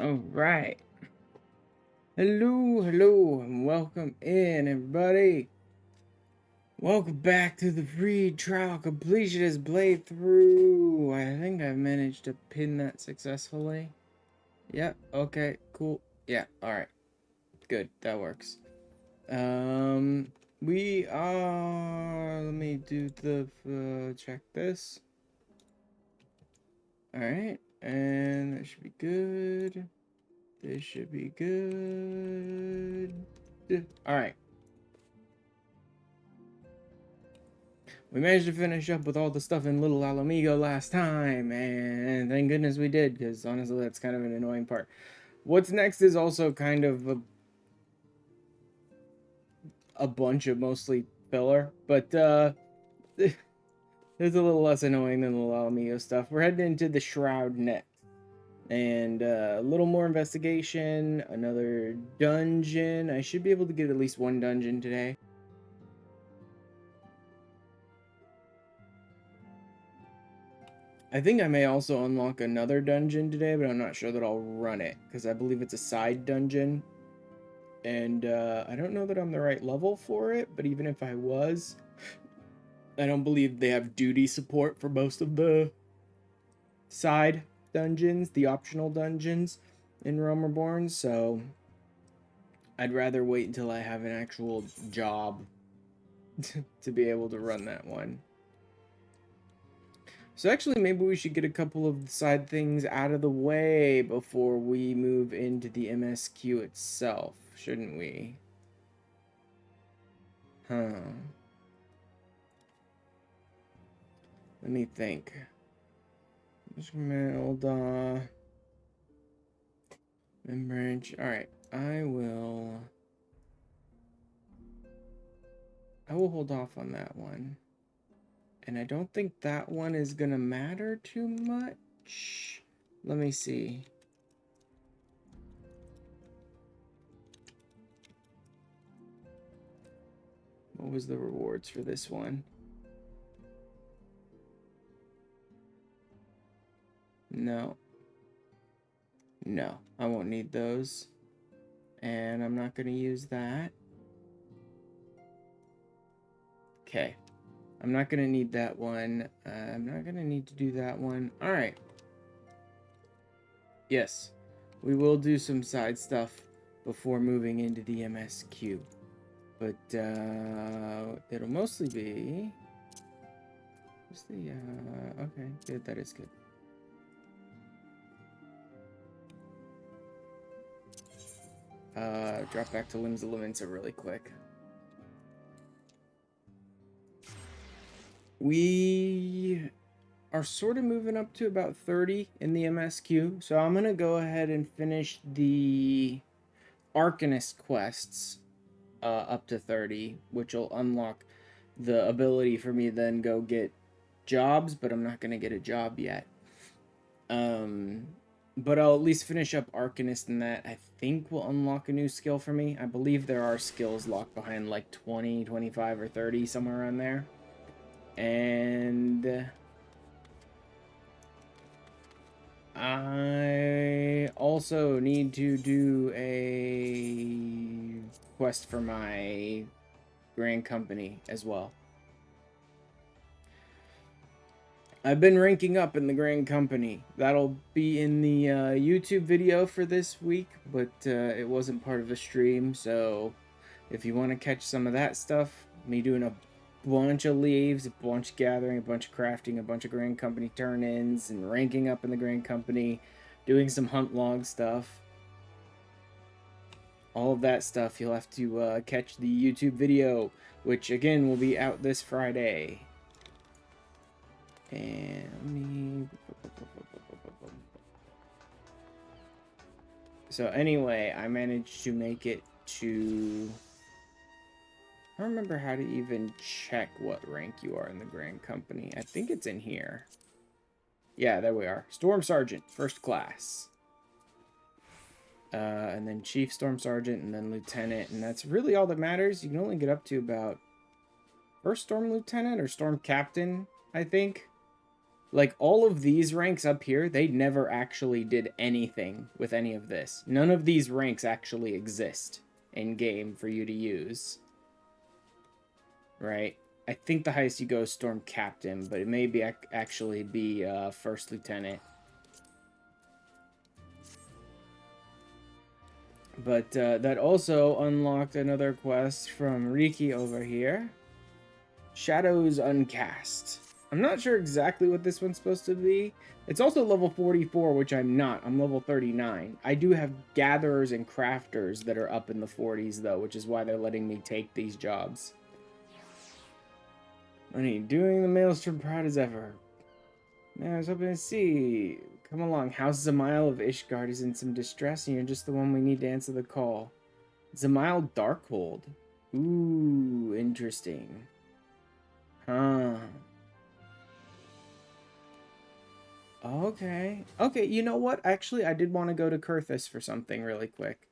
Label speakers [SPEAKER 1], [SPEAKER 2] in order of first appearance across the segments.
[SPEAKER 1] Alright. Hello, and welcome in, everybody. Welcome back to the free trial completionist playthrough. I think I've managed to pin that successfully. Yep, okay, cool. Yeah, alright. Good, that works. We are... Let me do the... check this. Alright, and that should be good. This should be good. Alright. We managed to finish up with all the stuff in Little Alamigo last time, and thank goodness we did, because honestly that's kind of an annoying part. What's next is also kind of a bunch of mostly filler, but it's a little less annoying than the Little Alamigo stuff. We're heading into the Shroud next. And a little more investigation, another dungeon. I should be able to get at least one dungeon today. I think I may also unlock another dungeon today, but I'm not sure that I'll run it, because I believe it's a side dungeon. And I don't know that I'm the right level for it, but even if I was, I don't believe they have duty support for most of the side dungeons, the optional dungeons in Realm Reborn, so I'd rather wait until I have an actual job to be able to run that one. So actually, maybe we should get a couple of side things out of the way before we move into the MSQ itself, shouldn't we? Huh. Let me think. Membrane. Alright, I will hold off on that one. And I don't think that one is gonna matter too much. Let me see. What was the rewards for this one? No. No, I won't need those. And I'm not gonna use that. Okay. I'm not gonna need that one. I'm not gonna need to do that one. Alright. Yes. We will do some side stuff before moving into the MSQ. But, it'll mostly be... What's the, okay, good, that is good. Drop back to Limbs of Laminsa really quick. We are sort of moving up to about 30 in the MSQ, so I'm going to go ahead and finish the Arcanist quests up to 30, which will unlock the ability for me to then go get jobs, but I'm not going to get a job yet. But I'll at least finish up Arcanist, and that I think will unlock a new skill for me. I believe there are skills locked behind like 20, 25, or 30, somewhere around there. And I also need to do a quest for my Grand Company as well. I've been ranking up in the Grand Company. That'll be in the YouTube video for this week, but it wasn't part of the stream, so if you want to catch some of that stuff, me doing a bunch of leaves, a bunch of gathering, a bunch of crafting, a bunch of Grand Company turn-ins, and ranking up in the Grand Company, doing some hunt log stuff. All of that stuff, you'll have to catch the YouTube video, which again will be out this Friday. And let me... So anyway, I managed to make it to... I don't remember how to even check what rank you are in the Grand Company. I think it's in here. Yeah, there we are. Storm Sergeant, first class. And then Chief Storm Sergeant, and then Lieutenant. And that's really all that matters. You can only get up to about... First Storm Lieutenant or Storm Captain, I think. Like, all of these ranks up here, they never actually did anything with any of this. None of these ranks actually exist in-game for you to use. Right? I think the highest you go is Storm Captain, but it may be actually be First Lieutenant. But that also unlocked another quest from Riki over here. Shadows Uncast. I'm not sure exactly what this one's supposed to be. It's also level 44, which I'm not. I'm level 39. I do have gatherers and crafters that are up in the 40s, though, which is why they're letting me take these jobs. Money, doing the maelstrom proud as ever. Man, I was hoping to see. Come along. House Zamail of Ishgard is in some distress, and you're just the one we need to answer the call. Zamail Darkhold. Ooh, interesting. Huh. Okay. Okay, you know what? Actually, I did want to go to Kurthus for something really quick.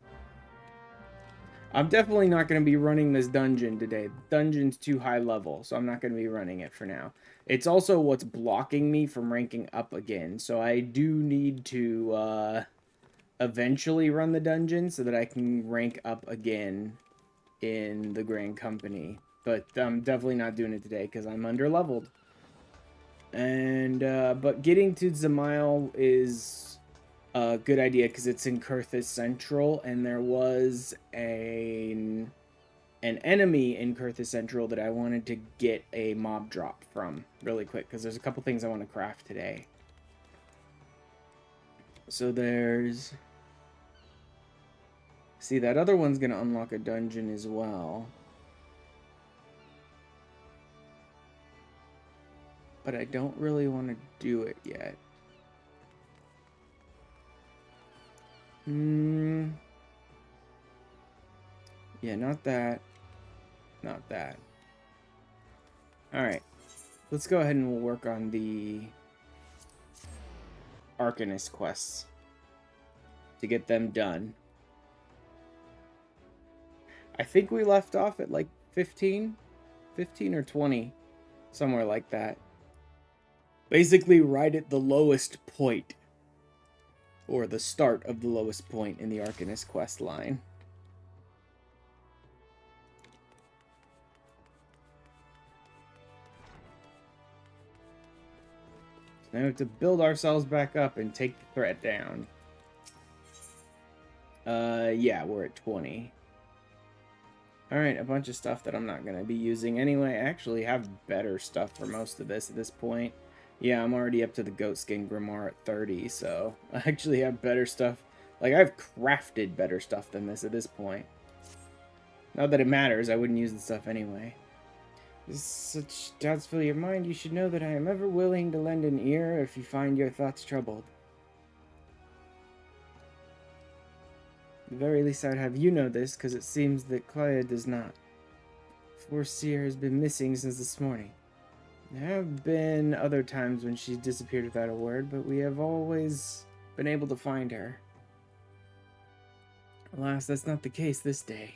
[SPEAKER 1] I'm definitely not going to be running this dungeon today. The dungeon's too high level, so I'm not going to be running it for now. It's also what's blocking me from ranking up again, so I do need to eventually run the dungeon so that I can rank up again in the Grand Company. But I'm definitely not doing it today because I'm under-leveled. And, but getting to Zamail is a good idea because it's in Kurthus Central, and there was an enemy in Kurthus Central that I wanted to get a mob drop from really quick because there's a couple things I want to craft today. So there's... See, that other one's going to unlock a dungeon as well. But I don't really want to do it yet. Yeah, not that. Not that. Alright. Let's go ahead and we'll work on the Arcanist quests to get them done. I think we left off at like 15 or 20, somewhere like that. Basically right at the lowest point, or the start of the lowest point in the Arcanist quest line. So now we have to build ourselves back up and take the threat down. Yeah, we're at 20. Alright, a bunch of stuff that I'm not going to be using anyway. I actually have better stuff for most of this at this point. Yeah, I'm already up to the Goatskin Grimoire at 30, so I actually have better stuff. Like, I've crafted better stuff than this at this point. Not that it matters, I wouldn't use the stuff anyway. If such doubts fill your mind, you should know that I am ever willing to lend an ear if you find your thoughts troubled. At the very least, I would have you know this, because it seems that Claudia does not. Foreseer has been missing since this morning. There have been other times when she's disappeared without a word, but we have always been able to find her. Alas, that's not the case this day.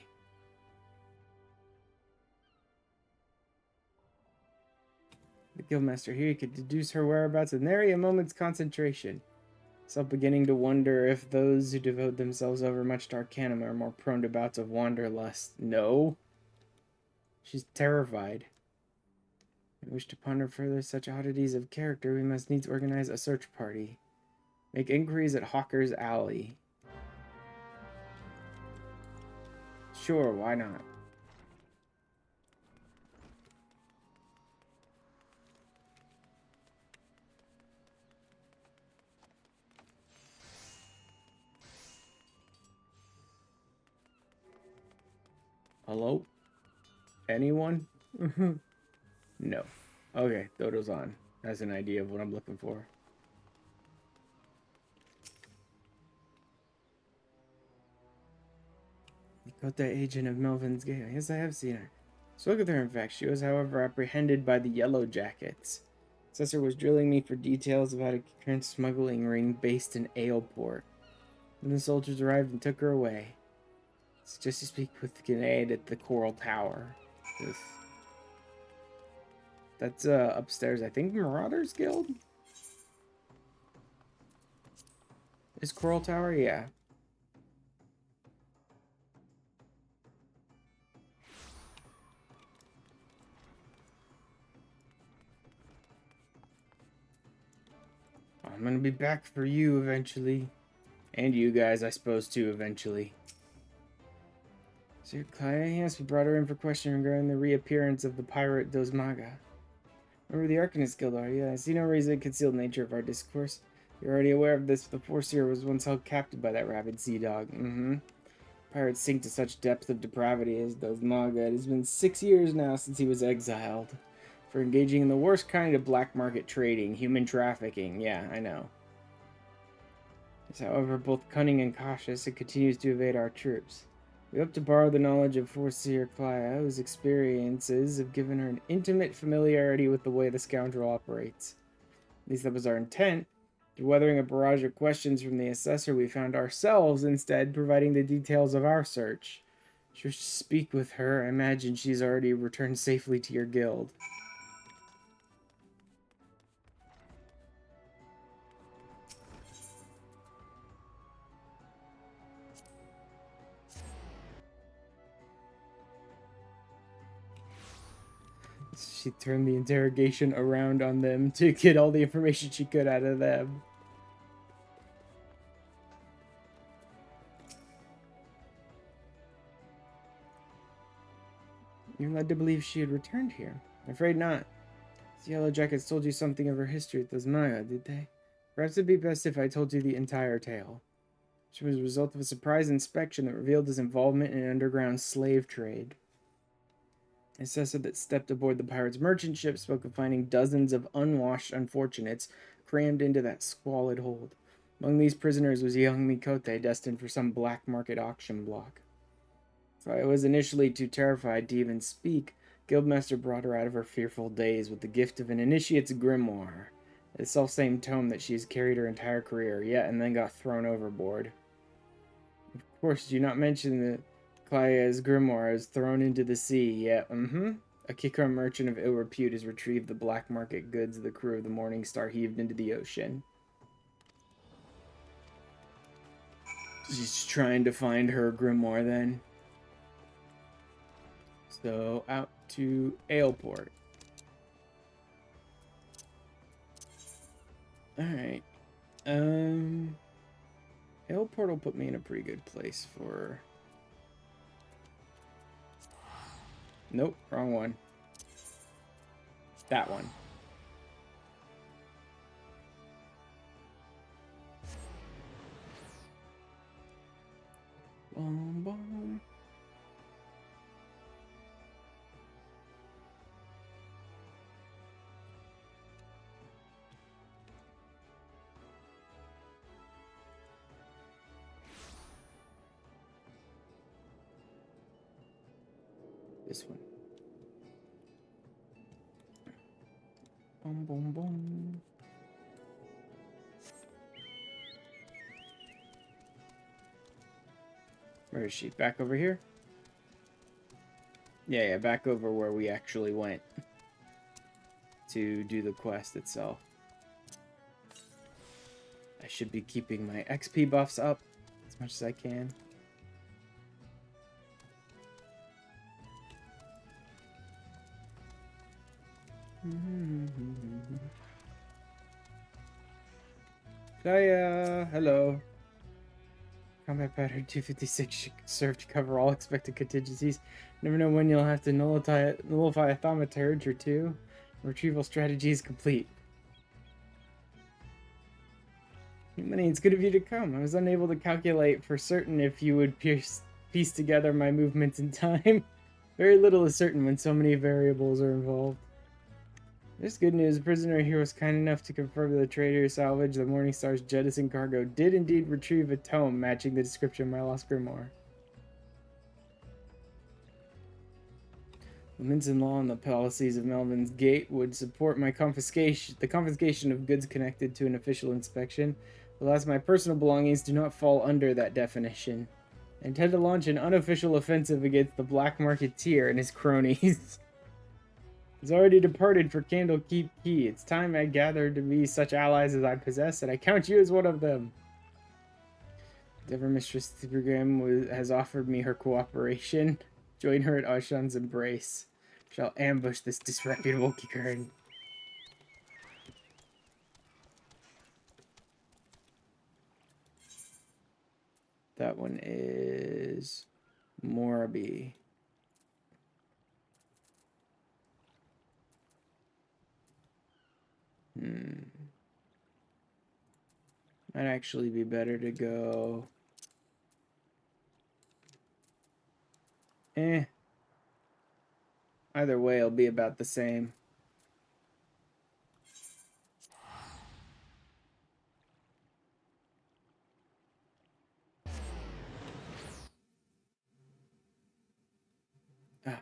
[SPEAKER 1] The guildmaster here could deduce her whereabouts in nary a moment's concentration. So beginning to wonder if those who devote themselves overmuch to Arcanum are more prone to bouts of wanderlust. No. She's terrified. If we wish to ponder further such oddities of character, we must needs organize a search party. Make inquiries at Hawker's Alley. Sure, why not? Hello? Anyone? No. Okay, Dodo's on. That's an idea of what I'm looking for. Dakota agent of Melvin's Gate. Yes, I have seen her. Spoke with her, in fact. She was, however, apprehended by the Yellow Jackets. Cesar was drilling me for details about a current smuggling ring based in Aleport. Then the soldiers arrived and took her away. Suggest you speak with Grenade at the Coral Tower. That's upstairs, I think, Marauders Guild? is Coral Tower? Yeah. I'm gonna be back for you eventually. And you guys, I suppose, too, eventually. Sir Clay, yes, we brought her in for questioning regarding the reappearance of the pirate Dosmaga. Remember the Arcanist Guild, are you? I see no reason to conceal the nature of our discourse. You're already aware of this. The Foreseer was once held captive by that rabid sea dog. Pirates sink to such depth of depravity as Dosmaga. It has been 6 years now since he was exiled for engaging in the worst kind of black market trading, human trafficking. Yeah, I know. It's, however, both cunning and cautious. It continues to evade our troops. We hope to borrow the knowledge of Foreseer Klaya, whose experiences have given her an intimate familiarity with the way the scoundrel operates. At least that was our intent. Through weathering a barrage of questions from the assessor, we found ourselves, instead, providing the details of our search. Should we speak with her? I imagine she's already returned safely to your guild. She turned the interrogation around on them to get all the information she could out of them. You're led to believe she had returned here. I'm afraid not. The Yellow Jackets told you something of her history at Thosmaya, did they? Perhaps it'd be best if I told you the entire tale. She was the result of a surprise inspection that revealed his involvement in an underground slave trade. An assessor that stepped aboard the pirates' merchant ship spoke of finding dozens of unwashed unfortunates crammed into that squalid hold. Among these prisoners was young Mikote, destined for some black market auction block. If I was initially too terrified to even speak, Guildmaster brought her out of her fearful daze with the gift of an initiate's grimoire, the selfsame tome that she has carried her entire career, yet and then got thrown overboard. Of course, do not mention that Klaya's grimoire is thrown into the sea, yet, a Kikar merchant of ill repute has retrieved the black market goods the crew of the Morning Star heaved into the ocean. She's trying to find her grimoire then. So, out to Aleport. Alright. Aleport will put me in a pretty good place for... Nope, wrong one. That one. Boom, boom. This one. Boom, boom, boom. Where is she? Back over here? Yeah, back over where we actually went to do the quest itself. I should be keeping my XP buffs up as much as I can. Hiya, hello. Combat pattern 256 should serve to cover all expected contingencies. Never know when you'll have to nullify a thaumaturge or two. Retrieval strategy is complete. Money, it's good of you to come. I was unable to calculate for certain if you would piece together my movements in time. Very little is certain when so many variables are involved. There's good news. The prisoner here was kind enough to confirm that the trader salvaged the Morning Star's jettison cargo did indeed retrieve a tome matching the description of my lost grimoire. The Minson law and the policies of Melvin's Gate would support my the confiscation of goods connected to an official inspection. Alas, my personal belongings do not fall under that definition. I intend to launch an unofficial offensive against the black marketeer and his cronies. He's already departed for Candlekeep Key. It's time I gathered to be such allies as I possess, and I count you as one of them. Dever Mistress Supergram has offered me her cooperation. Join her at Ashan's embrace. Shall ambush this disreputable Kikern. That one is Moraby. Might actually be better to go. Either way, it'll be about the same. Ah.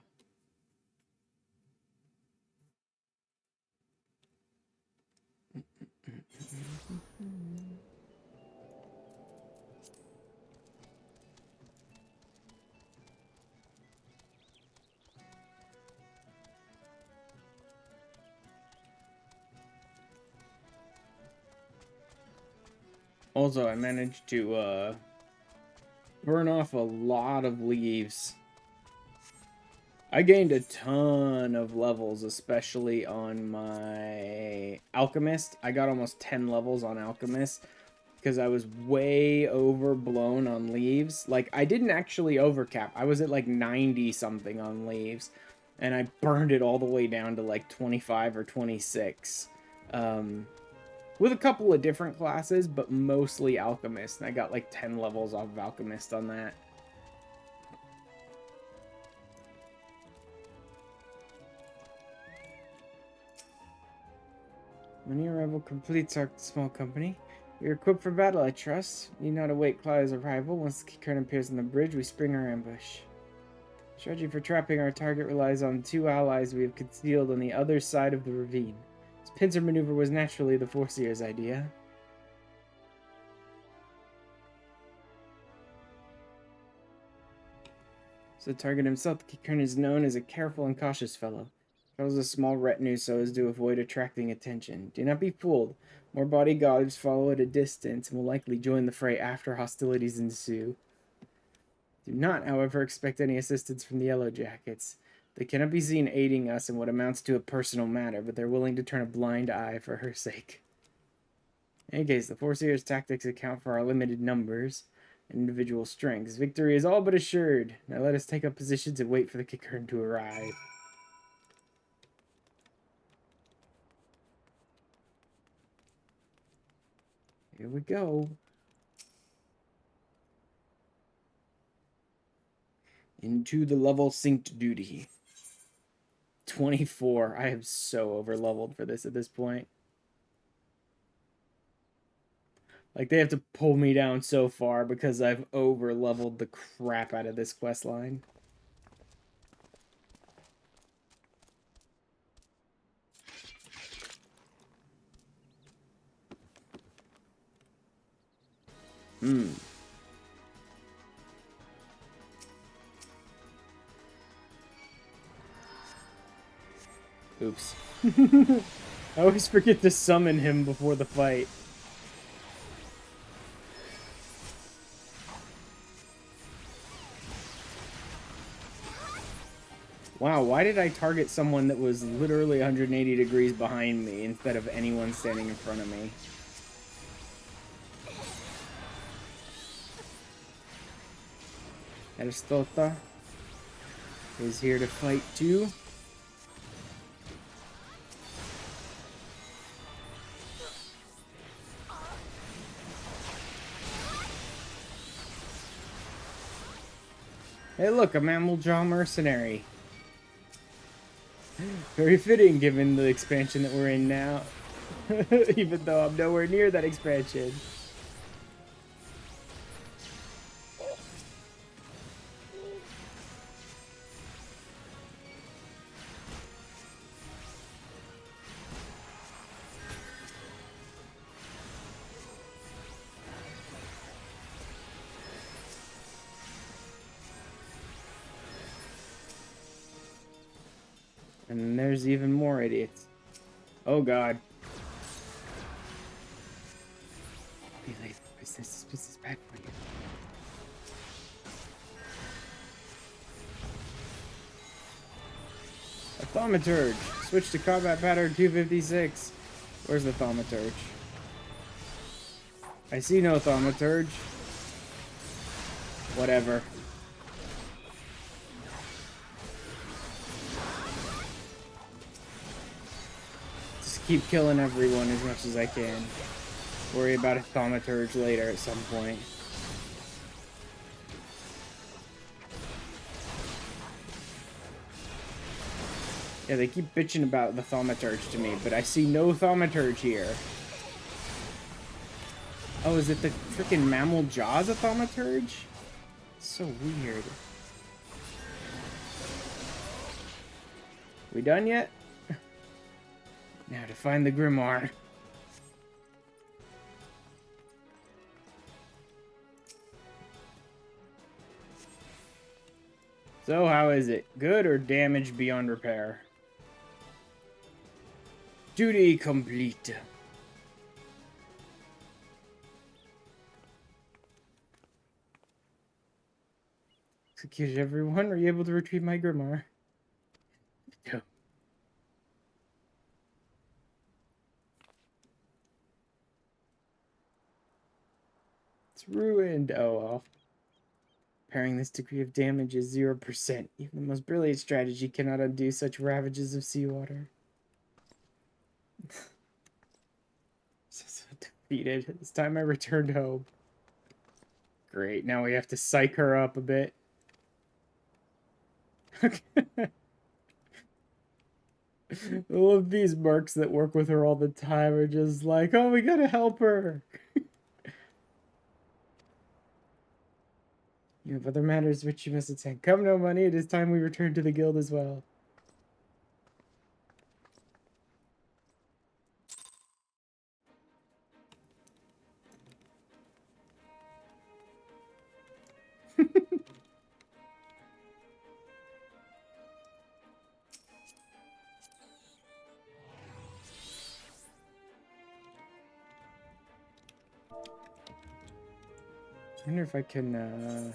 [SPEAKER 1] Also, I managed to burn off a lot of leaves. I gained a ton of levels, especially on my Alchemist. I got almost 10 levels on Alchemist because I was way overblown on leaves. Like, I didn't actually overcap. I was at like 90 something on leaves, and I burned it all the way down to like 25 or 26. With a couple of different classes, but mostly Alchemist. And I got like 10 levels off of Alchemist on that. When your arrival completes our small company, you're equipped for battle, I trust. Need not await Claudia's arrival. Once the Kikern appears on the bridge, we spring our ambush. Strategy for trapping our target relies on 2 allies we have concealed on the other side of the ravine. This pincer maneuver was naturally the Foreseer's idea. So the target himself, the Kikern, is known as a careful and cautious fellow. Travels a small retinue so as to avoid attracting attention. Do not be fooled. More bodyguards follow at a distance and will likely join the fray after hostilities ensue. Do not, however, expect any assistance from the Yellow Jackets. They cannot be seen aiding us in what amounts to a personal matter, but they're willing to turn a blind eye for her sake. In any case, the Foreseer's tactics account for our limited numbers and individual strengths. Victory is all but assured. Now let us take up positions and wait for the Kikern to arrive. Here we go. Into the level synced duty. 24. I am so over leveled for this at this point. Like, they have to pull me down so far because I've over leveled the crap out of this quest line. Oops. I always forget to summon him before the fight. Wow, why did I target someone that was literally 180 degrees behind me instead of anyone standing in front of me? Aristota is here to fight too. Hey look, a mammal jaw mercenary. Very fitting given the expansion that we're in now. Even though I'm nowhere near that expansion. And there's even more idiots. Oh god. Be late. This is bad for you. Thaumaturge. Switch to combat pattern 256. Where's the Thaumaturge? I see no Thaumaturge. Whatever. Just keep killing everyone as much as I can. Worry about a Thaumaturge later at some point. Yeah, they keep bitching about the Thaumaturge to me, but I see no Thaumaturge here. Oh, is it the freaking mammal jaws of Thaumaturge? So weird. We done yet? Now to find the Grimoire. So how is it? Good or damaged beyond repair? Duty complete. Executed everyone. Were you able to retrieve my Grimoire? No. It's ruined. Oh well. Repairing this degree of damage is 0%. Even the most brilliant strategy cannot undo such ravages of seawater. So defeated. This time I returned home. Great, now we have to psych her up a bit. All of these mercs that work with her all the time are just like, oh, we gotta help her. You have other matters which you must attend. Come, no money. It is time we return to the guild as well. I wonder if I can,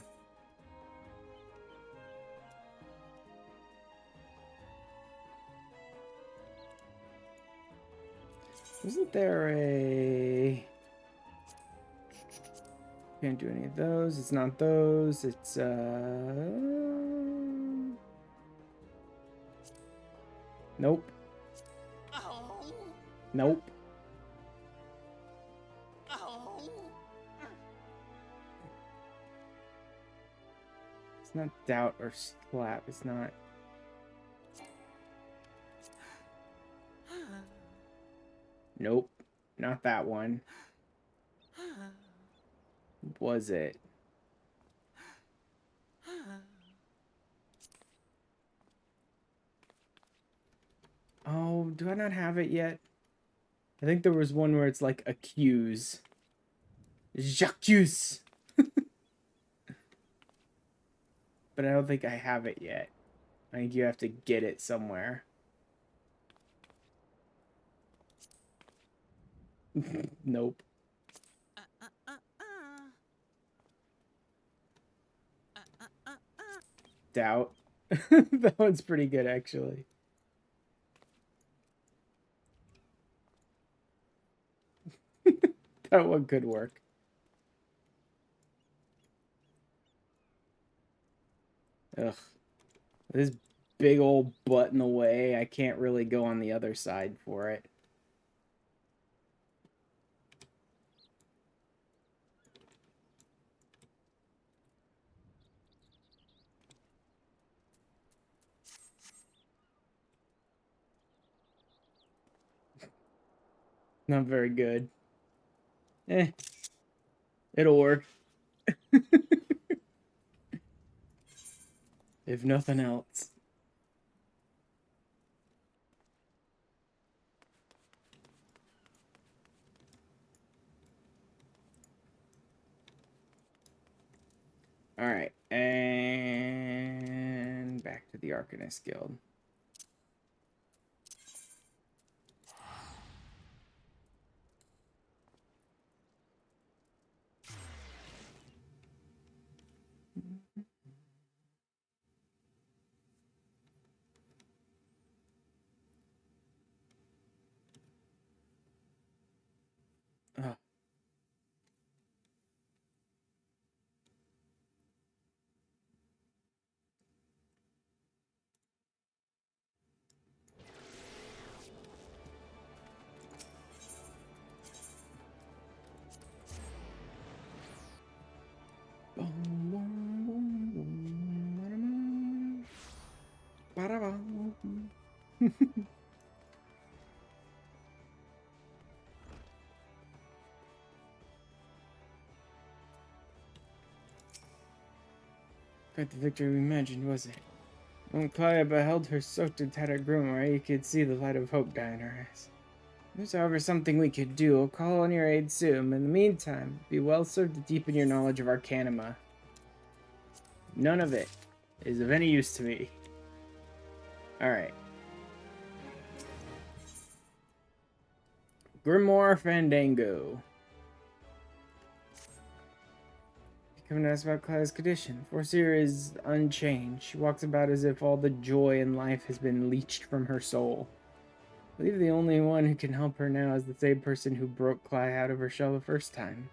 [SPEAKER 1] Wasn't there a... Can't do any of those. It's not those. It's, Nope. Nope. It's not doubt or slap. It's not... Nope. Not that one. Was it? Oh, do I not have it yet? I think there was one where it's like accuse. J'accuse! But I don't think I have it yet. I think you have to get it somewhere. Nope. Doubt. That one's pretty good, actually. That one could work. Ugh. This big old butt in the way, I can't really go on the other side for it. Not very good. Eh. It'll work. If nothing else. Alright, and back to the Arcanist Guild. Quite the victory we imagined, was it? When Claudia beheld her soaked and tattered grimoire, you could see the light of hope die in her eyes. There's, however, something we could do. I'll call on your aid soon. In the meantime, be well served to deepen your knowledge of Arcanima. None of it is of any use to me. Alright. Grimoire Fandango. Coming to ask about Claudia's condition. Forseer is unchanged. She walks about as if all the joy in life has been leached from her soul. I believe the only one who can help her now is the same person who broke Claudia out of her shell the first time.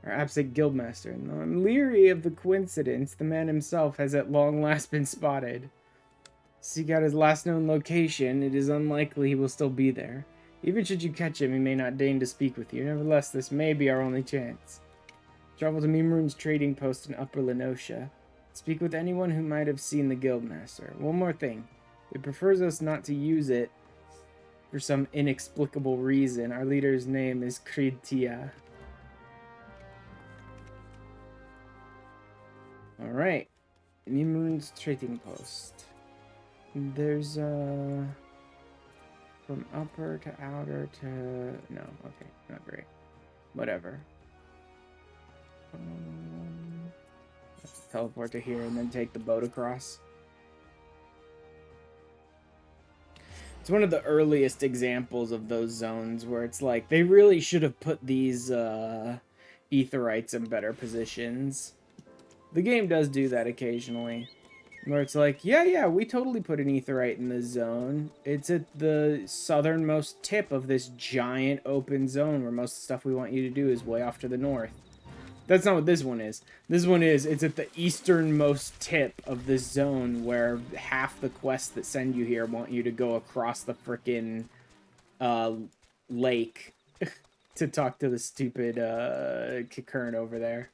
[SPEAKER 1] Our absent guildmaster. And though I'm leery of the coincidence, the man himself has at long last been spotted. Seek out his last known location. It is unlikely he will still be there. Even should you catch him, he may not deign to speak with you. Nevertheless, this may be our only chance. Travel to Mimrun's trading post in Upper Lenosha. Speak with anyone who might have seen the guildmaster. One more thing. It prefers us not to use it for some inexplicable reason. Our leader's name is Kridtia. Alright. Mimrun's trading post. There's from upper to outer to... No, okay, not great. Whatever. Let's teleport to here and then take the boat across. It's one of the earliest examples of those zones where it's like they really should have put these aetherites in better positions. The game does do that occasionally, where it's like, yeah, we totally put an aetherite in this zone. It's at the southernmost tip of this giant open zone where most of the stuff we want you to do is way off to the north. That's not what this one is. This one is, it's at the easternmost tip of this zone where half the quests that send you here want you to go across the frickin' lake to talk to the stupid Kikern over there.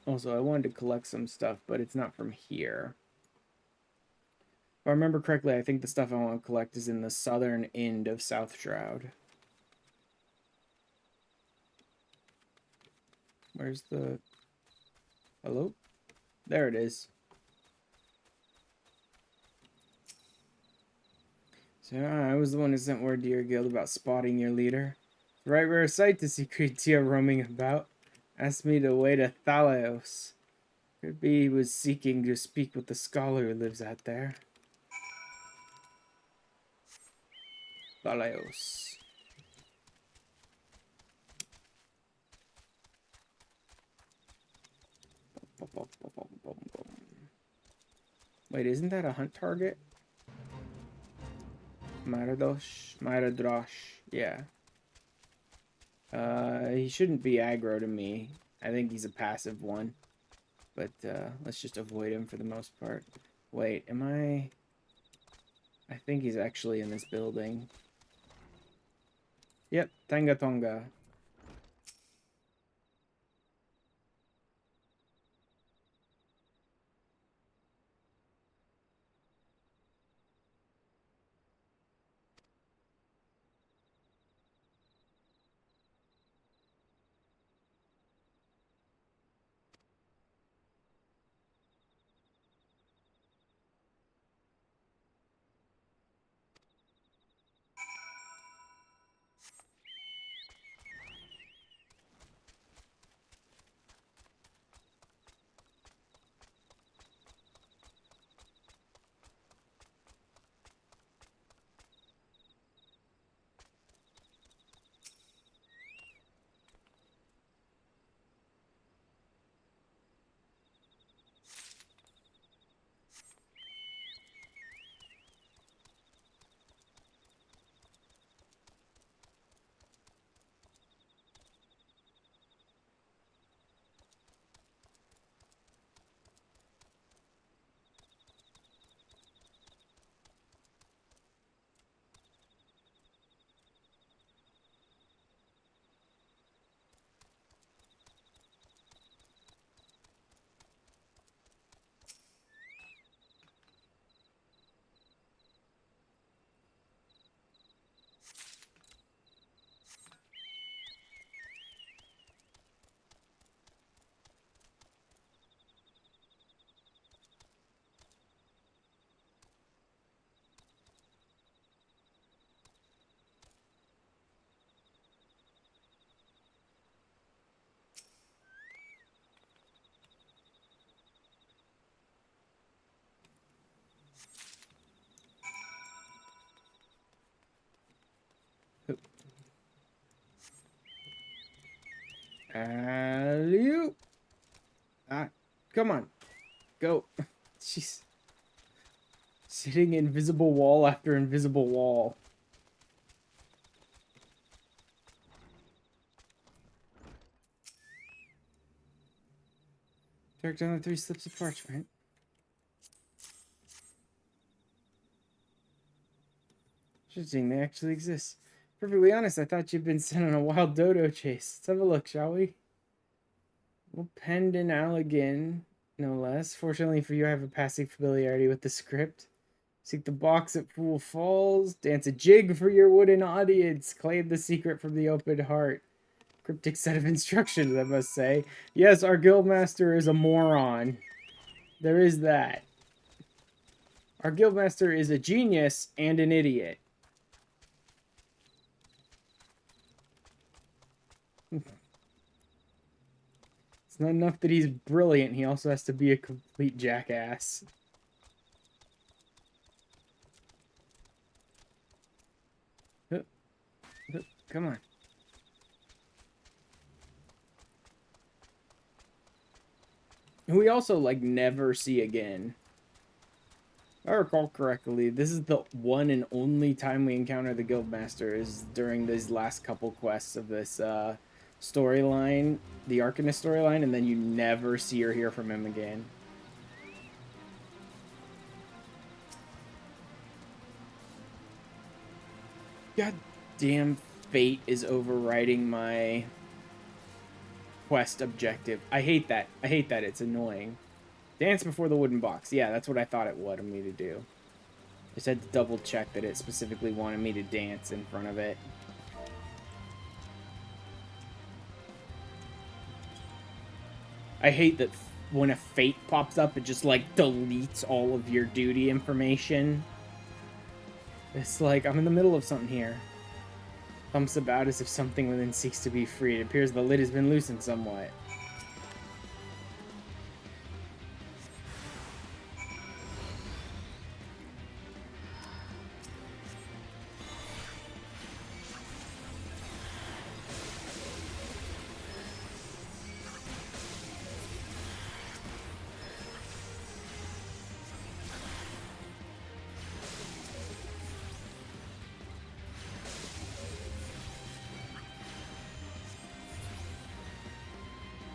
[SPEAKER 1] Also, I wanted to collect some stuff, but it's not from here. If I remember correctly, I think the stuff I want to collect is in the southern end of South Shroud. Where's the... Hello? There it is. So I was the one who sent word to your guild about spotting your leader. It's a right rare sight to see Kritia roaming about. Asked me to wait at Thalaos. Could be he was seeking to speak with the scholar who lives out there. Thalaos. Wait, isn't that a hunt target? Myradrosh, yeah. He shouldn't be aggro to me. I think he's a passive one. But, let's just avoid him for the most part. Wait, am I think he's actually in this building. Yep, Tangatonga. Alley-oop. Ah, come on. Go. Jeez. Sitting invisible wall after invisible wall. Dark down the 3 slips of parchment. Interesting, they actually exist. Perfectly honest, I thought you'd been sent on a wild dodo chase. Let's have a look, shall we? Well, penned in Allegan, no less. Fortunately for you, I have a passing familiarity with the script. Seek the box at Fool Falls. Dance a jig for your wooden audience. Claim the secret from the open heart. Cryptic set of instructions, I must say. Yes, our guildmaster is a moron. There is that. Our guildmaster is a genius and an idiot. It's not enough that he's brilliant, he also has to be a complete jackass. Come on. We also, like, never see again. If I recall correctly, this is the one and only time we encounter the Guildmaster is during these last couple quests of this storyline, the Arcanist storyline, and then you never see or hear from him again. God damn, fate is overriding my quest objective. I hate that. I hate that. It's annoying. Dance before the wooden box. Yeah, that's what I thought it wanted me to do. Just had to double check that it specifically wanted me to dance in front of it. I hate that when a fate pops up, it just, like, deletes all of your duty information. It's like, I'm in the middle of something here. Thumps about as if something within seeks to be free. It appears the lid has been loosened somewhat.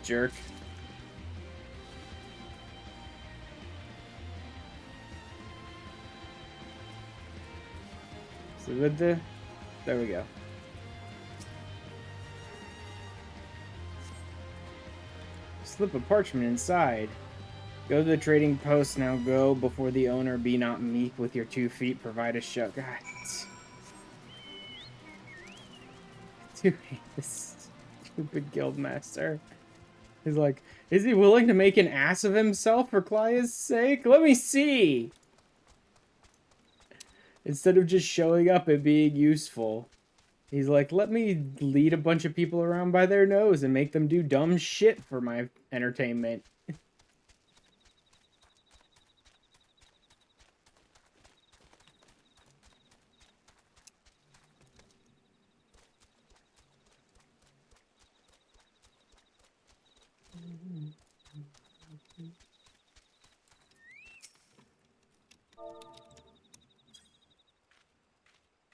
[SPEAKER 1] Jerk. So with the... There we go. Slip of parchment inside. Go to the trading post, now go before the owner, be not meek with your 2 feet, provide a show. God. I do hate this stupid guildmaster. He's like, is he willing to make an ass of himself for Clia's sake? Let me see! Instead of just showing up and being useful. He's like, let me lead a bunch of people around by their nose and make them do dumb shit for my entertainment.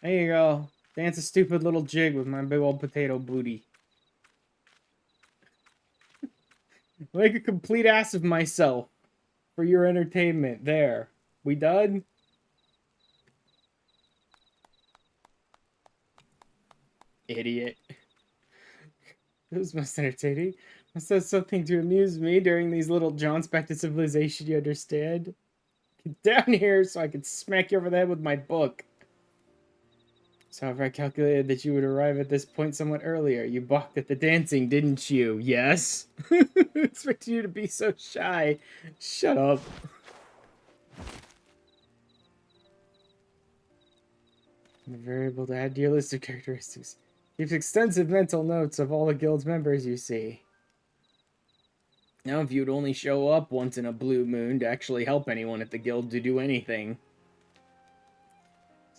[SPEAKER 1] There you go. Dance a stupid little jig with my big old potato booty. Make a complete ass of myself for your entertainment. There. We done? Idiot. It was most entertaining. Must have something to amuse me during these little jaunts back to civilization, you understand? Get down here so I can smack you over the head with my book. So if I calculated that you would arrive at this point somewhat earlier, you balked at the dancing, didn't you? Yes? Expected you to be so shy. Shut up. The variable to add to your list of characteristics. Keeps extensive mental notes of all the guild's members you see. Now if you'd only show up once in a blue moon to actually help anyone at the guild to do anything.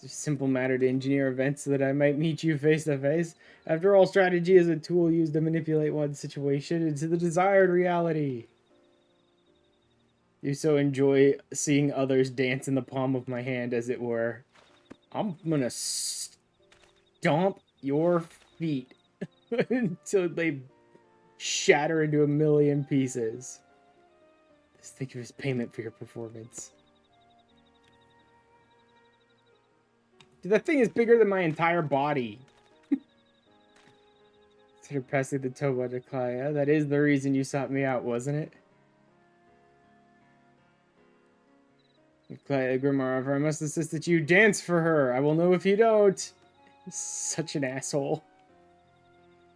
[SPEAKER 1] It's a simple matter to engineer events so that I might meet you face to face. After all, strategy is a tool used to manipulate one situation into the desired reality. You so enjoy seeing others dance in the palm of my hand, as it were. I'm gonna stomp your feet until they shatter into a million pieces. Just think of his payment for your performance. Dude, that thing is bigger than my entire body. Consider passing the Toba to Kaya. That is the reason you sought me out, wasn't it? Kaya Grimarov, I must insist that you dance for her. I will know if you don't. Such an asshole.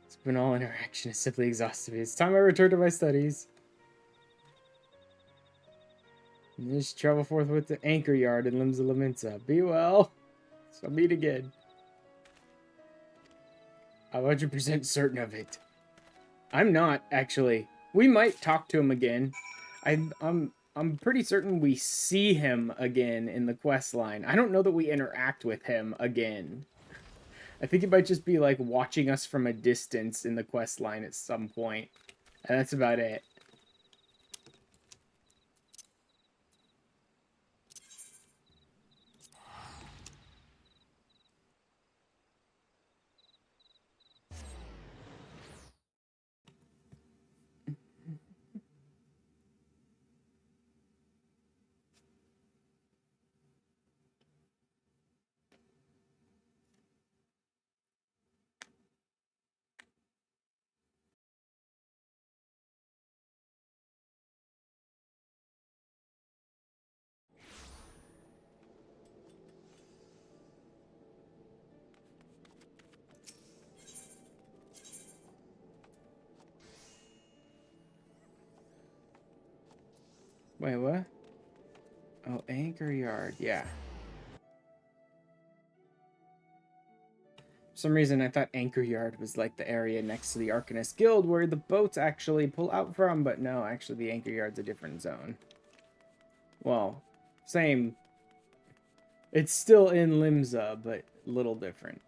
[SPEAKER 1] It's been all interaction has simply exhausted me. It's time I return to my studies. And just travel forthwith to Anchor Yard in Limsa Laminsa. Be well. So meet again. I'm 100% certain of it. I'm not, actually. We might talk to him again. I'm pretty certain we see him again in the quest line. I don't know that we interact with him again. I think it might just be like watching us from a distance in the quest line at some point. And that's about it. Wait, what? Oh, Anchor Yard, yeah. For some reason, I thought Anchor Yard was like the area next to the Arcanist Guild where the boats actually pull out from, but no, actually the Anchor Yard's a different zone. Well, same. It's still in Limsa, but a little different.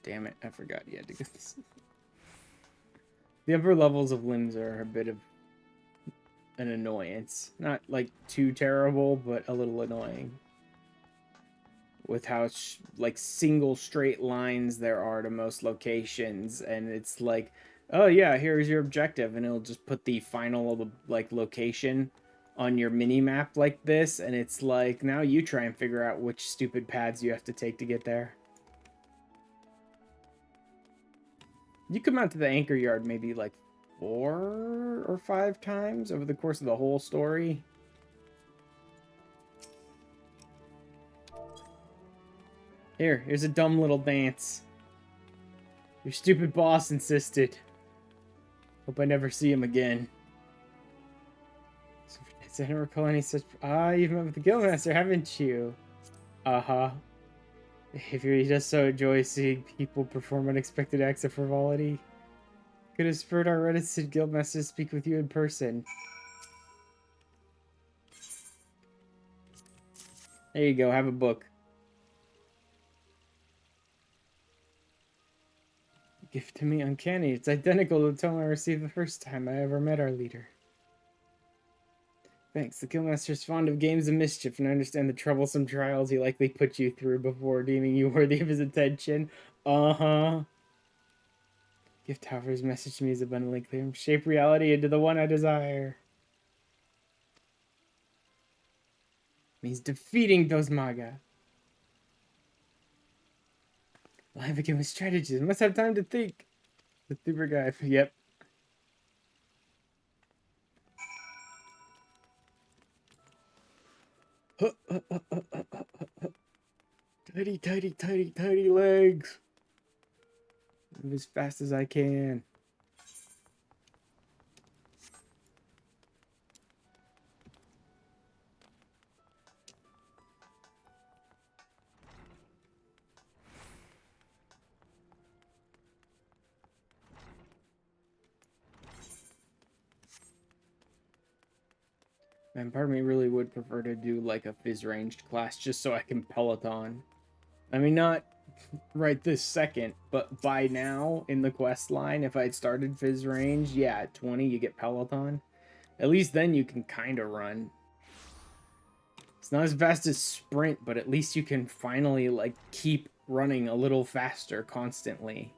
[SPEAKER 1] Damn it, I forgot you had to get this. The upper levels of Limsa are a bit of an annoyance. Not like too terrible, but a little annoying. With how like single straight lines there are to most locations, and it's like, oh yeah, here's your objective, and it'll just put the final like location on your mini map like this, and it's like, now you try and figure out which stupid paths you have to take to get there. You come out to the Anchor Yard maybe like 4 or 5 times over the course of the whole story. Here's a dumb little dance. Your stupid boss insisted. Hope I never see him again. I don't recall any such... Ah, you've met with the Guildmaster, haven't you? Uh-huh. Behavior he does so enjoy seeing people perform unexpected acts of frivolity. Could have spurred our reticent Guildmaster to speak with you in person. There you go, have a book. Gift to me uncanny. It's identical to the tome I received the first time I ever met our leader. Thanks. The Guildmaster's fond of games of mischief, and I understand the troublesome trials he likely put you through before deeming you worthy of his attention. Uh-huh. Gift, however, his message to me is abundantly clear. Shape reality into the one I desire. Means defeating those Maga. Live again with strategies. Must have time to think. The super guy. Yep. Tidy legs. Move as fast as I can. And part of me really would prefer to do like a phys ranged class just so I can Peloton. I mean, not right this second, but by now in the quest line, if I had started phys range, yeah, at 20 you get Peloton. At least then you can kind of run. It's not as fast as sprint, but at least you can finally like keep running a little faster constantly.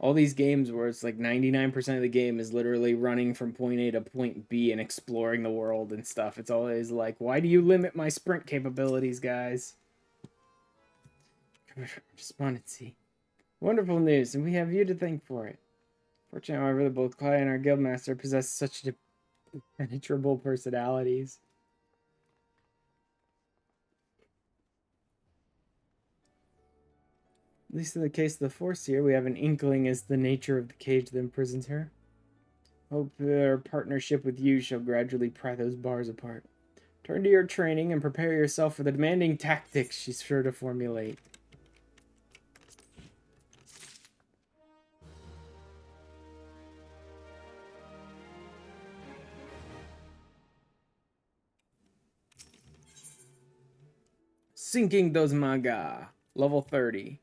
[SPEAKER 1] All these games where it's like 99% of the game is literally running from point A to point B and exploring the world and stuff. It's always like, why do you limit my sprint capabilities, guys? Despondency. Wonderful news, and we have you to thank for it. Fortunately, however, that both Clay and our guildmaster possess such impenetrable personalities. At least in the case of the Force here, we have an inkling as the nature of the cage that imprisons her. Hope their partnership with you shall gradually pry those bars apart. Turn to your training and prepare yourself for the demanding tactics she's sure to formulate. Sinking those Maga. Level 30.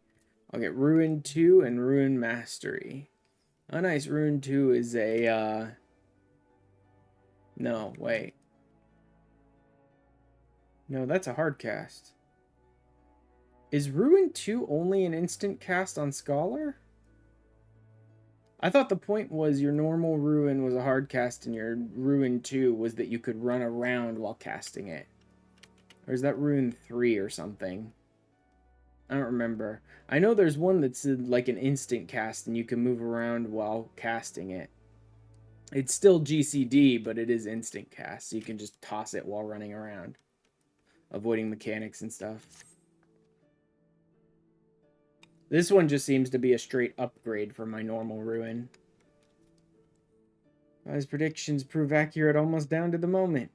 [SPEAKER 1] I'll get Ruin 2 and Ruin Mastery. Oh, nice. Ruin 2 is a, No, wait. No, that's a hard cast. Is Ruin 2 only an instant cast on Scholar? I thought the point was your normal Ruin was a hard cast and your Ruin 2 was that you could run around while casting it. Or is that Ruin 3 or something? I don't remember. I know there's one that's like an instant cast and you can move around while casting it. It's still GCD, but it is instant cast, so you can just toss it while running around, avoiding mechanics and stuff. This one just seems to be a straight upgrade from my normal Ruin. His predictions prove accurate almost down to the moment.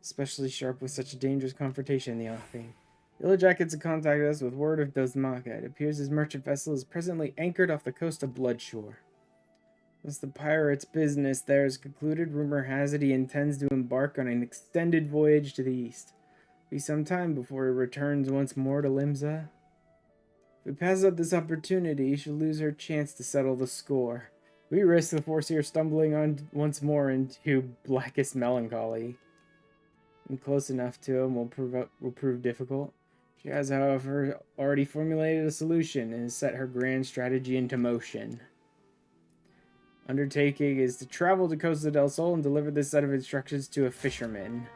[SPEAKER 1] Especially sharp with such a dangerous confrontation in the offing. Yellow Jackets have contacted us with word of Dozmaka. It appears his merchant vessel is presently anchored off the coast of Bloodshore. Once the pirate's business there is concluded, rumor has it he intends to embark on an extended voyage to the east. It'll be some time before he returns once more to Limsa. If we pass up this opportunity, she'll lose her chance to settle the score. We risk the Forseer stumbling on once more into blackest melancholy. And close enough to him will prove difficult. She has, however, already formulated a solution and has set her grand strategy into motion. Undertaking is to travel to Costa del Sol and deliver this set of instructions to a fisherman.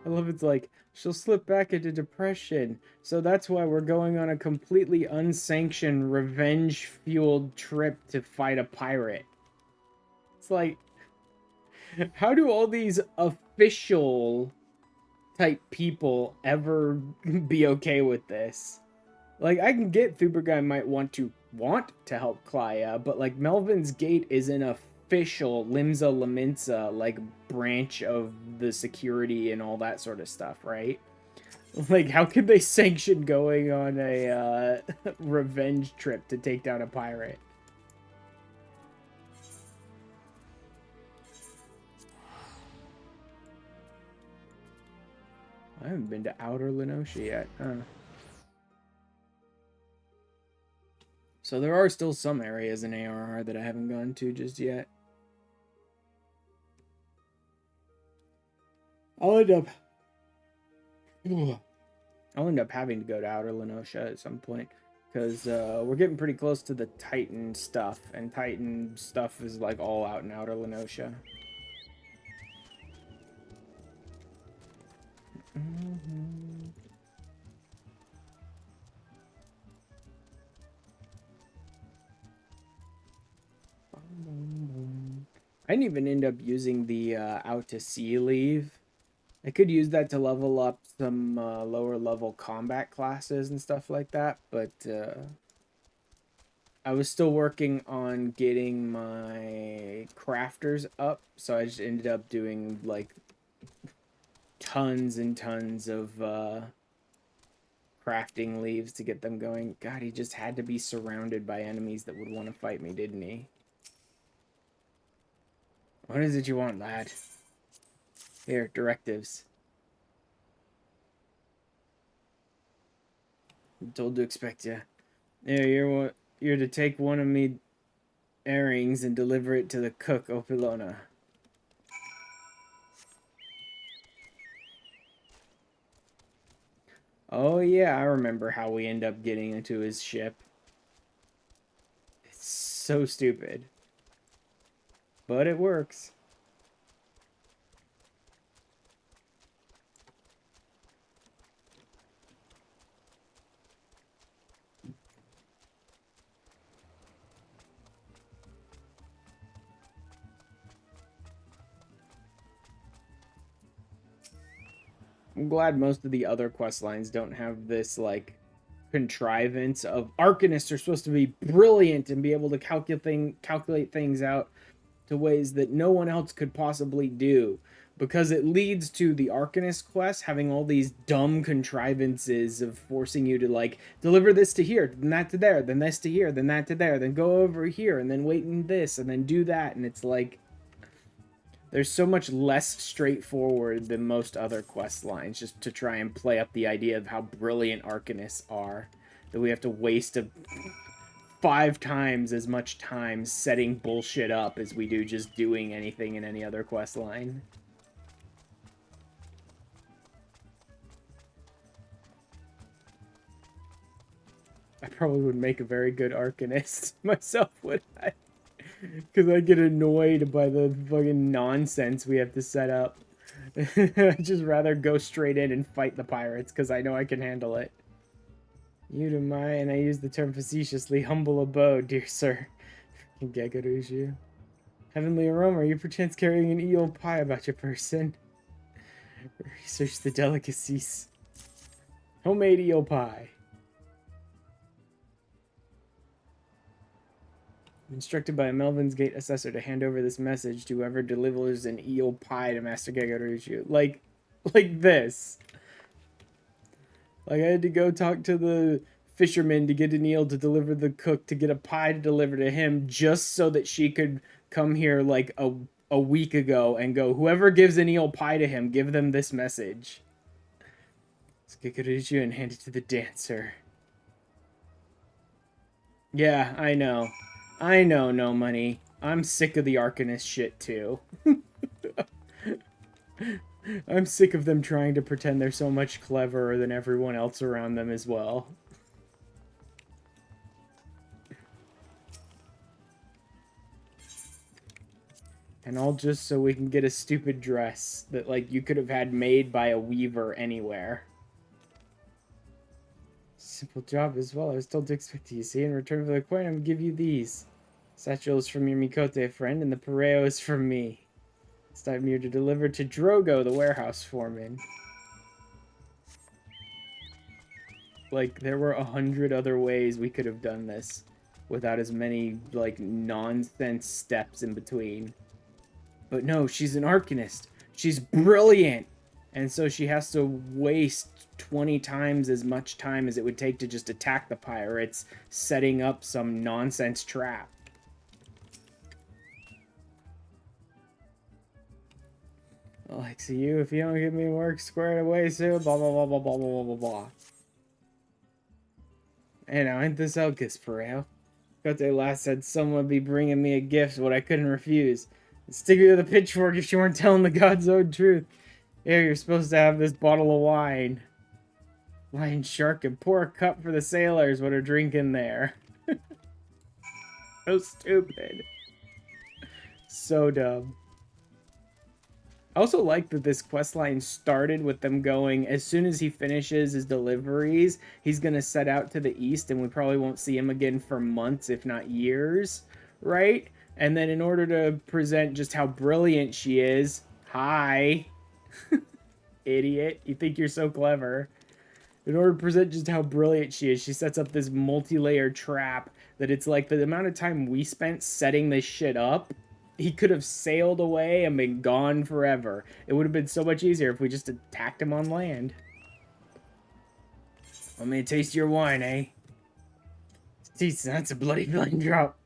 [SPEAKER 1] I love it's like, she'll slip back into depression, so that's why we're going on a completely unsanctioned, revenge-fueled trip to fight a pirate. It's like, how do all these official type people ever be okay with this? Like, I can get Thuber guy might want to help Klaya, but like Melvin's Gate is an official Limsa Laminsa like branch of the security and all that sort of stuff, right? Like, how could they sanction going on a revenge trip to take down a pirate? I haven't been to Outer Lenosha yet. So there are still some areas in ARR that I haven't gone to just yet. I'll end up having to go to Outer Lenosha at some point, because we're getting pretty close to the Titan stuff, and Titan stuff is like all out in Outer Lenosha. I didn't even end up using the out to sea leave. I could use that to level up some lower level combat classes and stuff like that, but I was still working on getting my crafters up, so I just ended up doing like tons and tons of crafting leaves to get them going. God, he just had to be surrounded by enemies that would want to fight me, didn't he? What is it you want, lad? Here, directives. I'm told to expect you. Here, you're to take one of me earrings and deliver it to the cook, Opilona. Oh yeah, I remember how we end up getting into his ship. It's so stupid. But it works. I'm glad most of the other quest lines don't have this, like, contrivance of Arcanists are supposed to be brilliant and be able to calculate things out to ways that no one else could possibly do. Because it leads to the Arcanist quest having all these dumb contrivances of forcing you to, like, deliver this to here, then that to there, then this to here, then that to there, then go over here, and then wait in this, and then do that, and it's like... There's so much less straightforward than most other quest lines, just to try and play up the idea of how brilliant Arcanists are, that we have to waste 5 times as much time setting bullshit up as we do just doing anything in any other quest line. I probably would make a very good Arcanist myself, would I? Because I get annoyed by the fucking nonsense we have to set up. I'd just rather go straight in and fight the pirates, because I know I can handle it. You to my, and I use the term facetiously, humble abode, dear sir. Gegaruju. Heavenly aroma, are you perchance carrying an eel pie about your person? Research the delicacies. Homemade eel pie. Instructed by a Melvin's Gate assessor to hand over this message to whoever delivers an eel pie to Master Gegaruju. Like this. Like, I had to go talk to the fisherman to get an eel to deliver the cook to get a pie to deliver to him just so that she could come here like a week ago and go, whoever gives an eel pie to him, give them this message. Let's get Gegaruju and hand it to the dancer. Yeah, I know. I know, no money. I'm sick of the Arcanist shit, too. I'm sick of them trying to pretend they're so much cleverer than everyone else around them as well. And all just so we can get a stupid dress that, like, you could have had made by a weaver anywhere. Simple job as well. I was told to expect you. See, in return for the coin, I'm gonna give you these. Satchel is from your Mikote friend, and the pareo is from me. It's time here to deliver to Drogo, the warehouse foreman. Like, there were 100 other ways we could have done this without as many, like, nonsense steps in between. But no, she's an Arcanist. She's brilliant! And so she has to waste 20 times as much time as it would take to just attack the pirates, setting up some nonsense trap. Like, see you, if you don't get me work squared away soon, blah, blah, blah, blah, blah, blah, blah, blah. Hey now, ain't this Elkis, Pareo? Kote last said someone would be bringing me a gift, what I couldn't refuse. Stick me with a pitchfork if you weren't telling the God's own truth. Here, you're supposed to have this bottle of wine. Lion shark and pour a cup for the sailors what are drinking there. So stupid. So dumb. I also like that this questline started with them going, as soon as he finishes his deliveries, he's going to set out to the east, and we probably won't see him again for months, if not years, right? And then in order to present just how brilliant she is, hi, idiot, you think you're so clever. In order to present just how brilliant she is, she sets up this multi-layered trap that it's like the amount of time we spent setting this shit up, he could have sailed away and been gone forever. It would have been so much easier if we just attacked him on land. Want me to taste your wine, eh? Jesus, that's a bloody fine drop.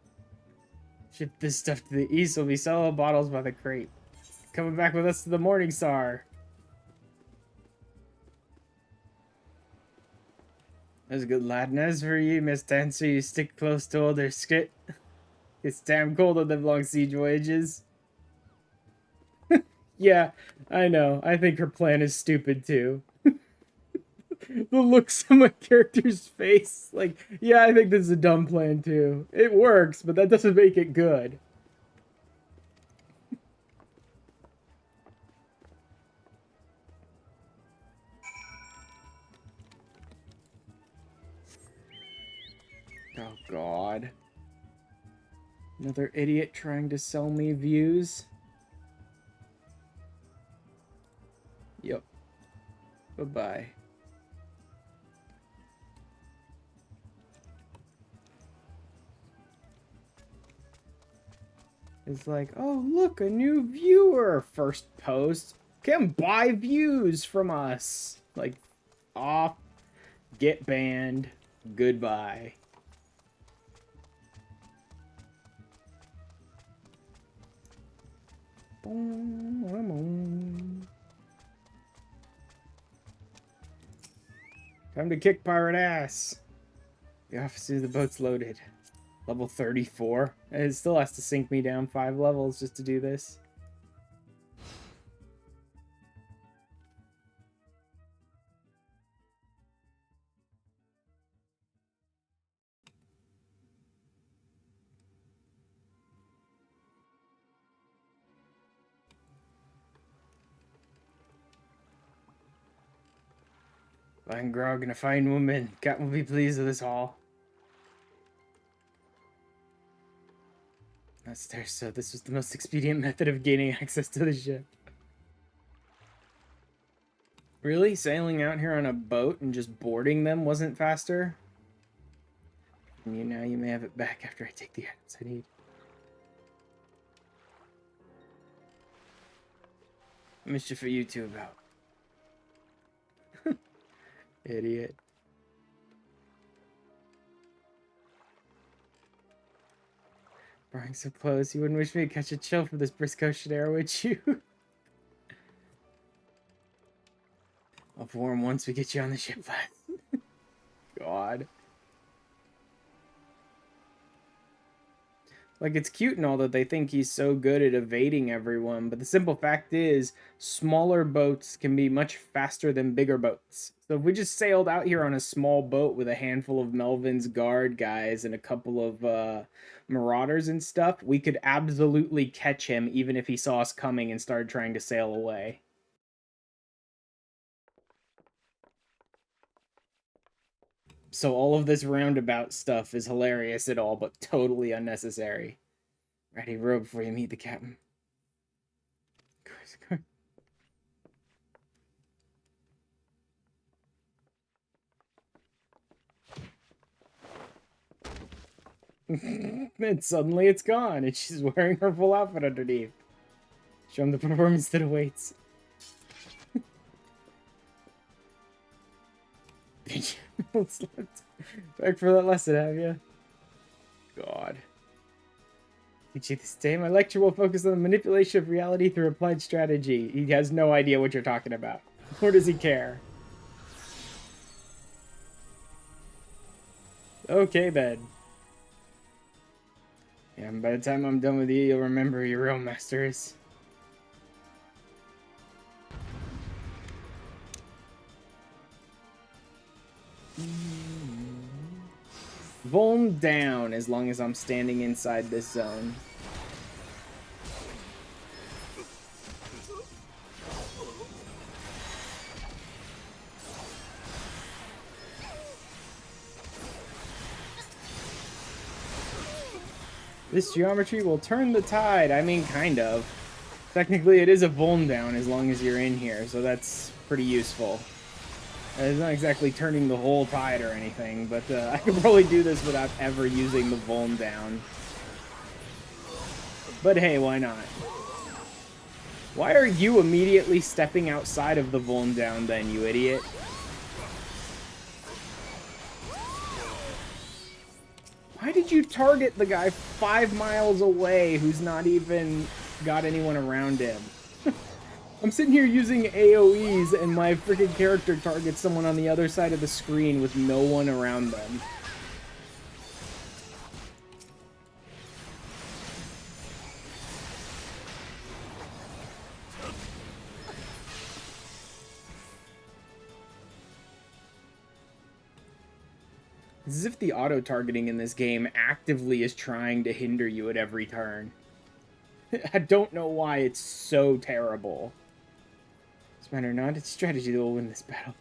[SPEAKER 1] Ship this stuff to the east. We'll be selling bottles by the crate. Coming back with us to the Morning Star. That's a good lad. And as for you, Miss Dancer, you stick close to older skit. It's damn cold on them long siege voyages. Yeah, I know. I think her plan is stupid too. The looks on my character's face. Like, yeah, I think this is a dumb plan too. It works, but that doesn't make it good. Oh, God. Another idiot trying to sell me views. Yep. Bye-bye. It's like, oh, look, a new viewer. First post. Come buy views from us. Like, off. Get banned. Goodbye. Time to kick pirate ass. The officer of the boat's loaded. Level 34. It still has to sink me down 5 levels just to do this. Fine grog and a fine woman. Captain will be pleased with us all. That's there, so this was the most expedient method of gaining access to the ship. Really? Sailing out here on a boat and just boarding them wasn't faster? And now you may have it back after I take the items I need. Mischief are you two about? Idiot. Brought so close, you wouldn't wish me to catch a chill from this brisk ocean air, would you? I'll warm once we get you on the ship, lad. God. Like, it's cute and all that they think he's so good at evading everyone, but the simple fact is, smaller boats can be much faster than bigger boats. So if we just sailed out here on a small boat with a handful of Melvin's guard guys and a couple of marauders and stuff, we could absolutely catch him even if he saw us coming and started trying to sail away. So all of this roundabout stuff is hilarious at all, but totally unnecessary. Ready, row before you meet the captain. And suddenly it's gone, and she's wearing her full outfit underneath. Show him the performance that awaits. Back for that lesson, have you? God. Teach you this day. My lecture will focus on the manipulation of reality through applied strategy. He has no idea what you're talking about. Or does he care? Okay, then. Yeah, and by the time I'm done with you, you'll remember who your real master is. Vuln down as long as I'm standing inside this zone. This geometry will turn the tide. I mean, kind of. Technically, it is a Vuln down as long as you're in here, so that's pretty useful. It's not exactly turning the whole tide or anything, but I could probably do this without ever using the Vuln down. But hey, why not? Why are you immediately stepping outside of the Vuln down then, you idiot? Why did you target the guy 5 miles away who's not even got anyone around him? I'm sitting here using AoEs and my freaking character targets someone on the other side of the screen with no one around them. It's as if the auto-targeting in this game actively is trying to hinder you at every turn. I don't know why it's so terrible. It's matter not, it's strategy that will win this battle.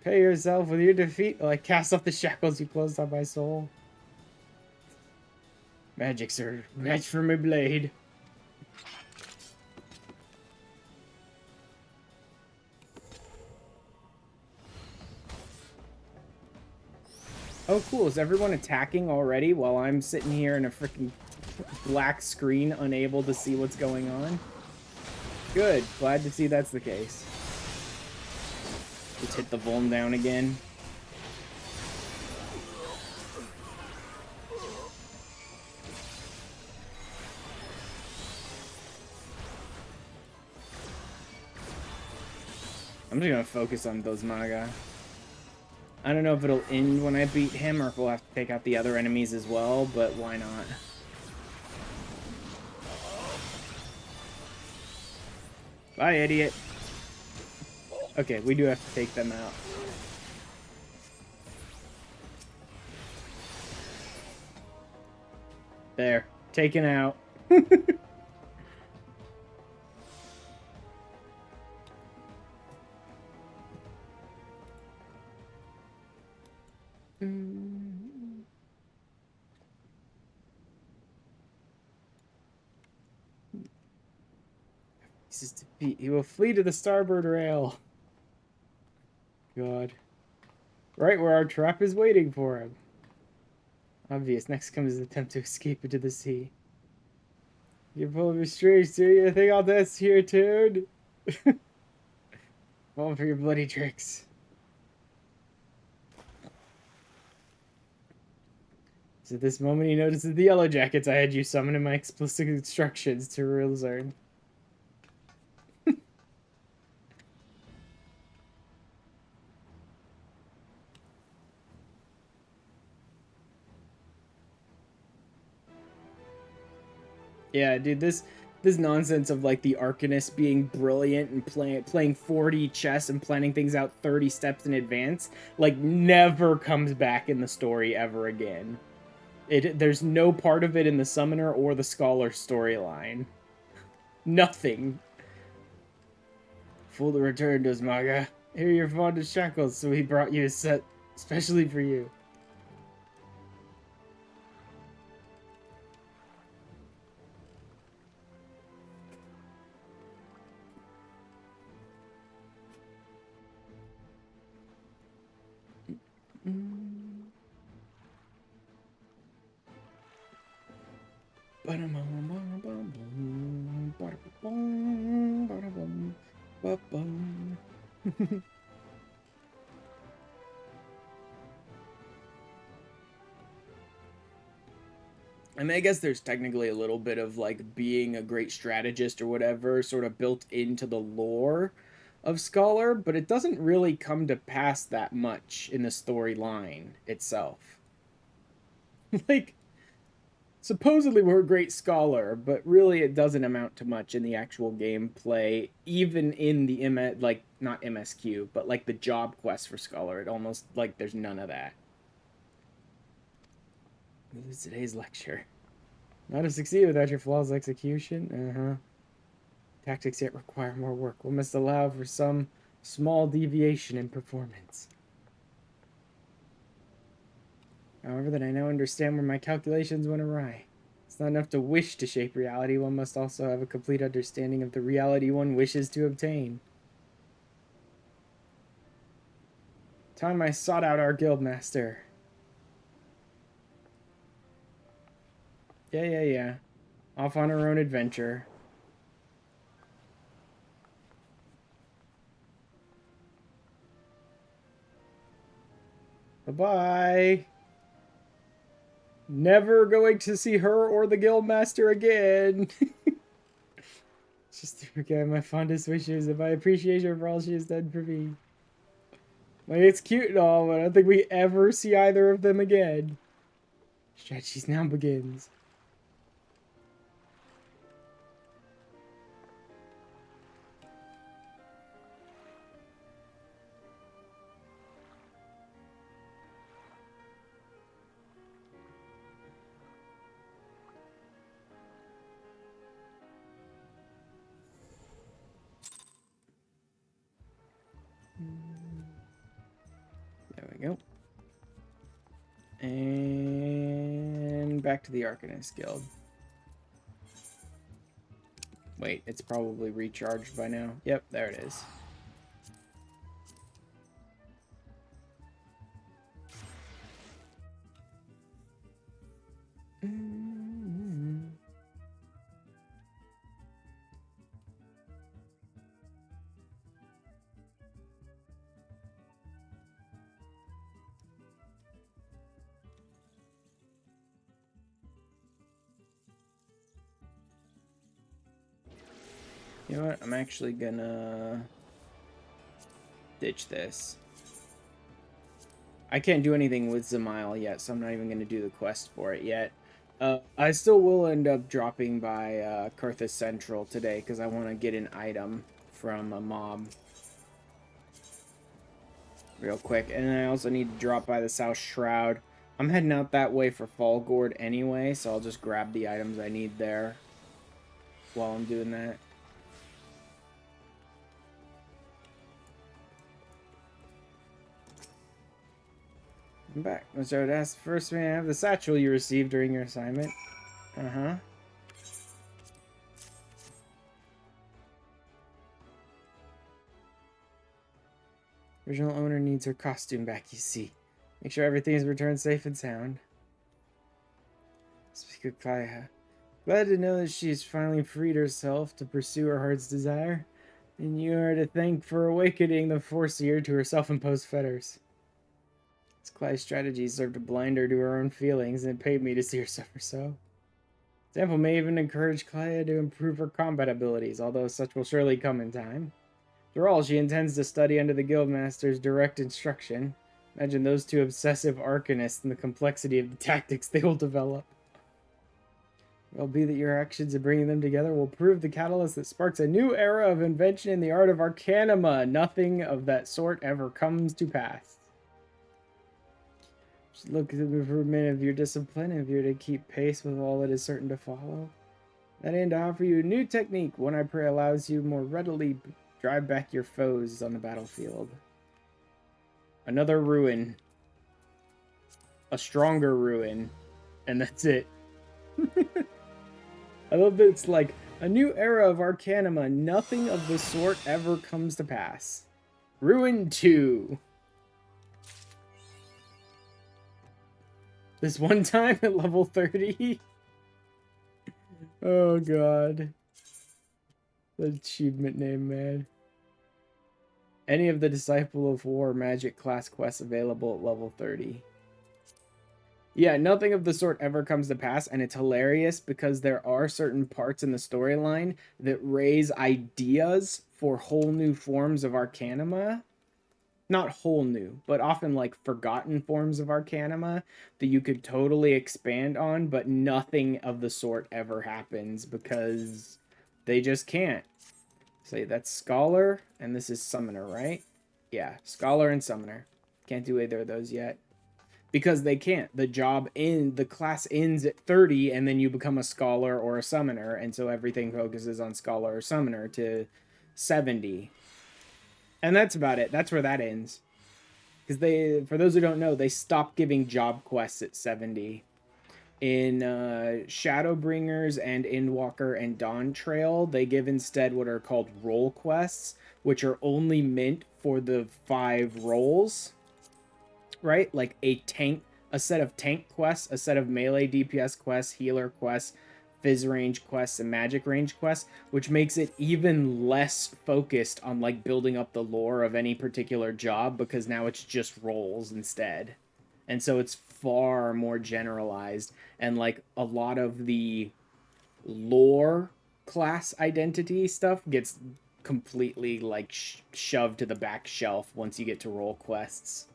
[SPEAKER 1] Pay yourself with your defeat while I cast off the shackles you closed on my soul. Magic, sir. Match for my blade. Oh, cool. Is everyone attacking already while I'm sitting here in a freaking black screen, unable to see what's going on? Good. Glad to see that's the case. Just hit the Vuln down again. I'm just gonna focus on those Maga. I don't know if it'll end when I beat him or if we'll have to take out the other enemies as well, but why not? Bye, idiot. Okay, we do have to take them out. There. Taken out. This is defeat. He will flee to the starboard rail. God. Right where our trap is waiting for him. Obvious. Next comes the attempt to escape into the sea. You're full of your strings, do you? Think all this here, dude? Fall for your bloody tricks. So at this moment he notices the yellow jackets I had you summon in my explicit instructions to learn. Yeah, dude, this nonsense of like the Arcanist being brilliant and playing 40 chess and planning things out 30 steps in advance, like never comes back in the story ever again. There's no part of it in the Summoner or the Scholar storyline. Nothing. Fool to return, does Maga. Here you're fond of shackles, so he brought you a set especially for you. I mean, I guess there's technically a little bit of like being a great strategist or whatever sort of built into the lore of Scholar, but it doesn't really come to pass that much in the storyline itself. Like, supposedly we're a great scholar, but really it doesn't amount to much in the actual gameplay, even in the like not MSQ, but like the job quest for Scholar. It almost like there's none of that. This is today's lecture. Not to succeed without your flawless execution. Tactics yet require more work. One must allow for some small deviation in performance. However, that I now understand where my calculations went awry. It's not enough to wish to shape reality, one must also have a complete understanding of the reality one wishes to obtain. Time I sought out our guildmaster. Yeah. Off on her own adventure. Bye-bye. Never going to see her or the Guildmaster again. Just to forget my fondest wishes and my appreciation for all she has done for me. Like, it's cute and all, but I don't think we ever see either of them again. Strategies now begins. There we go. And back to the Arcanist Guild. Wait, it's probably recharged by now. Yep, there it is. You know what? I'm actually gonna ditch this. I can't do anything with Zamile yet, so I'm not even gonna do the quest for it yet. I still will end up dropping by Carthus Central today because I want to get an item from a mob real quick. And I also need to drop by the South Shroud. I'm heading out that way for Fallgourd anyway, so I'll just grab the items I need there while I'm doing that. I'm back. I started to ask first, may I have the satchel you received during your assignment? Uh-huh. Original owner needs her costume back, you see. Make sure everything is returned safe and sound. Speak of Kaya. Glad to know that she's finally freed herself to pursue her heart's desire. And you are to thank for awakening the Foreseer to her self-imposed fetters. Clyde's strategies served to blind her to her own feelings, and it paid me to see her suffer so. Example may even encourage Clea to improve her combat abilities, although such will surely come in time. After all, she intends to study under the Guildmaster's direct instruction. Imagine those two obsessive arcanists and the complexity of the tactics they will develop. It will be that your actions in bringing them together will prove the catalyst that sparks a new era of invention in the art of Arcanima. Nothing of that sort ever comes to pass. Just look at the improvement of your discipline if you're to keep pace with all that is certain to follow. That end to offer you a new technique, one I pray allows you more readily drive back your foes on the battlefield. Another ruin. A stronger ruin. And that's it. I love that it's like, a new era of Arcanima, nothing of the sort ever comes to pass. Ruin 2. This one time at level 30? Oh god. The achievement name, man. Any of the Disciple of War magic class quests available at level 30. Yeah, nothing of the sort ever comes to pass, and it's hilarious because there are certain parts in the storyline that raise ideas for whole new forms of Arcanima. Not whole new, but often like forgotten forms of Arcanima that you could totally expand on, but nothing of the sort ever happens because they just can't. So that's Scholar, and this is Summoner, right? Yeah, Scholar and Summoner. Can't do either of those yet. Because they can't. The class ends at 30, and then you become a Scholar or a Summoner, and so everything focuses on Scholar or Summoner to 70. And that's about it. That's where that ends. Because for those who don't know, they stopped giving job quests at 70. In Shadowbringers and Endwalker and Dawn Trail, they give instead what are called role quests, which are only meant for the 5 roles. Right? Like a set of tank quests, a set of melee DPS quests, healer quests, Fizz range quests, and magic range quests, which makes it even less focused on like building up the lore of any particular job, because now it's just roles instead. And so it's far more generalized. And like a lot of the lore class identity stuff gets completely like shoved to the back shelf once you get to roll quests.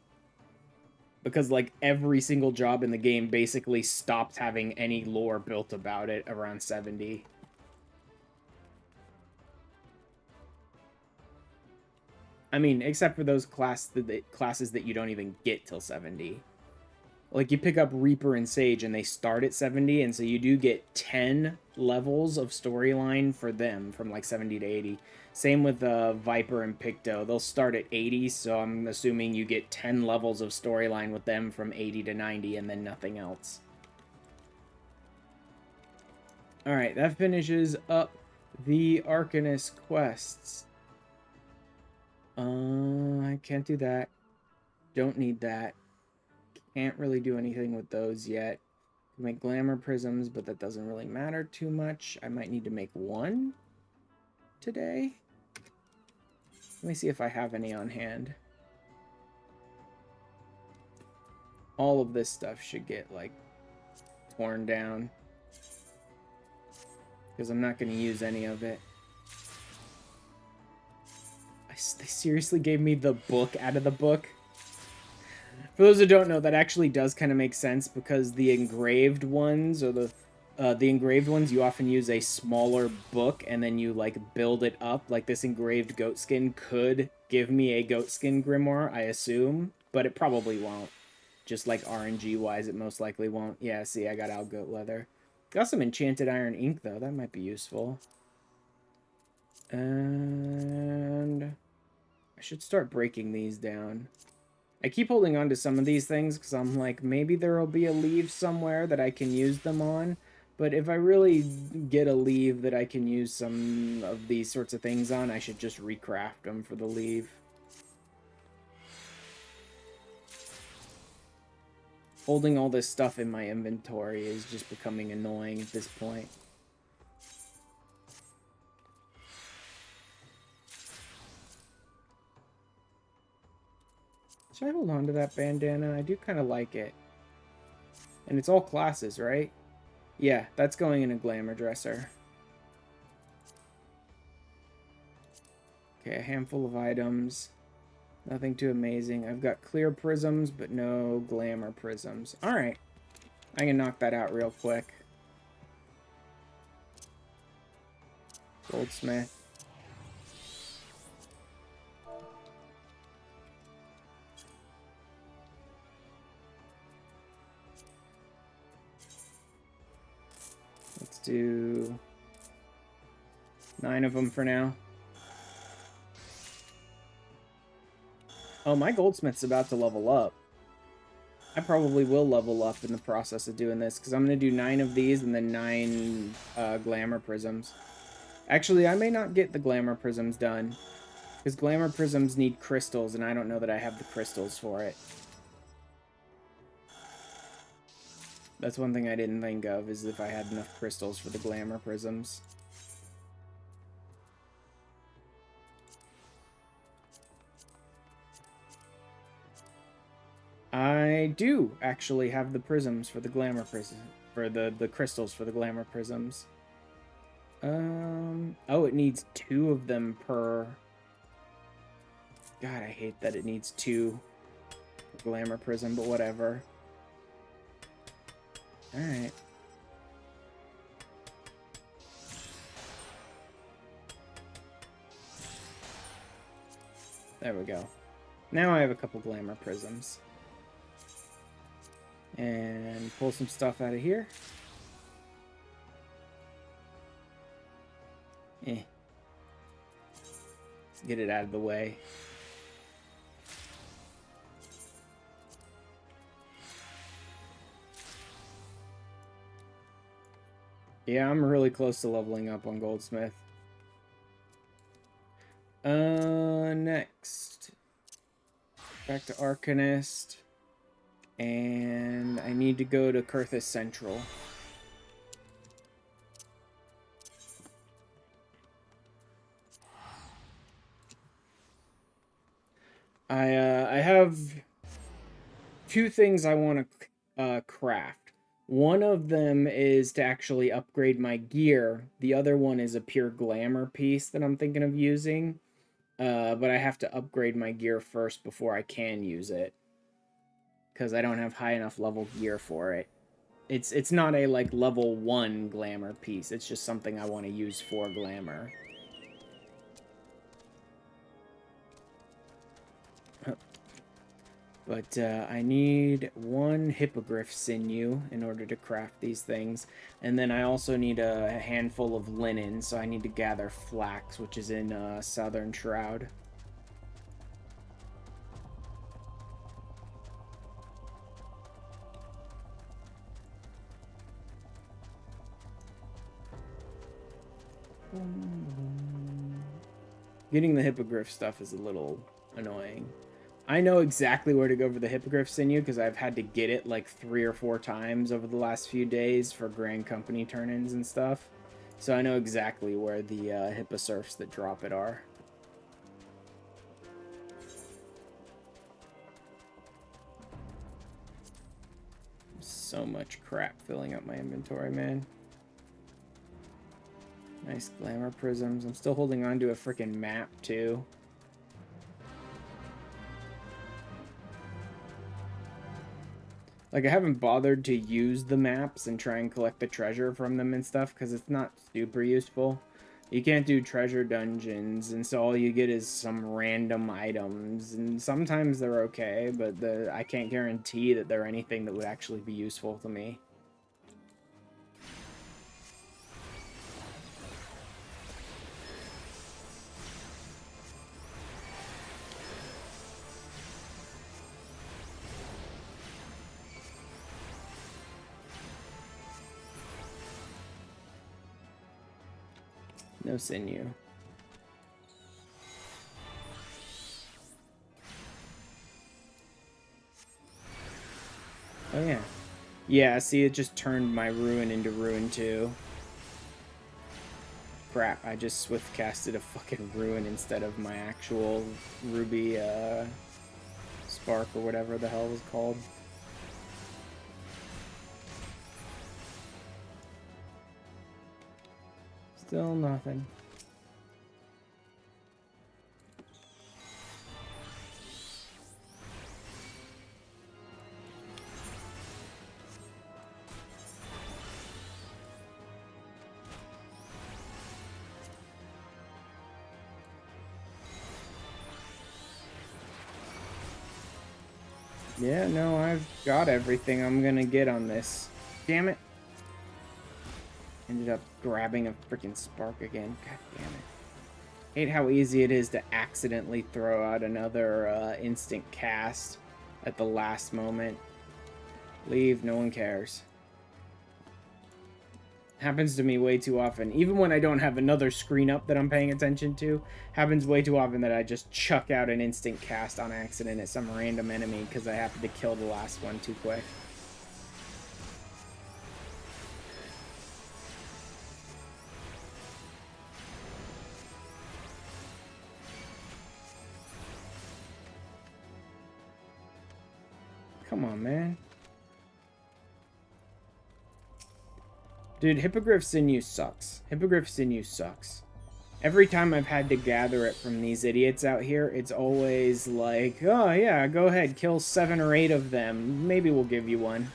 [SPEAKER 1] Because like every single job in the game basically stopped having any lore built about it around 70. I mean, except for those classes that you don't even get till 70. Like, you pick up Reaper and Sage, and they start at 70, and so you do get 10 levels of storyline for them from, like, 70 to 80. Same with Viper and Picto. They'll start at 80, so I'm assuming you get 10 levels of storyline with them from 80 to 90, and then nothing else. Alright, that finishes up the Arcanist quests. I can't do that. Don't need that. Can't really do anything with those yet. Make glamour prisms, but that doesn't really matter too much. I might need to make one today. Let me see if I have any on hand. All of this stuff should get, like, torn down. Because I'm not going to use any of it. They seriously gave me the book out of the book. For those who don't know, that actually does kind of make sense because the engraved ones, or the engraved ones, you often use a smaller book and then you like build it up. Like this engraved goatskin could give me a goatskin grimoire, I assume, but it probably won't. Just like RNG wise, it most likely won't. Yeah, see, I got out goat leather. Got some enchanted iron ink though. That might be useful. And I should start breaking these down. I keep holding on to some of these things because I'm like, maybe there will be a leave somewhere that I can use them on. But if I really get a leave that I can use some of these sorts of things on, I should just recraft them for the leave. Holding all this stuff in my inventory is just becoming annoying at this point. Should I hold on to that bandana? I do kind of like it. And it's all classes, right? Yeah, that's going in a glamour dresser. Okay, a handful of items. Nothing too amazing. I've got clear prisms, but no glamour prisms. Alright. I can knock that out real quick. Goldsmith. Let's do 9 of them for now. Oh, my goldsmith's about to level up. I probably will level up in the process of doing this, because I'm going to do 9 of these and then 9 glamour prisms. Actually, I may not get the glamour prisms done, because glamour prisms need crystals, and I don't know that I have the crystals for it. That's one thing I didn't think of, is if I had enough crystals for the glamour prisms. I do actually have the prisms for the glamour prism, for the crystals for the glamour prisms. Oh, it needs 2 of them per. God, I hate that it needs 2 glamour prism, but whatever. Alright. There we go. Now I have a couple glamour prisms. And pull some stuff out of here. Let's get it out of the way. Yeah, I'm really close to leveling up on Goldsmith. Next. Back to Arcanist. And I need to go to Kurthus Central. I have two things I want to craft. One of them is to actually upgrade my gear. The other one is a pure glamour piece that I'm thinking of using. But I have to upgrade my gear first before I can use it. Because I don't have high enough level gear for it. It's not a, like, level 1 glamour piece. It's just something I want to use for glamour. But I need 1 hippogriff sinew in order to craft these things. And then I also need a handful of linen, so I need to gather flax, which is in Southern Shroud. Getting the hippogriff stuff is a little annoying. I know exactly where to go for the hippogriff sinew because I've had to get it like 3 or 4 times over the last few days for Grand Company turn-ins and stuff. So I know exactly where the hipposurfs that drop it are. So much crap filling up my inventory, man. Nice glamour prisms. I'm still holding on to a freaking map, too. Like, I haven't bothered to use the maps and try and collect the treasure from them and stuff, because it's not super useful. You can't do treasure dungeons, and so all you get is some random items, and sometimes they're okay, but I can't guarantee that they're anything that would actually be useful to me. No sinew. Oh, yeah. Yeah, see, it just turned my ruin into ruin 2. Crap, I just swift casted a fucking ruin instead of my actual ruby, spark or whatever the hell it was called. Still nothing. Yeah, no, I've got everything I'm gonna get on this. Damn it. Ended up grabbing a freaking spark again. God damn it. Hate how easy it is to accidentally throw out another instant cast at the last moment. Leave, no one cares. Happens to me way too often. Even when I don't have another screen up that I'm paying attention to, happens way too often that I just chuck out an instant cast on accident at some random enemy because I happened to kill the last one too quick. Come on, man. Dude, Hippogriff Sinew sucks. Hippogriff Sinew sucks. Every time I've had to gather it from these idiots out here, it's always like, oh yeah, go ahead, kill 7 or 8 of them. Maybe we'll give you one.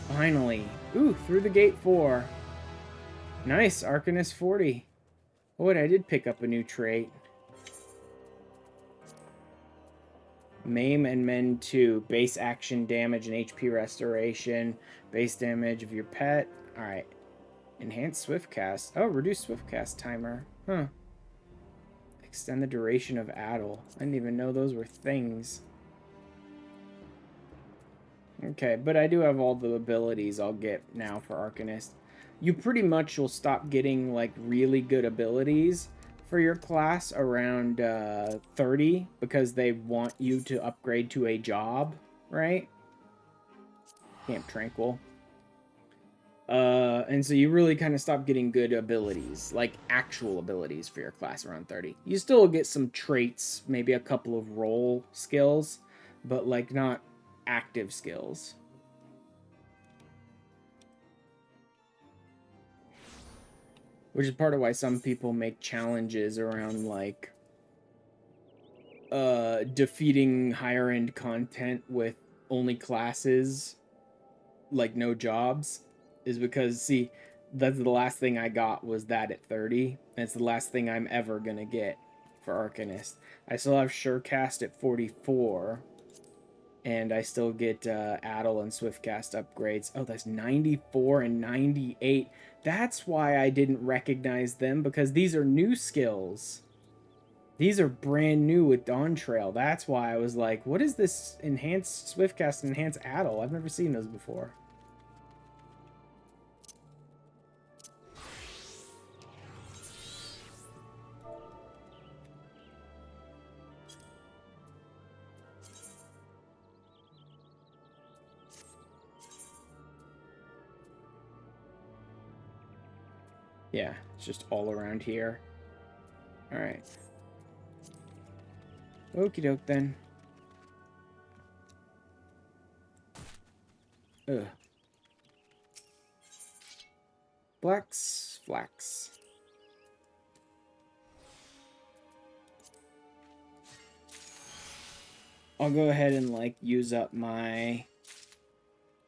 [SPEAKER 1] Finally. Ooh, through the gate 4. Nice, Arcanist 40. Oh, wait, I did pick up a new trait. Maim and Mend 2. Base action damage and HP restoration. Base damage of your pet. Alright. Enhanced Swift Cast. Oh, reduce Swift Cast timer. Huh. Extend the duration of Addle. I didn't even know those were things. Okay, but I do have all the abilities I'll get now for Arcanist. You pretty much will stop getting, like, really good abilities for your class around 30 because they want you to upgrade to a job, right? Camp Tranquil. And so you really kind of stop getting good abilities, like actual abilities for your class around 30. You still get some traits, maybe a couple of role skills, but like not active skills. Which is part of why some people make challenges around like defeating higher end content with only classes, like no jobs, is because see, that's the last thing I got was that at 30. And it's the last thing I'm ever gonna get for Arcanist. I still have Surecast at 44. And I still get Addle and Swiftcast upgrades. Oh, that's 94 and 98. That's why I didn't recognize them, because these are new skills. These are brand new with Dawn Trail. That's why I was like, what is this enhanced Swiftcast and enhanced Addle? I've never seen those before. Yeah, it's just all around here. Alright. Okie doke then. Ugh. Flax. I'll go ahead and like use up my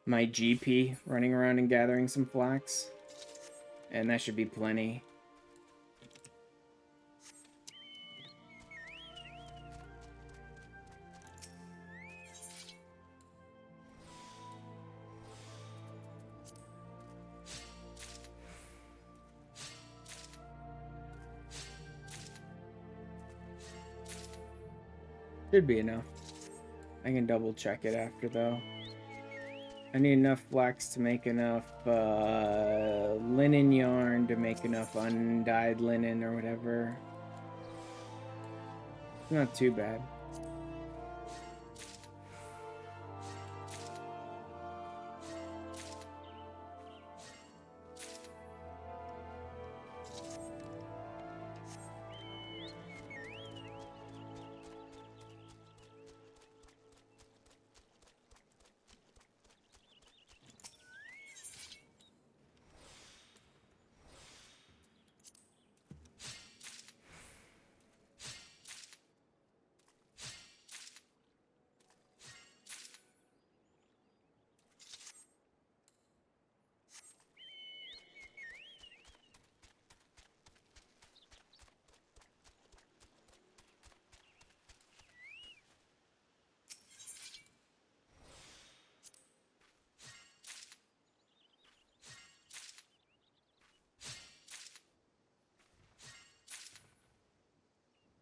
[SPEAKER 1] GP running around and gathering some flax. And that should be plenty. Should be enough. I can double check it after though. I need enough flax to make enough linen yarn to make enough undyed linen or whatever. Not too bad.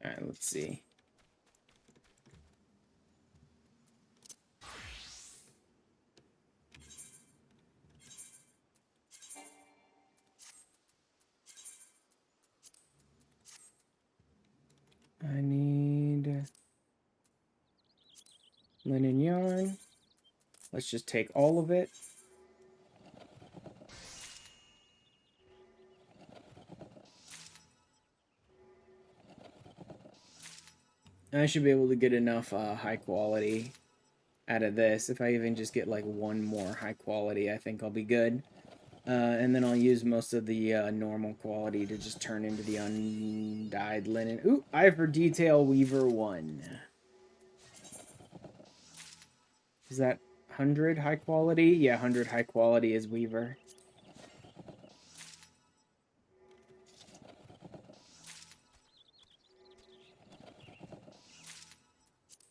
[SPEAKER 1] All right, let's see. I need linen yarn. Let's just take all of it. And I should be able to get enough high quality out of this. If I even just get like one more high quality, I think I'll be good. And then I'll use most of the normal quality to just turn into the undyed linen. Ooh, Eye for Detail Weaver 1. Is that 100 high quality? Yeah, 100 high quality is Weaver.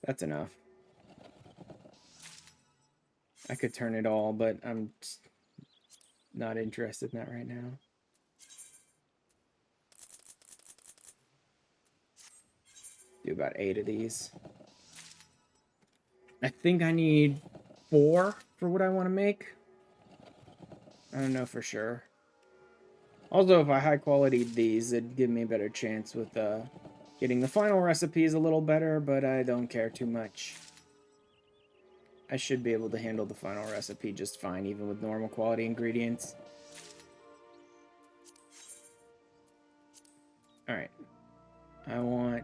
[SPEAKER 1] That's enough. I could turn it all, but I'm just not interested in that right now. Do about 8 of these. I think I need 4 for what I want to make. I don't know for sure. Also, if I high quality these, it'd give me a better chance with getting the final recipes a little better, but I don't care too much. I should be able to handle the final recipe just fine, even with normal quality ingredients. Alright. I want...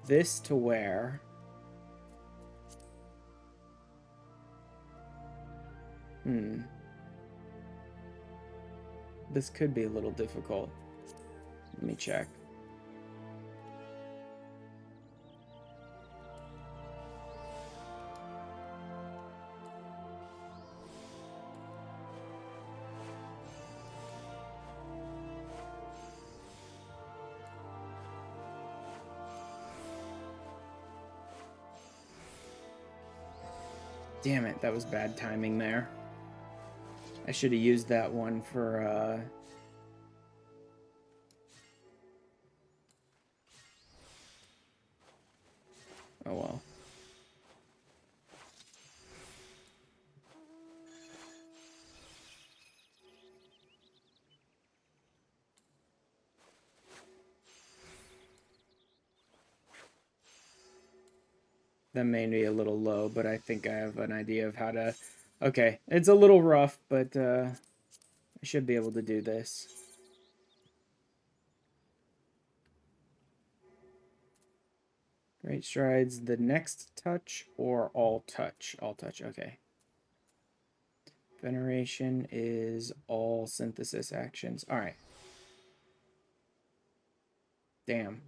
[SPEAKER 1] this to wear. This could be a little difficult. Let me check. Damn it, that was bad timing there. I should have used that one for, oh well. That may be a little low, but I think I have an idea of how to... Okay, it's a little rough, but I should be able to do this. Great strides, the next touch or all touch? All touch, okay. Veneration is all synthesis actions. All right. Damn.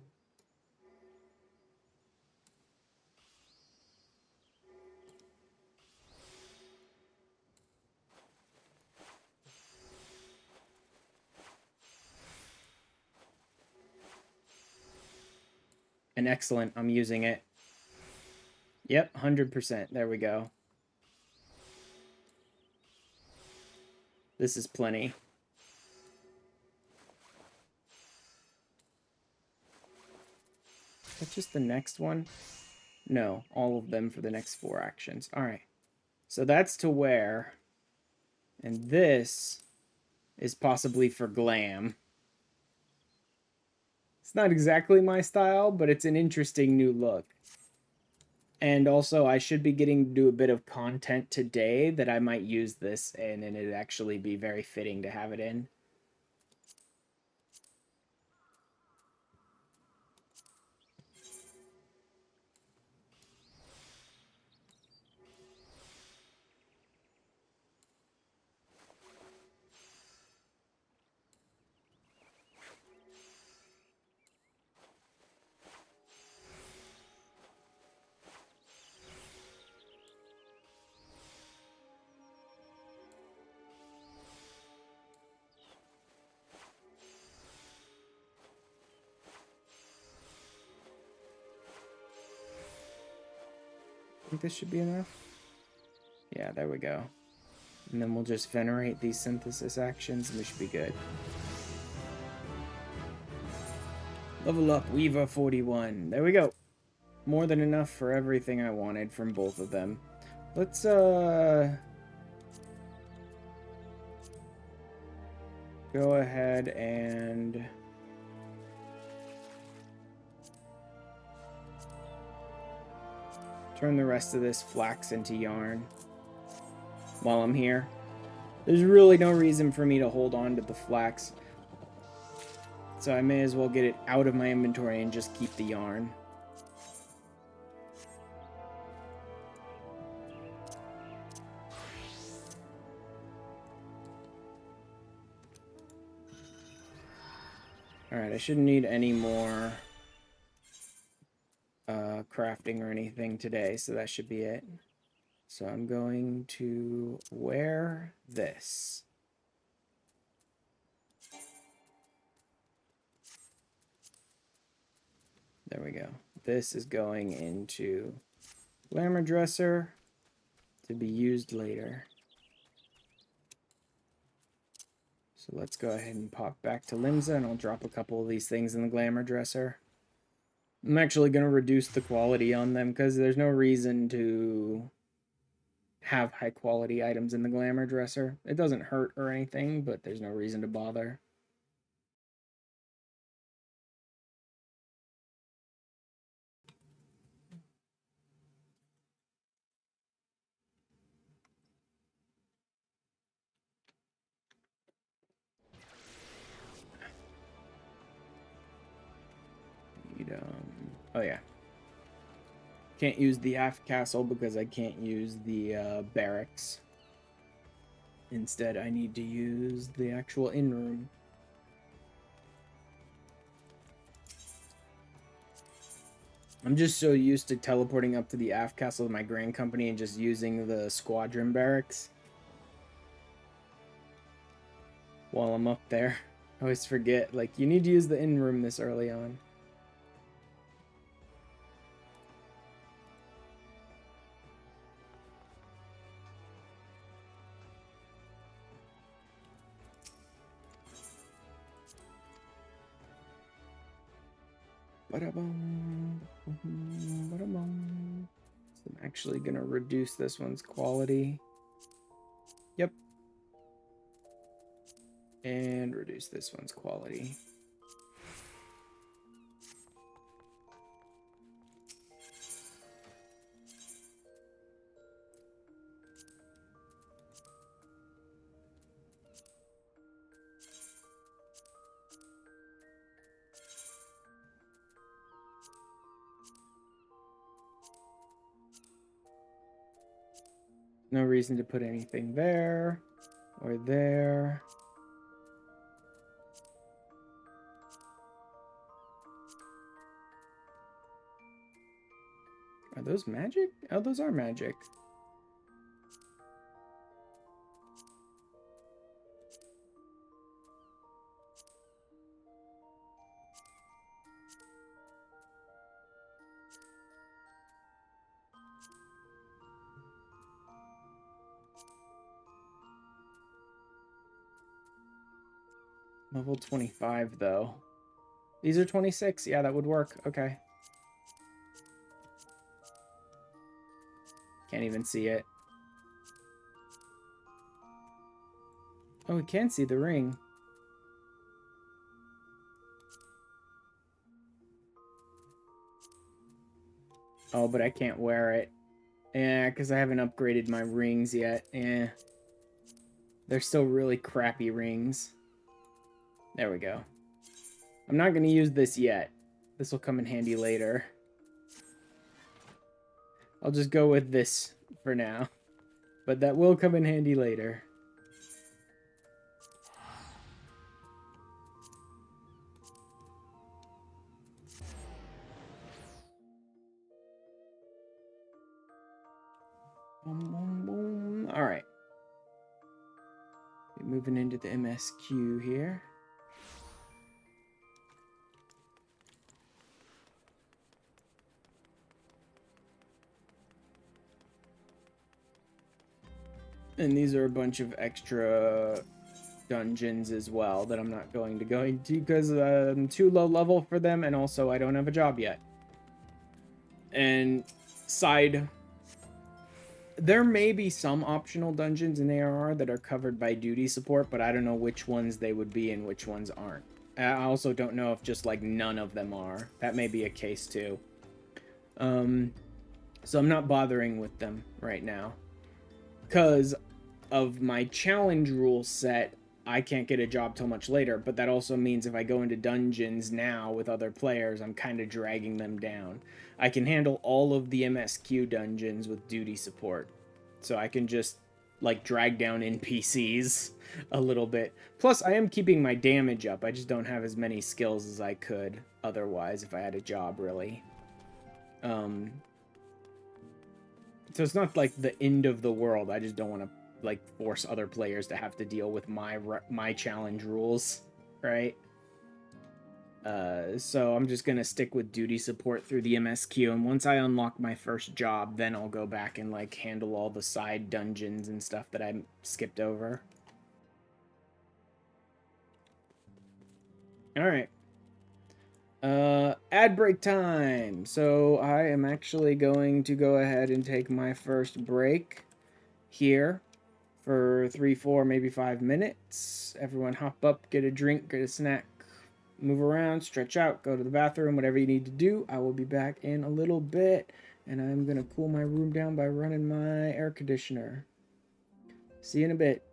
[SPEAKER 1] And excellent, I'm using it. Yep, 100%. There we go. This is plenty. Is that just the next one? No, all of them for the next 4 actions. All right. So that's to wear. And this is possibly for glam. It's not exactly my style, but it's an interesting new look. And also, I should be getting to do a bit of content today that I might use this in, and it'd actually be very fitting to have it in. I think this should be enough. Yeah, there we go. And then we'll just venerate these synthesis actions and we should be good. Level up, Weaver 41. There we go. More than enough for everything I wanted from both of them. Let's, go ahead and... turn the rest of this flax into yarn while I'm here. There's really no reason for me to hold on to the flax, so I may as well get it out of my inventory and just keep the yarn. Alright, I shouldn't need any more crafting or anything today, so that should be it. So I'm going to wear this. There we go. This is going into glamour dresser to be used later. So let's go ahead and pop back to Limsa, and I'll drop a couple of these things in the glamour dresser. I'm actually going to reduce the quality on them because there's no reason to have high quality items in the glamour dresser. It doesn't hurt or anything, but there's no reason to bother. Oh yeah. Can't use the aft castle because I can't use the barracks. Instead, I need to use the actual inn room. I'm just so used to teleporting up to the aft castle of my grand company and just using the squadron barracks while I'm up there. I always forget, like, you need to use the inn room this early on. Ba-da-bum, ba-da-bum. So I'm actually going to reduce this one's quality. Yep. And reduce this one's quality. No reason to put anything there or there. Are those magic? Oh, those are magic. Level 25, though. These are 26. Yeah, that would work. Okay. Can't even see it. Oh, we can see the ring. Oh, but I can't wear it. Yeah, because I haven't upgraded my rings yet. Yeah. They're still really crappy rings. There we go. I'm not going to use this yet. This will come in handy later. I'll just go with this for now. But that will come in handy later. Boom, boom, boom. All right. Moving into the MSQ here. And these are a bunch of extra dungeons as well that I'm not going to go into because I'm too low level for them, and also I don't have a job yet. And there may be some optional dungeons in ARR that are covered by duty support, but I don't know which ones they would be and which ones aren't. I also don't know if just like none of them are. That may be a case too. So I'm not bothering with them right now. Because of my challenge rule set, I can't get a job till much later, but that also means if I go into dungeons now with other players, I'm kind of dragging them down. I can handle all of the MSQ dungeons with duty support, so I can just like drag down NPCs a little bit. Plus, I am keeping my damage up. I just don't have as many skills as I could otherwise if I had a job, really. So it's not like the end of the world. I just don't want to like force other players to have to deal with my challenge rules, right? So I'm just gonna stick with duty support through the MSQ, and once I unlock my first job, then I'll go back and like handle all the side dungeons and stuff that I skipped over. All right. Ad break time. So I am actually going to go ahead and take my first break here for 3, 4, maybe 5 minutes. Everyone hop up, get a drink, get a snack, move around, stretch out, go to the bathroom, whatever you need to do. I will be back in a little bit, and I'm going to cool my room down by running my air conditioner. See you in a bit.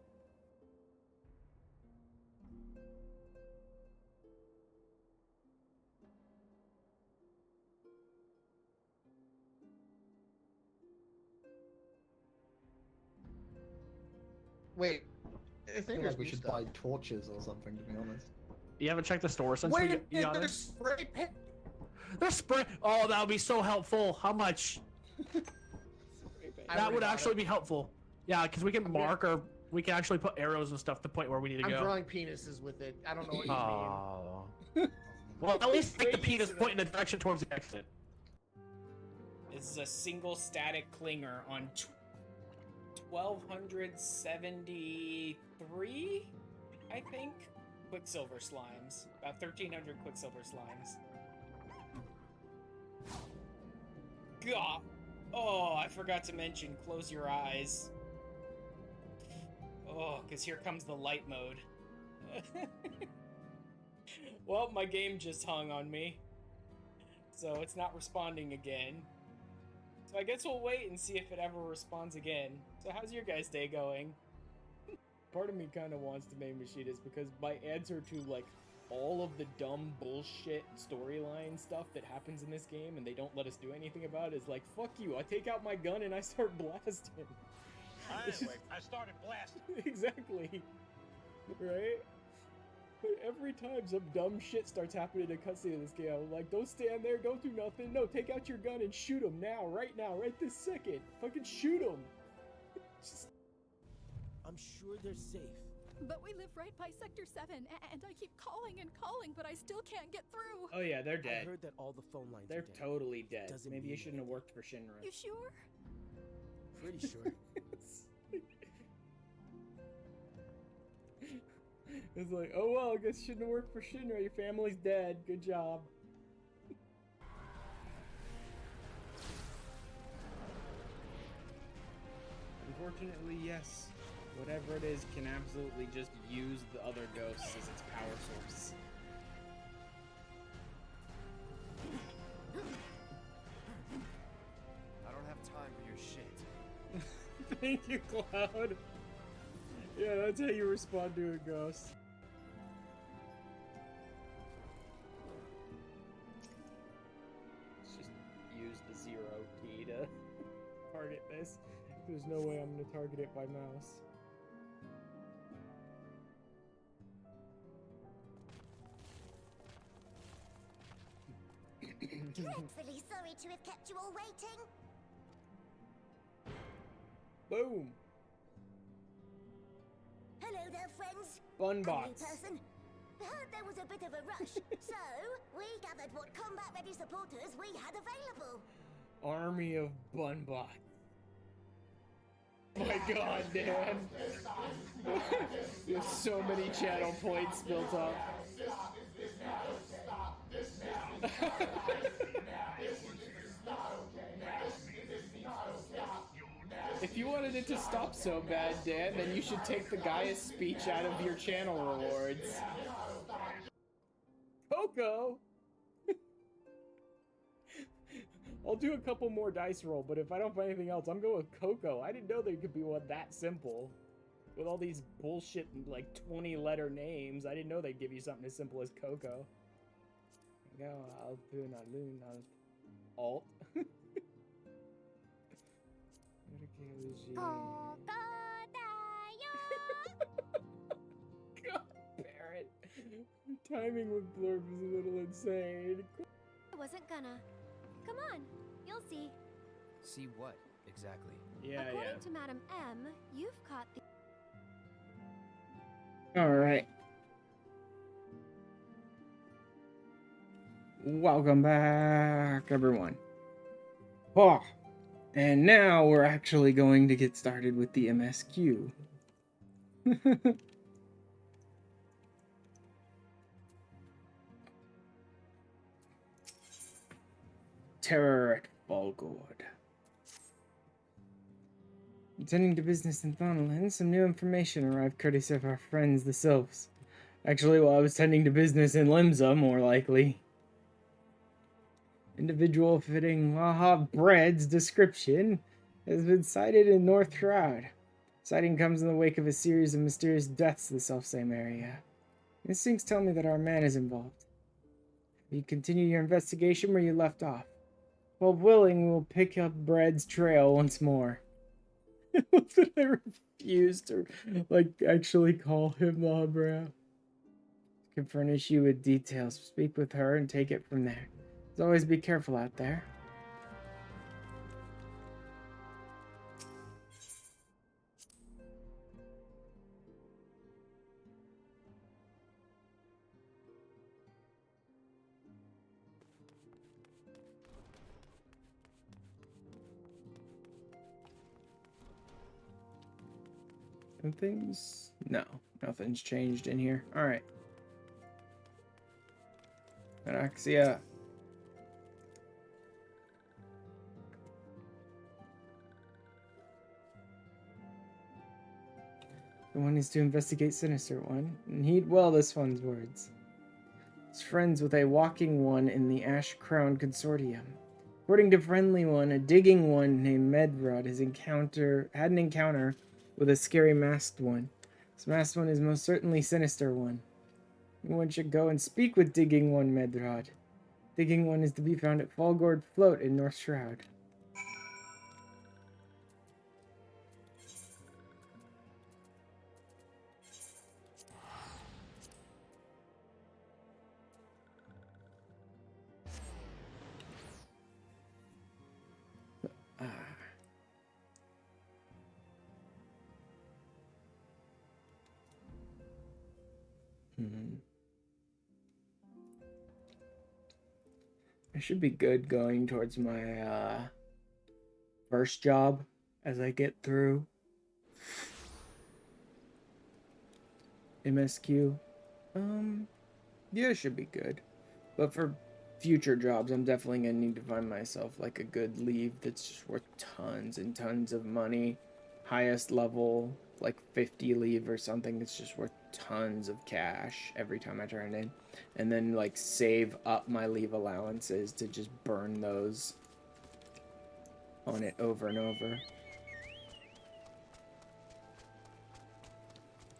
[SPEAKER 2] Wait. I
[SPEAKER 3] I
[SPEAKER 2] think
[SPEAKER 3] feel
[SPEAKER 2] there's
[SPEAKER 3] like we
[SPEAKER 2] new
[SPEAKER 3] should
[SPEAKER 2] stuff.
[SPEAKER 3] buy torches or something, to be honest.
[SPEAKER 4] You haven't checked the store since
[SPEAKER 2] Wait,
[SPEAKER 4] we got
[SPEAKER 2] there's
[SPEAKER 4] it?
[SPEAKER 2] spray paint.
[SPEAKER 4] The spray. Oh, that would be so helpful. How much? That would actually be helpful. Yeah, because we can mark or we can actually put arrows and stuff to point where we need to
[SPEAKER 2] I'm
[SPEAKER 4] go.
[SPEAKER 2] drawing penises with it. I don't know what you
[SPEAKER 4] Oh. Well, at least make the penis point in the direction towards the exit.
[SPEAKER 1] This is a single static clinger on 1273, I think, Quicksilver slimes. About 1300 Quicksilver slimes. God. Oh, I forgot to mention, close your eyes. Oh, because here comes the light mode. Well, my game just hung on me. So it's not responding again. So I guess we'll wait and see if it ever responds again. So how's your guys' day going? Part of me kind of wants to name Mashitas because my answer to, like, all of the dumb bullshit storyline stuff that happens in this game and they don't let us do anything about it is like, fuck you, I take out my gun and I start blasting.
[SPEAKER 5] Anyway, I started blasting.
[SPEAKER 1] Exactly. Right? But every time some dumb shit starts happening in a cutscene in this game, I'm like, don't stand there, don't do nothing. No, take out your gun and shoot him now, right this second. Fucking shoot him.
[SPEAKER 6] I'm sure they're safe.
[SPEAKER 7] But we live right by Sector 7, and I keep calling and calling, but I still can't get through.
[SPEAKER 1] Oh yeah, they're dead.
[SPEAKER 6] I heard that all the phone lines
[SPEAKER 1] They're
[SPEAKER 6] are dead.
[SPEAKER 1] totally dead.
[SPEAKER 6] Doesn't
[SPEAKER 1] Maybe you
[SPEAKER 6] mean
[SPEAKER 1] shouldn't have worked for Shinra.
[SPEAKER 7] You sure?
[SPEAKER 6] Pretty sure.
[SPEAKER 1] It's like, oh well, I guess you shouldn't have worked for Shinra. Your family's dead. Good job. Unfortunately, yes. Whatever it is can absolutely just use the other ghosts as its power source.
[SPEAKER 8] I don't have time for your shit.
[SPEAKER 1] Thank you, Cloud. Yeah, that's how you respond to a ghost. Let's just use the 0 key to target this. There's no way I'm gonna target it by mouse.
[SPEAKER 9] Dreadfully sorry to have kept you all waiting.
[SPEAKER 1] Boom!
[SPEAKER 9] Hello there, friends.
[SPEAKER 1] Bun
[SPEAKER 9] I'm
[SPEAKER 1] bots.
[SPEAKER 9] new person. Heard there was a bit of a rush, so we gathered what combat-ready supporters we had available.
[SPEAKER 1] Army of bun bots. Oh my god, Dan. There's so many channel points built up. If you wanted it to stop so bad, Dan, then you should take the Gaia's speech out of your channel rewards. Coco! I'll do a couple more dice roll, but if I don't find anything else, I'm going with Coco. I didn't know there could be one that simple. With all these bullshit, like, 20-letter names, I didn't know they'd give you something as simple as Coco. Go, I'll do an alt. God, Barrett. Timing with Blurb is a little insane.
[SPEAKER 9] I wasn't gonna. Come on, you'll see.
[SPEAKER 8] See what, exactly?
[SPEAKER 1] Yeah,
[SPEAKER 9] According to Madam M, you've caught the...
[SPEAKER 1] Alright. Welcome back, everyone. Oh, and now we're actually going to get started with the MSQ. Terror at Fallgourd. Attending to business in Thornland, some new information arrived courtesy of our friends, the Sylphs. Actually, while I was tending to business in Limsa, more likely. Individual fitting Laha Bread's description has been sighted in North Shroud. Sighting comes in the wake of a series of mysterious deaths in the selfsame area. Instincts tell me that our man is involved. You continue your investigation where you left off. While willing, we'll pick up Bread's trail once more. I refused to, like, actually call him the Brow. Can furnish you with details. Speak with her and take it from there. As always, be careful out there. Things? No, nothing's changed in here. All right. Araxia. The one is to investigate Sinister One, and heed well this one's words. He's friends with a walking one in the Ash Crown Consortium. According to Friendly One, a digging one named Medrod had an encounter with a scary masked one. This masked one is most certainly Sinister One. One should go and speak with Digging One Medrod. Digging One is to be found at Fallgourd Float in North Shroud. I should be good going towards my first job as I get through MSQ. Yeah, it should be good. But for future jobs, I'm definitely gonna need to find myself like a good leave that's just worth tons and tons of money. Highest level, like 50 leave or something that's just worth tons of cash every time I turn it in. And then like save up my leave allowances to just burn those on it over and over.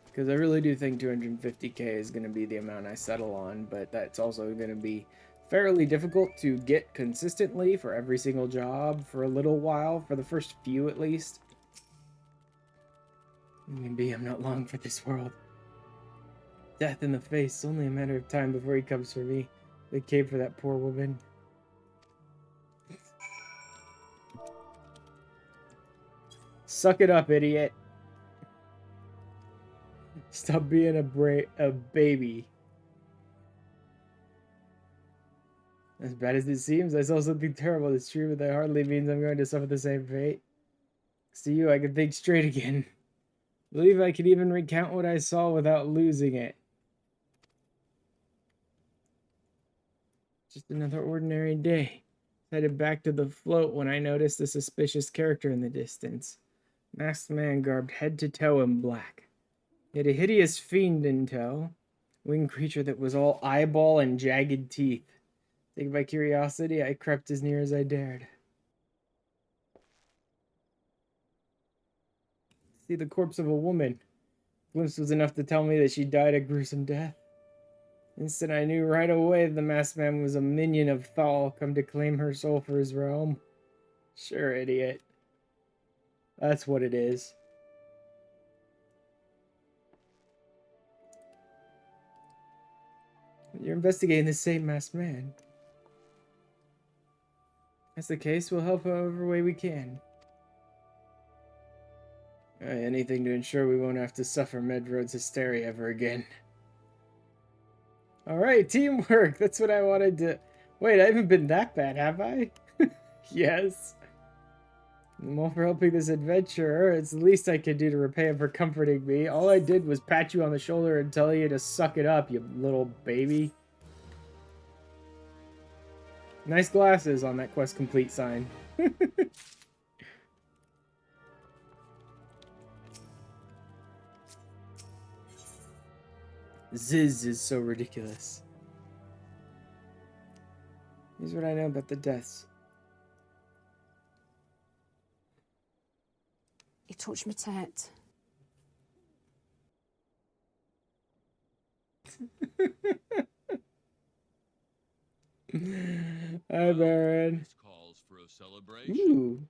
[SPEAKER 1] Because I really do think 250k is going to be the amount I settle on, but that's also going to be fairly difficult to get consistently for every single job for a little while, for the first few at least. Maybe I'm not long for this world. Death in the face, only a matter of time before he comes for me. They came for that poor woman. Suck it up, idiot. Stop being a baby. As bad as it seems, I saw something terrible. It's true, but that hardly means I'm going to suffer the same fate. See you, I can think straight again. I believe I could even recount what I saw without losing it. Just another ordinary day. Headed back to the float when I noticed a suspicious character in the distance. Masked man garbed head to toe in black. He had a hideous fiend in tow. Winged creature that was all eyeball and jagged teeth. Taken by curiosity, I crept as near as I dared. See the corpse of a woman. Glimpse was enough to tell me that she died a gruesome death. Instant I knew right away the masked man was a minion of Thal, come to claim her soul for his realm. Sure, idiot. That's what it is. You're investigating the same masked man. That's the case, we'll help however way we can. Anything to ensure we won't have to suffer Medrod's hysteria ever again. Alright, teamwork! That's what I wanted to... Wait, I haven't been that bad, have I? Yes. I'm all for helping this adventurer. It's the least I could do to repay him for comforting me. All I did was pat you on the shoulder and tell you to suck it up, you little baby. Nice glasses on that quest complete sign. Ziz is so ridiculous. Here's what I know about the deaths.
[SPEAKER 10] He touched my tat.
[SPEAKER 1] Hi, Baron.
[SPEAKER 11] Calls for a celebration.
[SPEAKER 1] Ooh.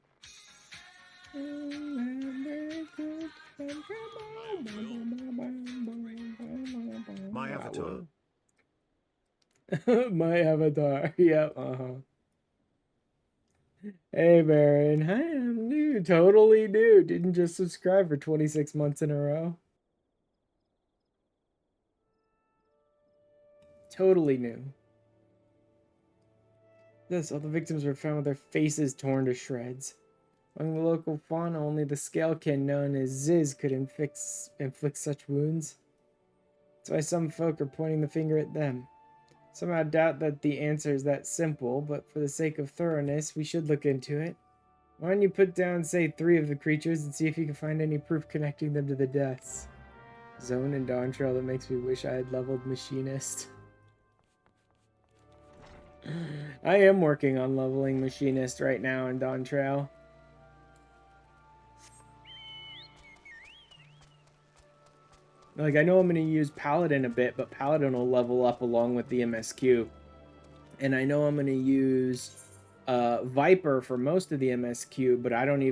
[SPEAKER 11] My avatar.
[SPEAKER 1] My avatar. Yep. Hey, Baron. Hi, I'm new. Totally new. Didn't just subscribe for 26 months in a row. Totally new. Yes, all the victims were found with their faces torn to shreds. Among the local fauna, only the scalekin known as Ziz could inflict such wounds. That's why some folk are pointing the finger at them. Some I doubt that the answer is that simple, but for the sake of thoroughness, we should look into it. Why don't you put down, say, 3 of the creatures and see if you can find any proof connecting them to the deaths? Zone and Dawn Trail that makes me wish I had leveled Machinist. I am working on leveling Machinist right now in Dawn Trail. Like, I know I'm going to use Paladin a bit, but Paladin will level up along with the MSQ. And I know I'm going to use Viper for most of the MSQ, but I haven't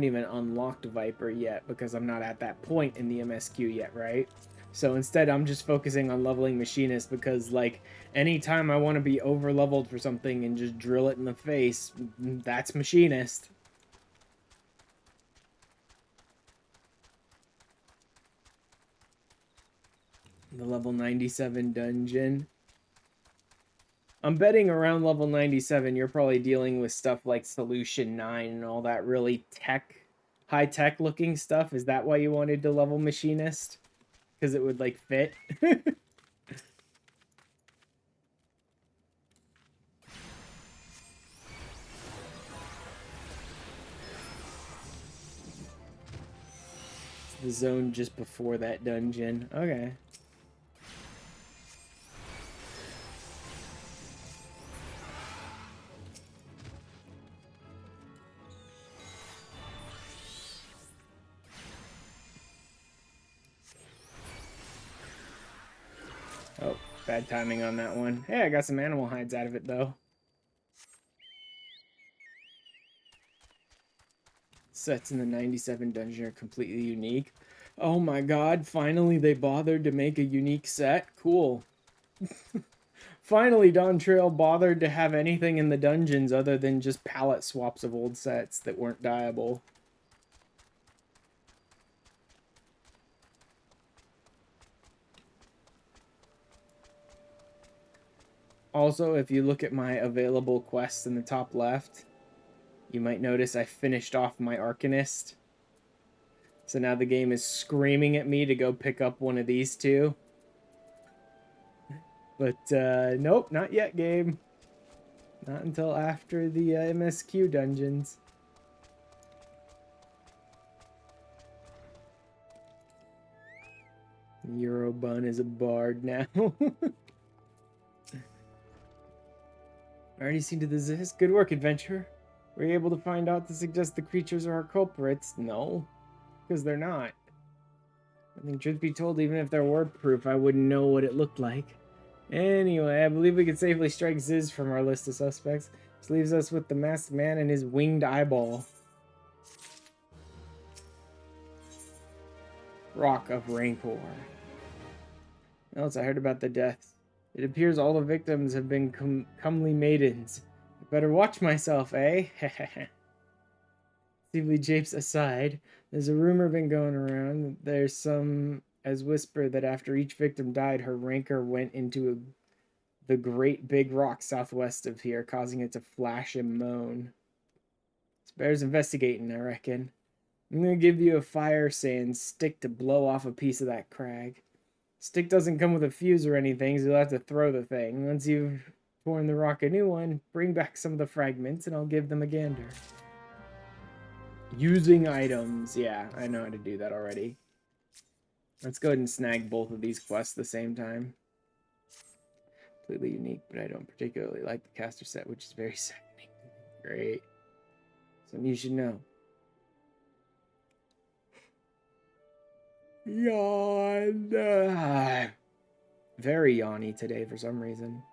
[SPEAKER 1] even unlocked Viper yet because I'm not at that point in the MSQ yet, right? So instead, I'm just focusing on leveling Machinist because, like, anytime I want to be over-leveled for something and just drill it in the face, that's Machinist. The level 97 dungeon. I'm betting around level 97, you're probably dealing with stuff like Solution 9 and all that really high-tech looking stuff. Is that why you wanted to level Machinist? Because it would, like, fit? The zone just before that dungeon. Okay. Oh, bad timing on that one. Hey, I got some animal hides out of it, though. Sets in the 97 dungeon are completely unique. Oh my god, finally they bothered to make a unique set. Cool. Finally, Dawn Trail bothered to have anything in the dungeons other than just palette swaps of old sets that weren't dyeable. Also, if you look at my available quests in the top left, you might notice I finished off my Arcanist. So now the game is screaming at me to go pick up one of these two. But, nope, not yet, game. Not until after the MSQ dungeons. Eurobun is a bard now. Already seen to the Ziz. Good work, adventurer. Were you able to find out to suggest the creatures are our culprits? No, because they're not. I think, truth be told, even if there were proof, I wouldn't know what it looked like. Anyway, I believe we can safely strike Ziz from our list of suspects. This leaves us with the masked man and his winged eyeball. Rock of Rancor. What else I heard about the deaths? It appears all the victims have been comely maidens. I better watch myself, eh? Steely Japes aside, there's a rumor been going around that there's some as whisper that after each victim died, her rancor went into the great big rock southwest of here, causing it to flash and moan. It bears investigating, I reckon. I'm gonna give you a fire sand stick to blow off a piece of that crag. Stick doesn't come with a fuse or anything, so you'll have to throw the thing. Once you've torn the rock a new one, bring back some of the fragments and I'll give them a gander. Using items. Yeah, I know how to do that already. Let's go ahead and snag both of these quests at the same time. Completely unique, but I don't particularly like the caster set, which is very saddening. Great. Something you should know. Yawn. Very yawny today for some reason.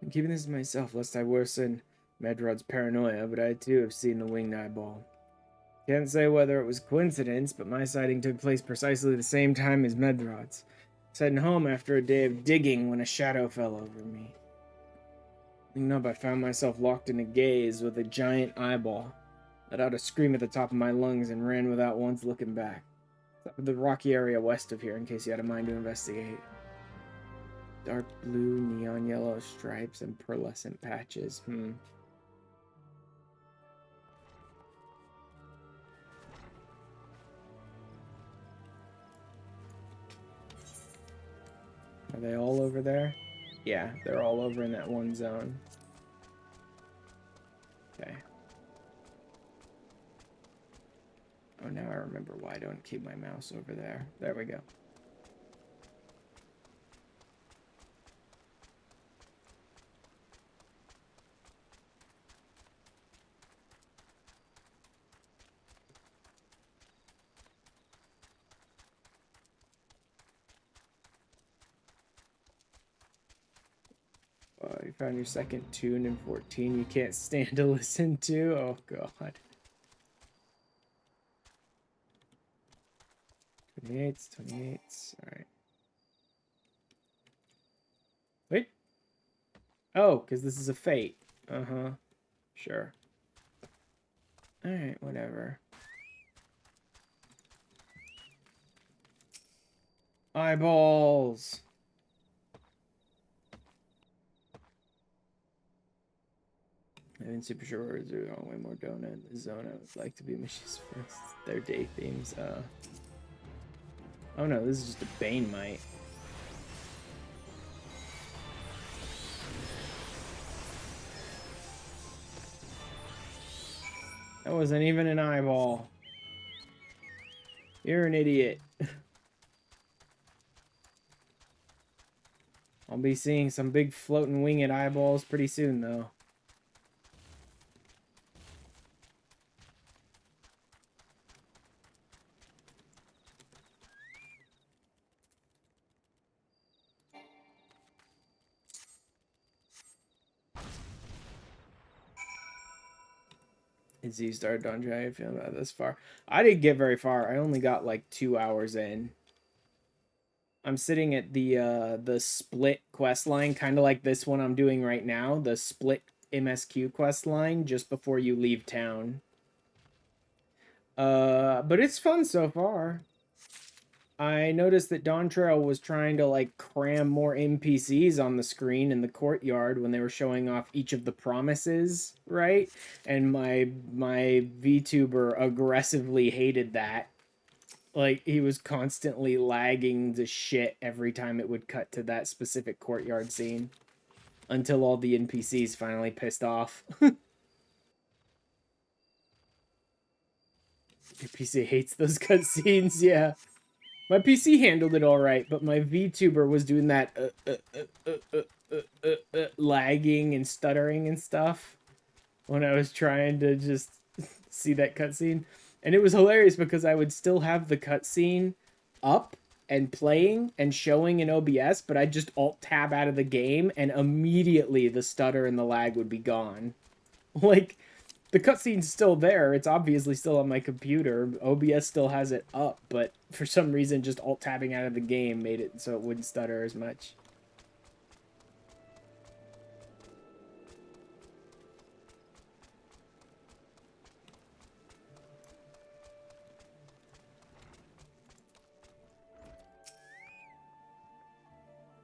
[SPEAKER 1] I'm keeping this to myself lest I worsen Medrod's paranoia, but I too have seen the winged eyeball. Can't say whether it was coincidence, but my sighting took place precisely the same time as Medrod's. I was heading home after a day of digging when a shadow fell over me. Looking up, I found myself locked in a gaze with a giant eyeball. Let out a scream at the top of my lungs and ran without once looking back. The rocky area west of here, in case you had a mind to investigate. Dark blue, neon yellow stripes, and pearlescent patches. Are they all over there? Yeah, they're all over in that one zone. Okay. Oh, now I remember why I don't keep my mouse over there. There we go. You found your second tune in 14 you can't stand to listen to? Oh, God. 28s. Alright. Wait. Oh, because this is a fate. Uh-huh. Sure. Alright, whatever. Eyeballs! I've been super sure words are way more donut in the zone. I would like to be Mishy's first. Their day themes. Oh no, this is just a Bane Mite. That wasn't even an eyeball. You're an idiot. I'll be seeing some big floating winged eyeballs pretty soon, though. Is you started Dungeon? How you feeling about this far? I didn't get very far. I only got like 2 hours in. I'm sitting at the split quest line, kind of like this one I'm doing right now, the split MSQ quest line just before you leave town. But it's fun so far. I noticed that Dawn Trail was trying to like cram more NPCs on the screen in the courtyard when they were showing off each of the promises, right? And my VTuber aggressively hated that. Like, he was constantly lagging the shit every time it would cut to that specific courtyard scene. Until all the NPCs finally pissed off. Your PC hates those cutscenes, yeah. My PC handled it alright, but my VTuber was doing that lagging and stuttering and stuff when I was trying to just see that cutscene. And it was hilarious because I would still have the cutscene up and playing and showing in OBS, but I'd just alt-tab out of the game and immediately the stutter and the lag would be gone. Like, the cutscene's still there. It's obviously still on my computer. OBS still has it up, but for some reason just alt-tabbing out of the game made it so it wouldn't stutter as much.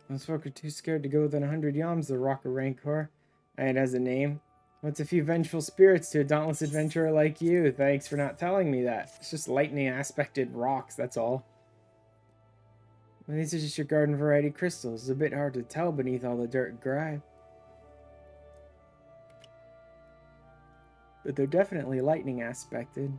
[SPEAKER 1] Those folk are too scared to go within 100 yams, the Rocker Rancor. And it has a name. What's a few vengeful spirits to a dauntless adventurer like you? Thanks for not telling me that. It's just lightning aspected rocks, that's all. Well, these are just your garden variety crystals. It's a bit hard to tell beneath all the dirt and grime. But they're definitely lightning aspected.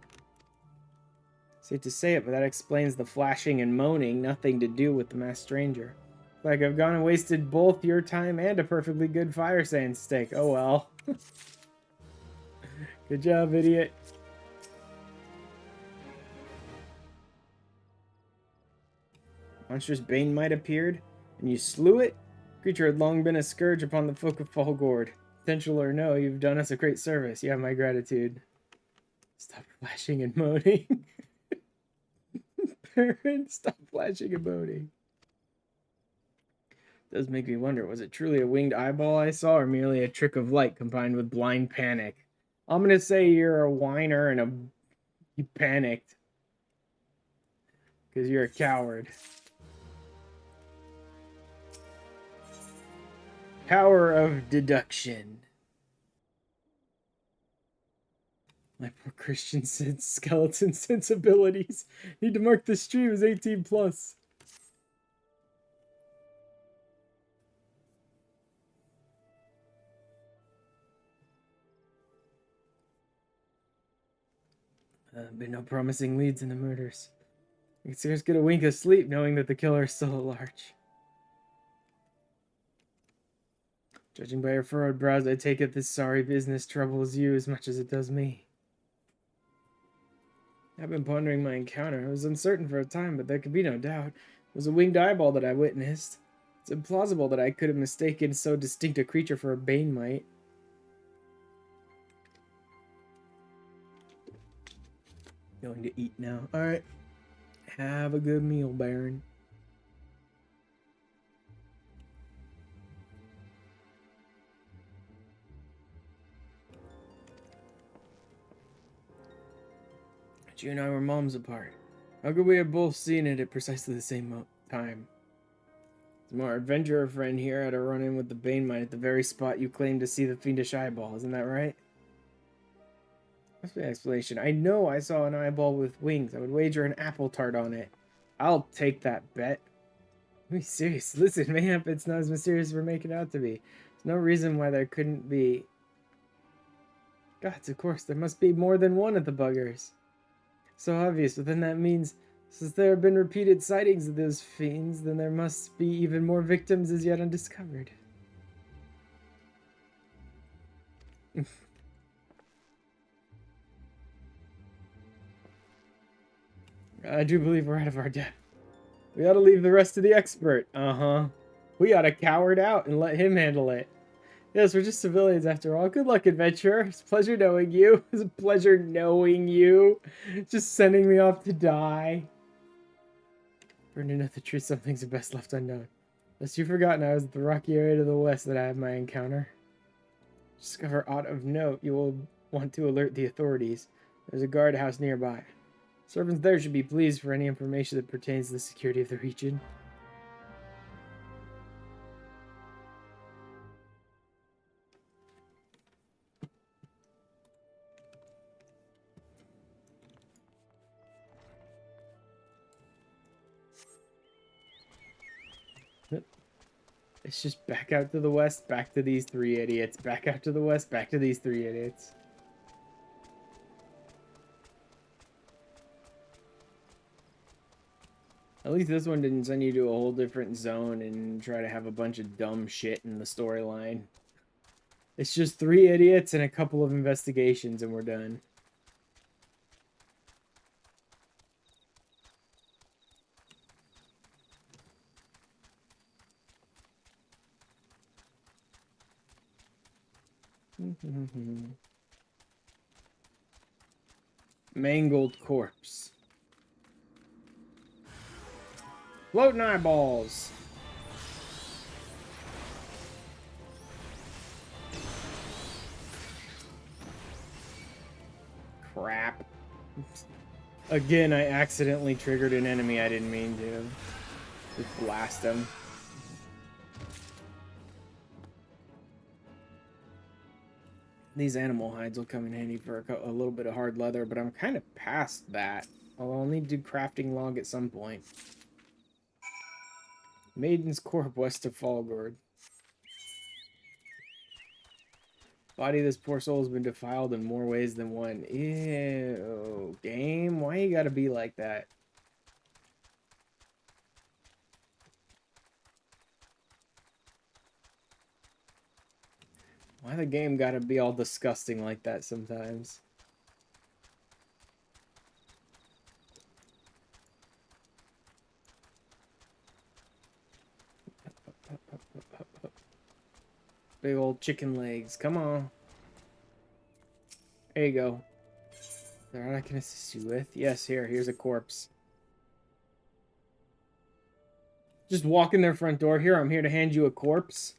[SPEAKER 1] Hate to say it, but that explains the flashing and moaning. Nothing to do with the masked stranger. Like I've gone and wasted both your time and a perfectly good fire sand steak. Oh well. Good job, idiot. Monstrous Bane Mite appeared, and you slew it? Creature had long been a scourge upon the folk of Fallgourd. potential or no, you've done us a great service. You have my gratitude. Stop flashing and moaning. Baron, stop flashing and moaning. Does make me wonder, was it truly a winged eyeball I saw, or merely a trick of light combined with blind panic? I'm gonna say you're a whiner and you panicked. Because you're a coward. Power of deduction. My poor Christian skeleton sensibilities. Need to mark the stream as 18 plus. Been no promising leads in the murders. I can scarce get a wink of sleep knowing that the killer is still at large. Judging by your furrowed brows, I take it this sorry business troubles you as much as it does me. I've been pondering my encounter. I was uncertain for a time, but there could be no doubt. It was a winged eyeball that I witnessed. It's implausible that I could have mistaken so distinct a creature for a bane mite. Going to eat now. Alright. Have a good meal, Baron. You and I were moms apart. How could we have both seen it at precisely the same time? My adventurer friend here had a run-in with the Bane Mite at the very spot you claimed to see the fiendish eyeball, isn't that right? Must be an explanation. I know I saw an eyeball with wings. I would wager an apple tart on it. I'll take that bet. Be serious. Listen, mayhap it's not as mysterious as we're making it out to be. There's no reason why there couldn't be... Gods, of course, there must be more than one of the buggers. So obvious, but then that means, since there have been repeated sightings of those fiends, then there must be even more victims as yet undiscovered. I do believe we're out of our depth. We ought to leave the rest to the expert. Uh-huh. We ought to coward out and let him handle it. Yes, we're just civilians after all. Good luck, adventurer. It's a pleasure knowing you. It's a pleasure knowing you. Just sending me off to die. Burn to know the truth, some things are best left unknown. Lest you've forgotten, I was at the rocky area to the west that I had my encounter. Discover aught of note, you will want to alert the authorities. There's a guardhouse nearby. Servants there should be pleased for any information that pertains to the security of the region. It's just back out to the west, back to these three idiots. Back out to the west, back to these three idiots. At least this one didn't send you to a whole different zone and try to have a bunch of dumb shit in the storyline. It's just three idiots and a couple of investigations and we're done. Mangled corpse. Floating eyeballs. Crap. Again, I accidentally triggered an enemy I didn't mean to. Just blast him. These animal hides will come in handy for a little bit of hard leather, but I'm kind of past that. Although I'll need to do crafting log at some point. Maiden's Corp west of Fallgourd. Body of this poor soul has been defiled in more ways than one. Ew, game, why you gotta be like that? Why the game gotta be all disgusting like that sometimes? Big old chicken legs. Come on. There you go. Is there what I can assist you with? Yes, here's a corpse. Just walk in their front door. Here, I'm here to hand you a corpse.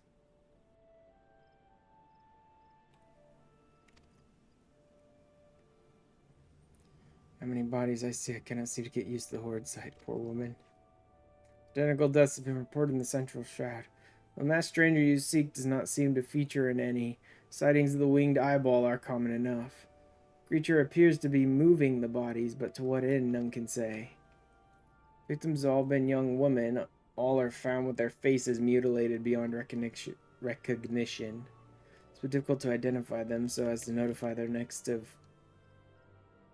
[SPEAKER 1] How many bodies I see, I cannot seem to get used to the horrid sight. Poor woman. Identical deaths have been reported in the central shroud. The masked stranger you seek does not seem to feature in any. Sightings of the winged eyeball are common enough. Creature appears to be moving the bodies, but to what end, none can say. Victims have all been young women. All are found with their faces mutilated beyond recognition. It's been difficult to identify them so as to notify their next of.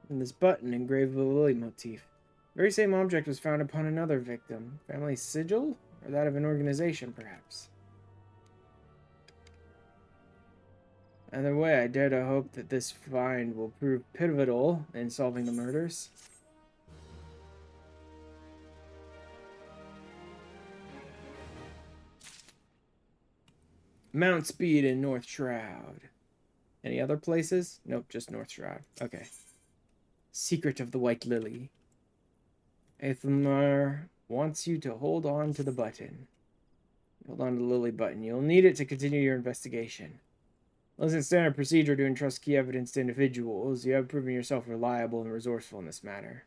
[SPEAKER 1] And this button engraved with a lily motif. The very same object was found upon another victim. Family sigil? Or that of an organization, perhaps? Either way, I dare to hope that this find will prove pivotal in solving the murders. Mount Speed in North Shroud. Any other places? Nope, just North Shroud. Okay. Secret of the White Lily. Aethelmar wants you to hold on to the button. Hold on to the Lily button. You'll need it to continue your investigation. Well, it's standard procedure to entrust key evidence to individuals. You have proven yourself reliable and resourceful in this matter.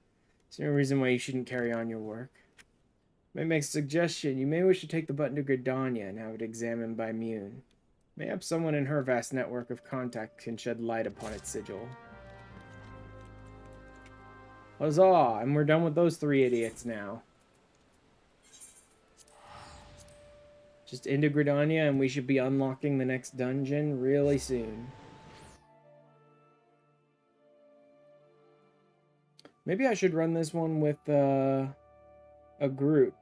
[SPEAKER 1] There's no reason why you shouldn't carry on your work. May make a suggestion. You may wish to take the button to Gridania and have it examined by Mune. Mayhaps someone in her vast network of contacts can shed light upon its sigil. Huzzah! And we're done with those 3 idiots now. Just into Gridania and we should be unlocking the next dungeon really soon. Maybe I should run this one with a group.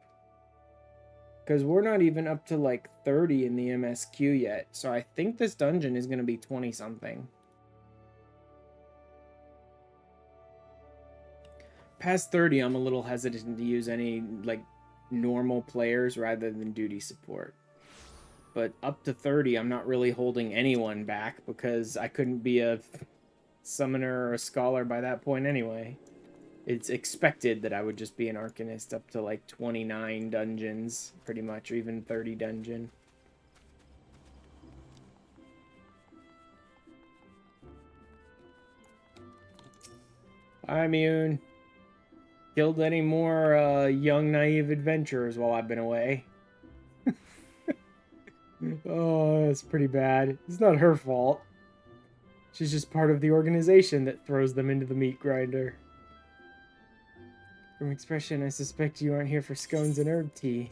[SPEAKER 1] Because we're not even up to like 30 in the MSQ yet. So I think this dungeon is going to be 20 something. Past 30, I'm a little hesitant to use any like normal players rather than duty support. But up to 30, I'm not really holding anyone back because I couldn't be a summoner or a scholar by that point anyway. It's expected that I would just be an Arcanist up to like 29 dungeons, pretty much, or even 30 dungeon. Hi, Mune. Killed any more young, naive adventurers while I've been away? Oh, that's pretty bad. It's not her fault. She's just part of the organization that throws them into the meat grinder. From expression, I suspect you aren't here for scones and herb tea.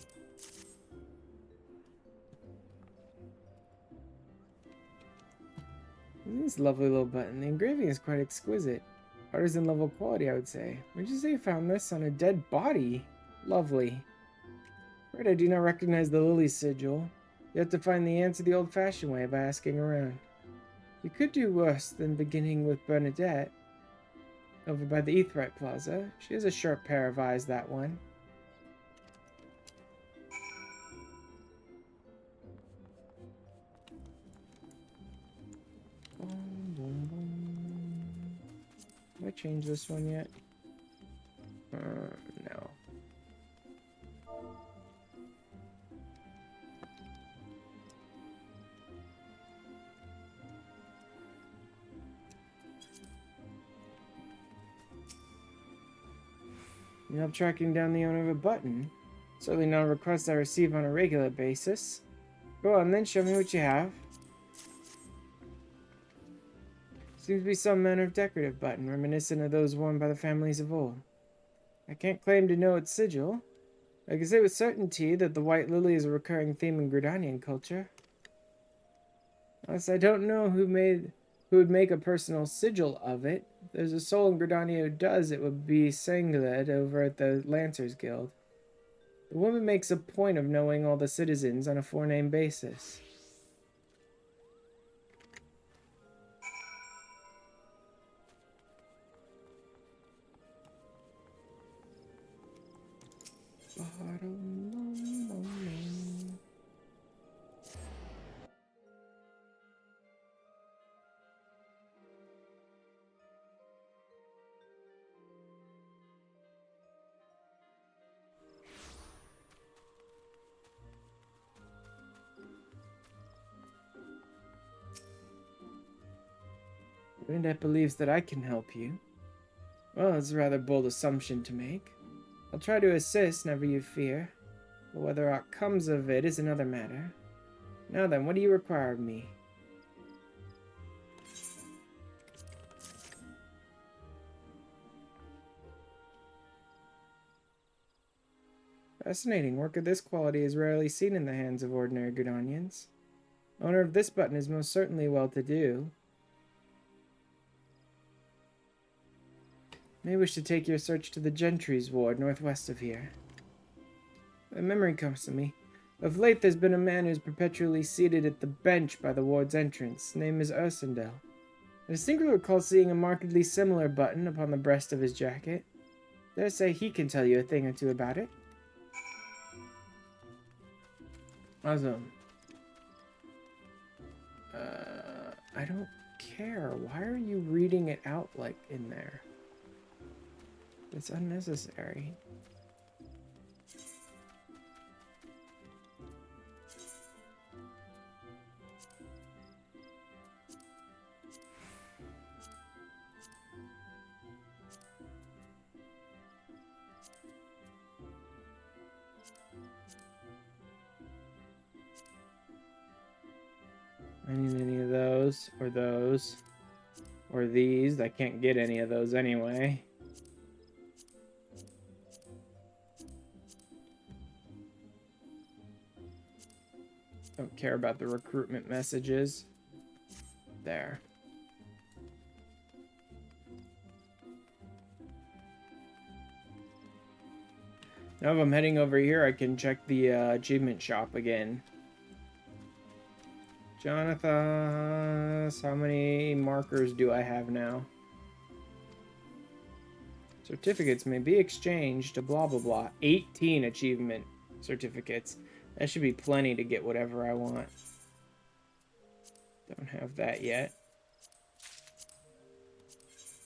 [SPEAKER 1] This lovely little button. The engraving is quite exquisite. Artisan level quality, I would say. Where'd you say you found this? On a dead body? Lovely. Right, I do not recognize the lily sigil. You have to find the answer the old-fashioned way by asking around. You could do worse than beginning with Bernadette. Over by the Aetheryte Plaza. She has a sharp pair of eyes, that one. Have I changed this one yet? No. You help tracking down the owner of a button. Certainly not a request I receive on a regular basis. Go on then, show me what you have. Seems to be some manner of decorative button, reminiscent of those worn by the families of old. I can't claim to know its sigil. I can say with certainty that the white lily is a recurring theme in Gridanian culture. Unless I don't know who would make a personal sigil of it. If there's a soul in Gridania who does, it would be Sangled over at the Lancers Guild. The woman makes a point of knowing all the citizens on a forename basis. Bernadette believes that I can help you. Well, it's a rather bold assumption to make. I'll try to assist, never you fear. But whether aught comes of it is another matter. Now then, what do you require of me? Fascinating. Work of this quality is rarely seen in the hands of ordinary Gudonians. Owner of this button is most certainly well-to-do. May wish to take your search to the Gentry's ward, northwest of here. A memory comes to me. Of late there's been a man who's perpetually seated at the bench by the ward's entrance. His name is Ursendel. I distinctly recall seeing a markedly similar button upon the breast of his jacket. Dare say he can tell you a thing or two about it. Awesome. I don't care. Why are you reading it out like in there? It's unnecessary. I need any of those, or these. I can't get any of those anyway. Don't care about the recruitment messages. There. Now if I'm heading over here, I can check the achievement shop again. Jonathan, how many markers do I have now? Certificates may be exchanged to blah blah blah. 18 achievement certificates. That should be plenty to get whatever I want. Don't have that yet.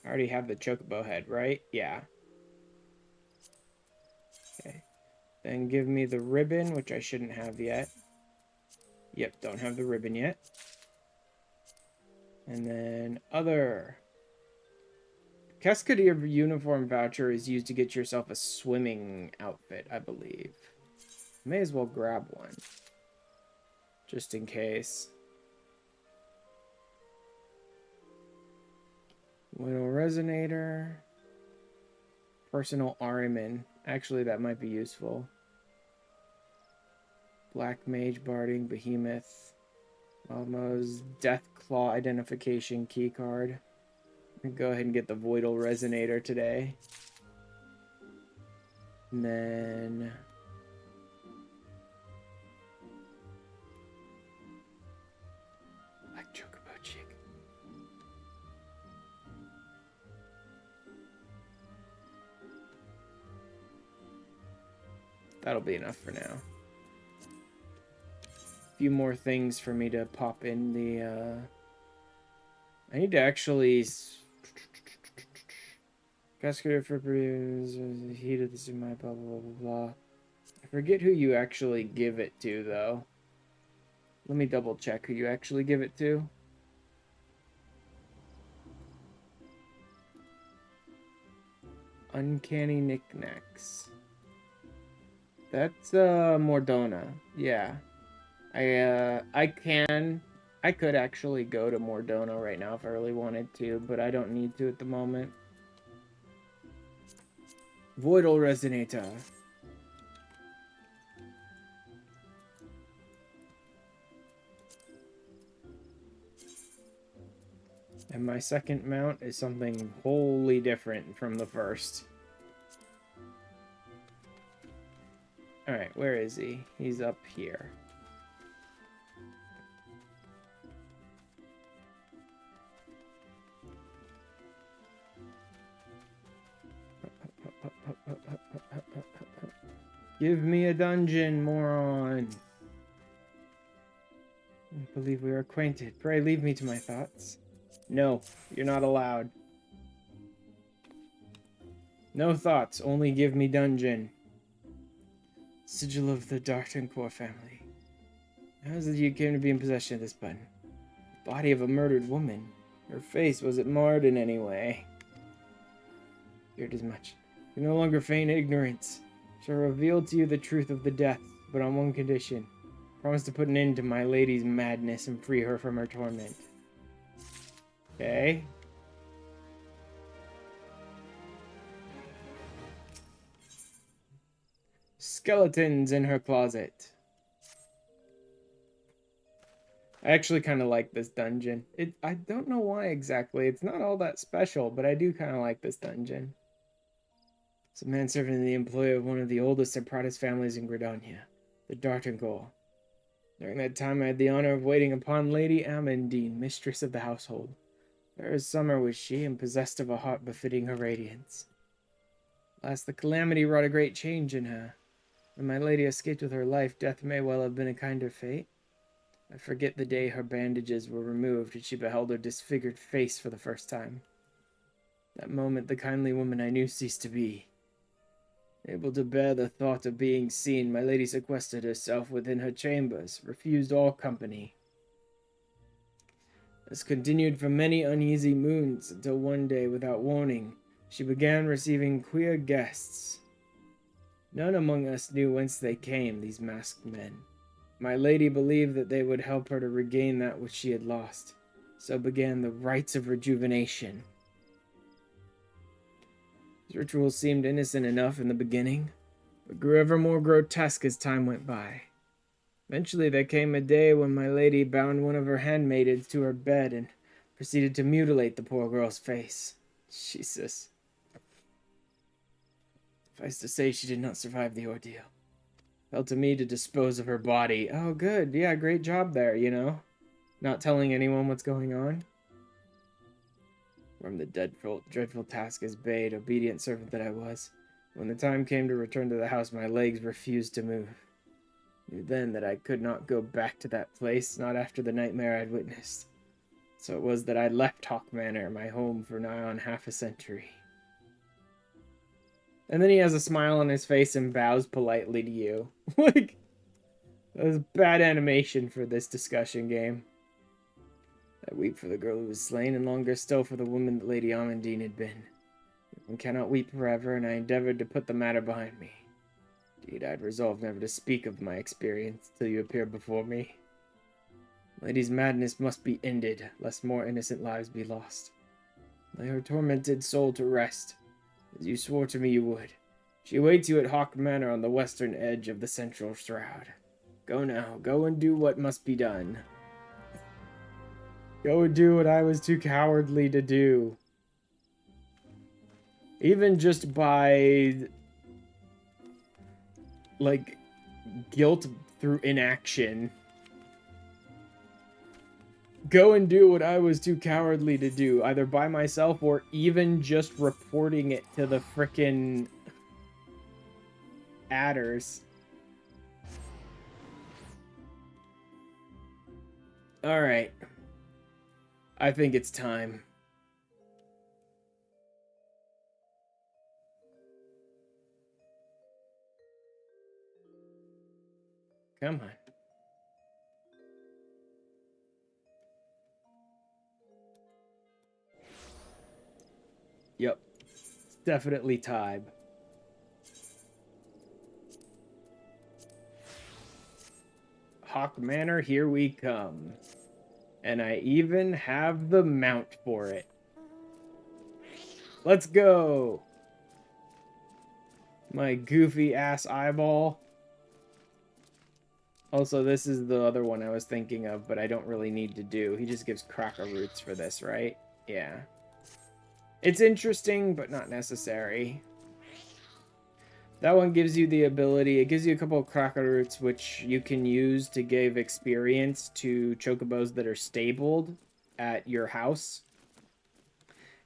[SPEAKER 1] I already have the chocobo head, right? Yeah. Okay. Then give me the ribbon, which I shouldn't have yet. Yep, don't have the ribbon yet. And then other. Cascadier uniform voucher is used to get yourself a swimming outfit, I believe. May as well grab one. Just in case. Little resonator. Personal Ariman. Actually, that might be useful. Black Mage Barding, Behemoth. Almost Death Claw Identification Keycard. Go ahead and get the Voidal Resonator today. And then... Black Chocobo Chick. That'll be enough for now. Few more things for me to pop in the I need to actually Cascade for the heat of this in my blah blah blah blah. I forget who you actually give it to though. Let me double check who you actually give it to. Uncanny Knickknacks. That's Mordona. Yeah. I could actually go to Mordona right now if I really wanted to, but I don't need to at the moment. Voidal Resonator. And my second mount is something wholly different from the first. Alright, where is he? He's up here. Give me a dungeon, moron. I believe we are acquainted. Pray leave me to my thoughts. No, you're not allowed. No thoughts, only give me dungeon. Sigil of the D'Artancourt family. How is it you came to be in possession of this button? Body of a murdered woman. Her face, was it marred in any way? Feared as much. You no longer feign ignorance. Shall reveal to you the truth of the death, but on one condition. Promise to put an end to my lady's madness and free her from her torment. Okay. Skeletons in her closet. I actually kind of like this dungeon. I don't know why exactly. It's not all that special, but I do kind of like this dungeon. It's a manservant in the employ of one of the oldest and proudest families in Gridania, the Dartingol. During that time, I had the honor of waiting upon Lady Amandine, mistress of the household. Fair as summer was she, and possessed of a heart befitting her radiance. Alas, the calamity wrought a great change in her. When my lady escaped with her life, death may well have been a kinder fate. I forget the day her bandages were removed and she beheld her disfigured face for the first time. That moment, the kindly woman I knew ceased to be. Able to bear the thought of being seen, my lady sequestered herself within her chambers, refused all company. This continued for many uneasy moons, until one day, without warning, she began receiving queer guests. None among us knew whence they came, these masked men. My lady believed that they would help her to regain that which she had lost. So began the rites of rejuvenation. These rituals seemed innocent enough in the beginning, but grew ever more grotesque as time went by. Eventually there came a day when my lady bound one of her handmaidens to her bed and proceeded to mutilate the poor girl's face. Jesus. Suffice to say, she did not survive the ordeal. Fell to me to dispose of her body. Oh, good. Yeah, great job there, you know? Not telling anyone what's going on. From the dreadful task as bade, obedient servant that I was. When the time came to return to the house, my legs refused to move. Knew then that I could not go back to that place, not after the nightmare I'd witnessed. So it was that I left Haukke Manor, my home, for nigh on half a century. And then he has a smile on his face and bows politely to you. Like, that was bad animation for this discussion game. I weep for the girl who was slain, and longer still for the woman that Lady Amandine had been. One cannot weep forever, and I endeavored to put the matter behind me. Indeed, I had resolved never to speak of my experience till you appeared before me. Lady's madness must be ended, lest more innocent lives be lost. Lay her tormented soul to rest, as you swore to me you would. She awaits you at Haukke Manor on the western edge of the central shroud. Go now, go and do what must be done. Go and do what I was too cowardly to do. Even just by, like, guilt through inaction. Go and do what I was too cowardly to do, either by myself or even just reporting it to the frickin' adders. Alright. I think it's time. Come on. Yep. It's definitely time. Haukke Manor, here we come. And I even have the mount for it. Let's go! My goofy ass eyeball. Also, this is the other one I was thinking of, but I don't really need to do. He just gives cracker roots for this, right? Yeah. It's interesting, but not necessary. That one gives you the ability, it gives you a couple of cracker roots, which you can use to give experience to chocobos that are stabled at your house.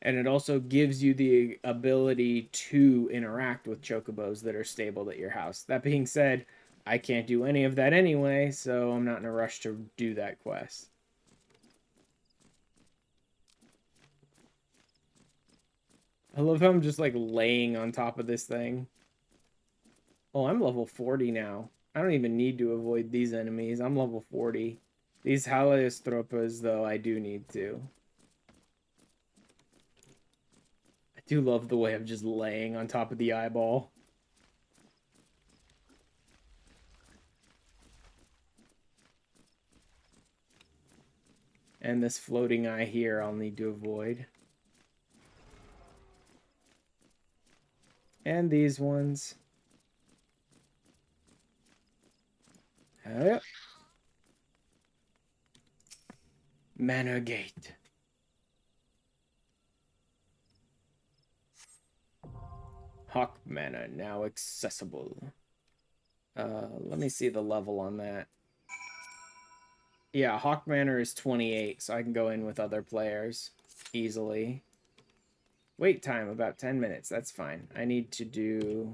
[SPEAKER 1] And it also gives you the ability to interact with chocobos that are stabled at your house. That being said, I can't do any of that anyway, so I'm not in a rush to do that quest. I love how I'm just like laying on top of this thing. Oh, I'm level 40 now. I don't even need to avoid these enemies. I'm level 40. These Haliostropas, though, I do need to. do love the way I'm just laying on top of the eyeball. And this floating eye here I'll need to avoid. And these ones. Yep. Manor Gate. Haukke Manor now accessible. Let me see the level on that. Yeah, Haukke Manor is 28, so I can go in with other players easily. Wait time, about 10 minutes. That's fine. I need to do...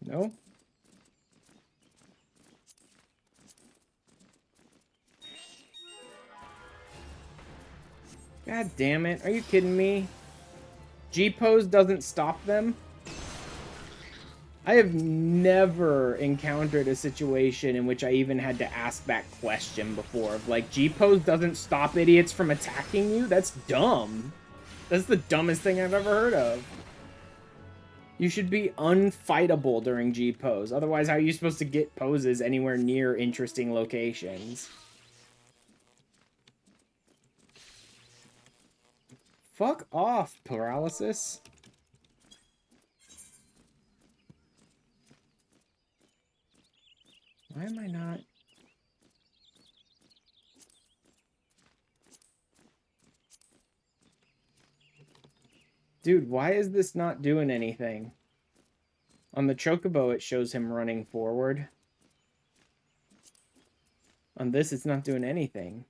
[SPEAKER 1] No? God damn it. Are you kidding me? G-pose doesn't stop them? I have never encountered a situation in which I even had to ask that question before. Of like, G-pose doesn't stop idiots from attacking you? That's dumb. That's the dumbest thing I've ever heard of. You should be unfightable during G-pose. Otherwise, how are you supposed to get poses anywhere near interesting locations? Fuck off, paralysis. Why am I not? Dude, why is this not doing anything? On the Chocobo, it shows him running forward. On this, it's not doing anything.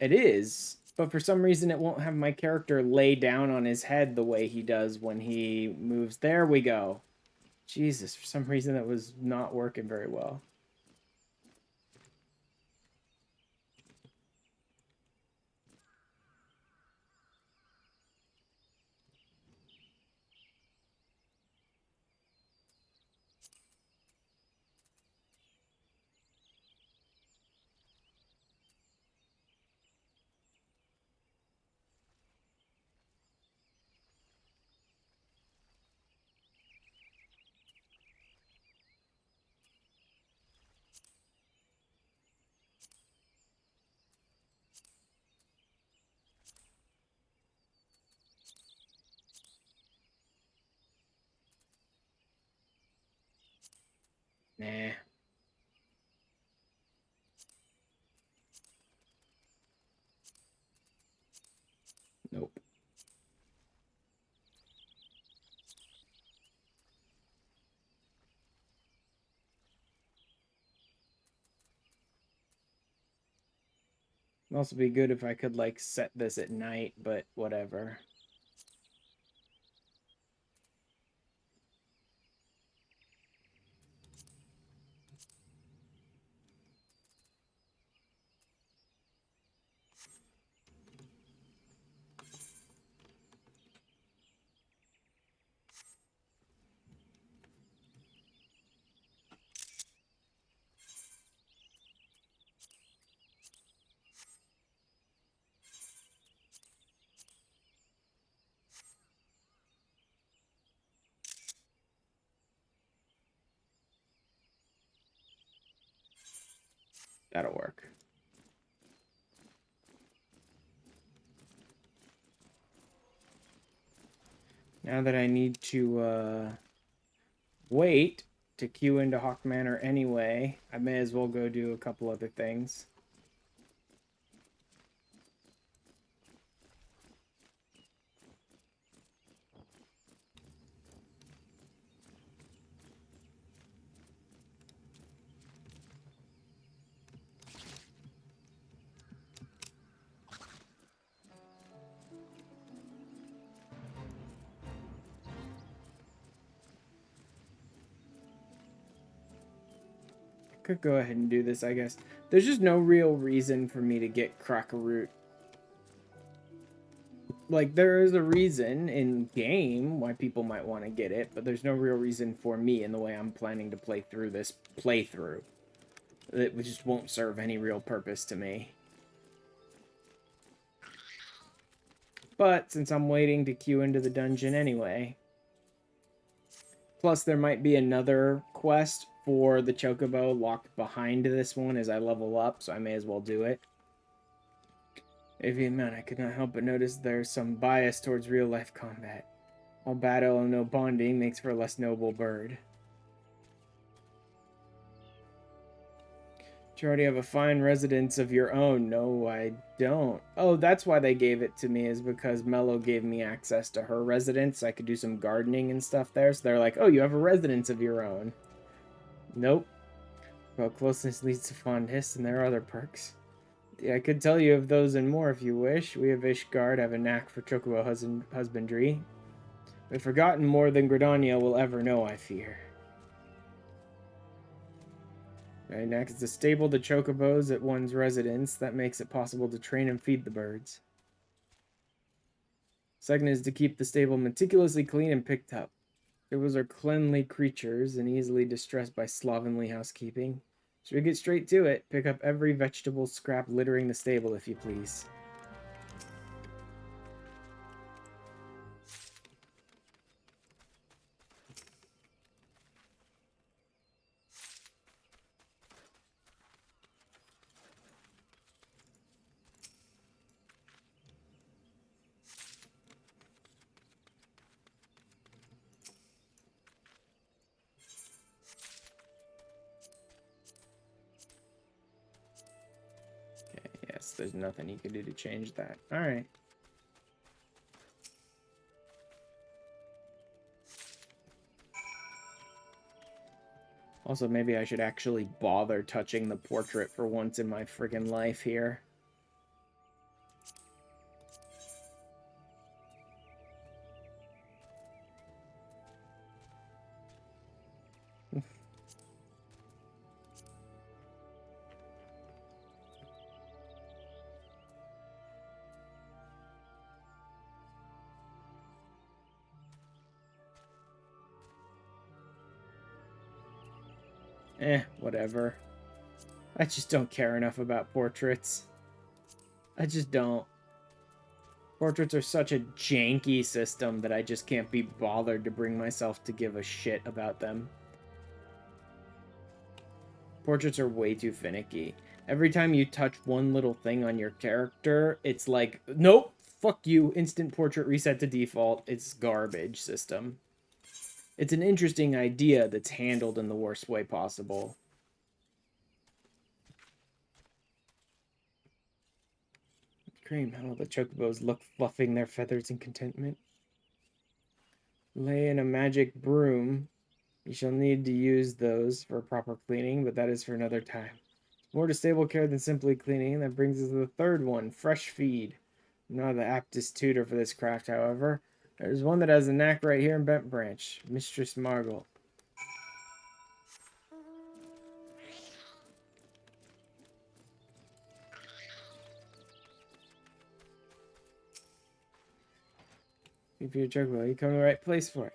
[SPEAKER 1] It is, but for some reason it won't have my character lay down on his head the way he does when he moves. There we go. Jesus, for some reason that was not working very well. Nah. Nope. It'd also be good if I could, like, set this at night, but whatever. That'll work. Now that I need to wait to queue into Haukke Manor anyway, I may as well go do a couple other things. Could go ahead and do this, I guess. There's just no real reason for me to get Crackaroot. Like, there is a reason in game why people might want to get it, but there's no real reason for me in the way I'm planning to play through this playthrough. It just won't serve any real purpose to me. But since I'm waiting to queue into the dungeon anyway, plus there might be another quest for the Chocobo locked behind this one as I level up, so I may as well do it. Avian man, I could not help but notice there's some bias towards real-life combat. All battle and no bonding makes for a less noble bird. You already have a fine residence of your own. No, I don't. Oh, that's why they gave it to me, is because Mello gave me access to her residence. I could do some gardening and stuff there. So they're like, oh, you have a residence of your own. Nope. Well, closeness leads to fondness, and there are other perks. Yeah, I could tell you of those and more if you wish. We of Ishgard have a knack for chocobo husbandry. We've forgotten more than Gridania will ever know, I fear. Right, next, to stable the chocobos at one's residence. That makes it possible to train and feed the birds. Second is to keep the stable meticulously clean and picked up. Chocobos are cleanly creatures and easily distressed by slovenly housekeeping. Should we get straight to it? Pick up every vegetable scrap littering the stable, if you please. Yes, there's nothing you can do to change that. Alright. Also, maybe I should actually bother touching the portrait for once in my friggin' life here. Whatever. I just don't care enough about portraits. I just don't. Portraits are such a janky system that I just can't be bothered to bring myself to give a shit about them. Portraits are way too finicky. Every time you touch one little thing on your character, it's like, nope, fuck you, instant portrait reset to default. It's garbage system. It's an interesting idea that's handled in the worst way possible. Cream, how all the chocobos look fluffing their feathers in contentment. Lay in a magic broom. You shall need to use those for proper cleaning, but that is for another time. More to stable care than simply cleaning. That brings us to the third one, fresh feed. I'm not the aptest tutor for this craft, however. There's one that has a knack right here in Bent Branch, Mistress Margle. If you're a chocobo, you come to the right place for it.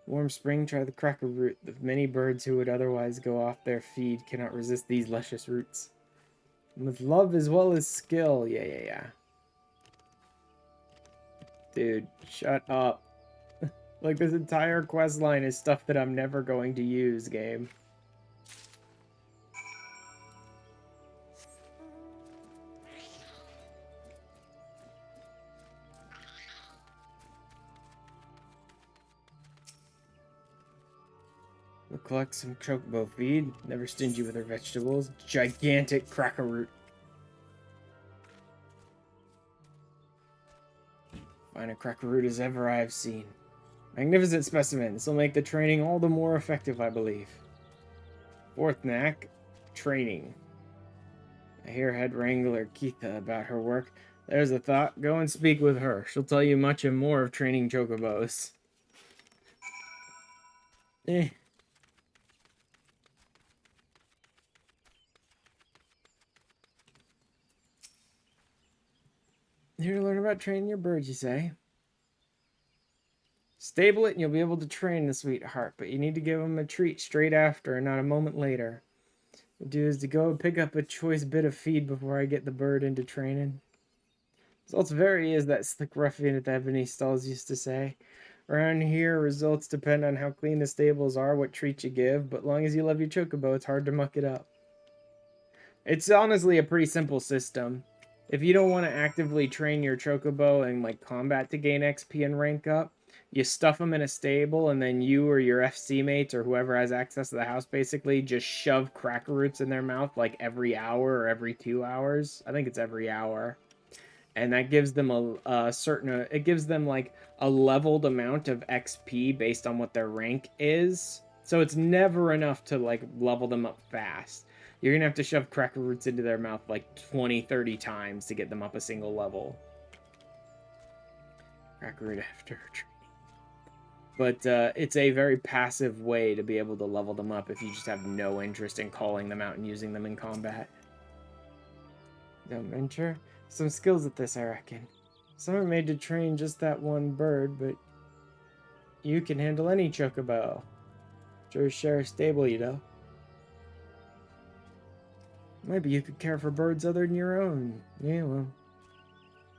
[SPEAKER 1] Warm spring, try the cracker root. The many birds who would otherwise go off their feed cannot resist these luscious roots. With love as well as skill. Yeah. Dude, shut up. Like, this entire quest line is stuff that I'm never going to use, game. We'll collect some chocobo feed. Never stingy with her vegetables. Gigantic cracker root. Fine a cracker root as ever I have seen. Magnificent specimen. This will make the training all the more effective, I believe. Fourth knack, training. I hear head wrangler Keitha about her work. There's a thought. Go and speak with her. She'll tell you much and more of training chocobos. Here to learn about training your birds, you say? Stable it and you'll be able to train the sweetheart, but you need to give them a treat straight after and not a moment later. What to do is to go and pick up a choice bit of feed before I get the bird into training. Results vary, as that slick ruffian at the Ebony Stalls used to say. Around here, results depend on how clean the stables are, what treat you give, but long as you love your chocobo, it's hard to muck it up. It's honestly a pretty simple system. If you don't want to actively train your chocobo and like combat to gain XP and rank up, you stuff them in a stable, and then you or your FC mates or whoever has access to the house basically just shove cracker roots in their mouth like every hour or every 2 hours. I think it's every hour. And that gives them a certain, it gives them like a leveled amount of XP based on what their rank is. So it's never enough to like level them up fast. You're going to have to shove cracker roots into their mouth like 20, 30 times to get them up a single level. Cracker root after training. But it's a very passive way to be able to level them up if you just have no interest in calling them out and using them in combat. Don't venture. Some skills at this, I reckon. Some are made to train just that one bird, but you can handle any chocobo. Sure, share a stable, you know. Maybe you could care for birds other than your own. Yeah, well.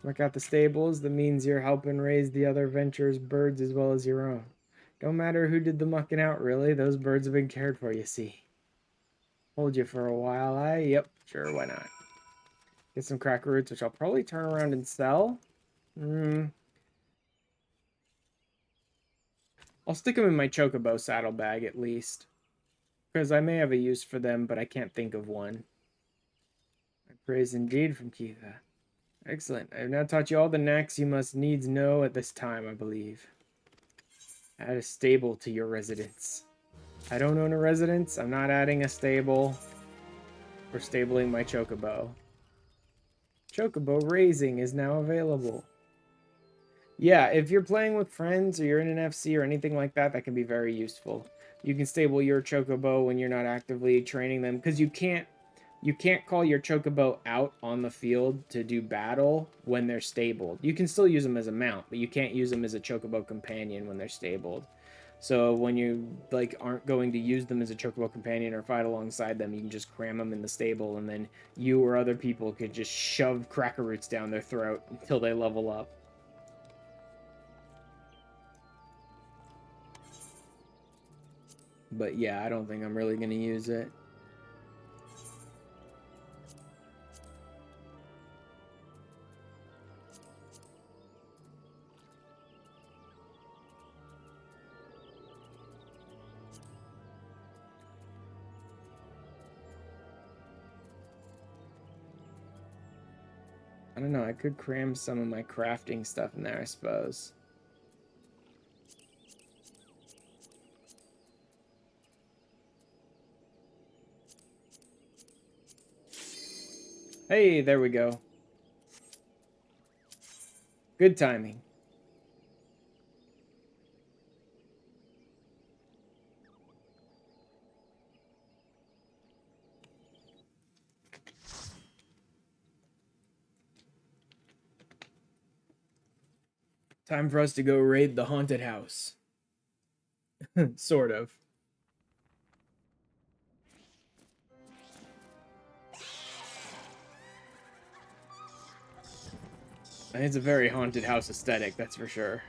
[SPEAKER 1] Work out the stables, that means you're helping raise the other ventures' birds as well as your own. Don't matter who did the mucking out, really. Those birds have been cared for, you see. Hold you for a while, eh? Yep, sure, why not? Get some cracker roots, which I'll probably turn around and sell. I'll stick them in my chocobo saddlebag, at least. Because I may have a use for them, but I can't think of one. I praise indeed from Keitha. Excellent. I have now taught you all the knacks you must needs know at this time, I believe. Add a stable to your residence. I don't own a residence. I'm not adding a stable for stabling my chocobo. Chocobo raising is now available. Yeah, if you're playing with friends or you're in an FC or anything like that, that can be very useful. You can stable your chocobo when you're not actively training them, because you can't call your chocobo out on the field to do battle when they're stabled. You can still use them as a mount, but you can't use them as a chocobo companion when they're stabled. So when you like aren't going to use them as a chocobo companion or fight alongside them, you can just cram them in the stable, and then you or other people could just shove cracker roots down their throat until they level up. But yeah, I don't think I'm really going to use it. I don't know, I could cram some of my crafting stuff in there, I suppose. Hey, there we go. Good timing. Time for us to go raid the haunted house. Sort of. It's a very haunted house aesthetic, that's for sure.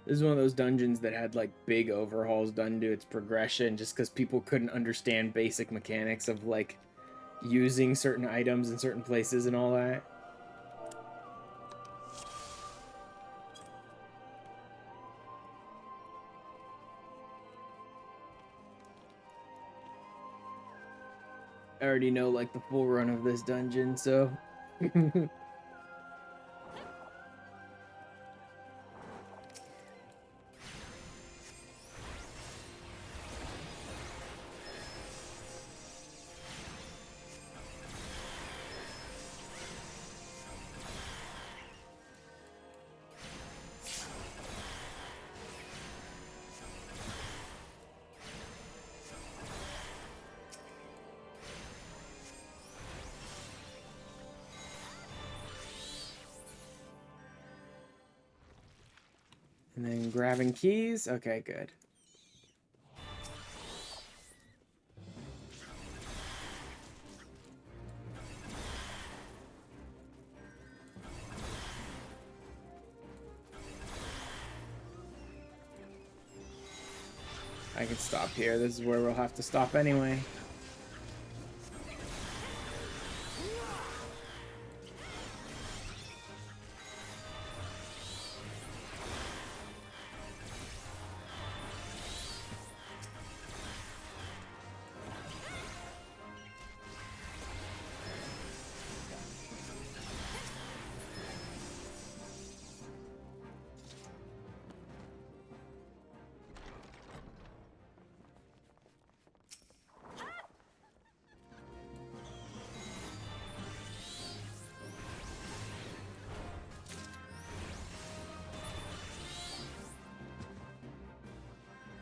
[SPEAKER 1] This is one of those dungeons that had like big overhauls done to its progression just because people couldn't understand basic mechanics of like using certain items in certain places and all that. I already know like the full run of this dungeon, so And then grabbing keys. Okay, good. I can stop here. This is where we'll have to stop anyway.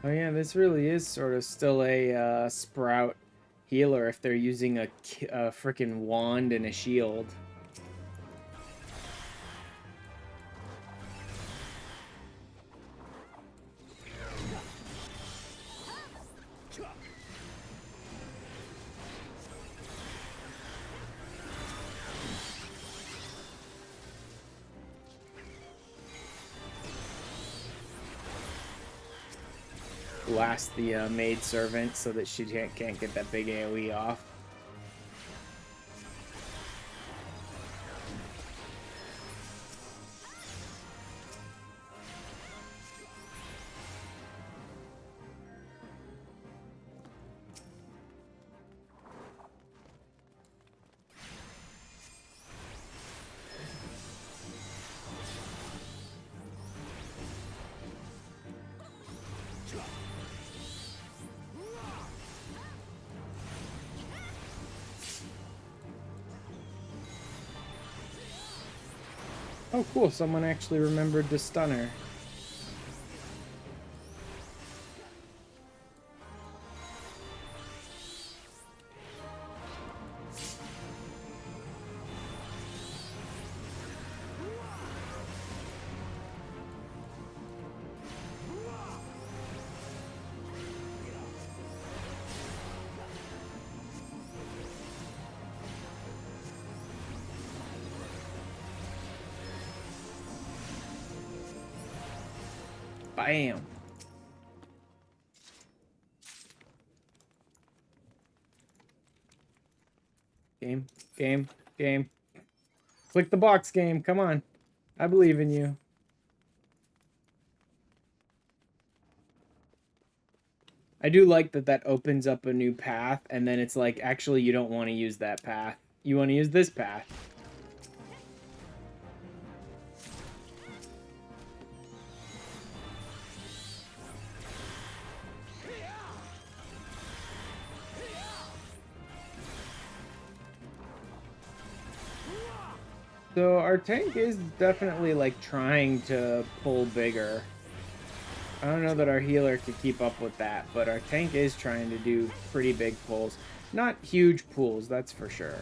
[SPEAKER 1] Oh yeah, this really is sort of still a sprout healer if they're using a freaking wand and a shield. Blast the maid servant so that she can't get that big AoE off. Oh cool, someone actually remembered to stun her. Bam. Game. Click the box, game. Come on. I believe in you. I do like that opens up a new path, and then it's like, actually, you don't want to use that path. You want to use this path. So our tank is definitely like trying to pull bigger. I don't know that our healer could keep up with that, but our tank is trying to do pretty big pulls. Not huge pulls, that's for sure.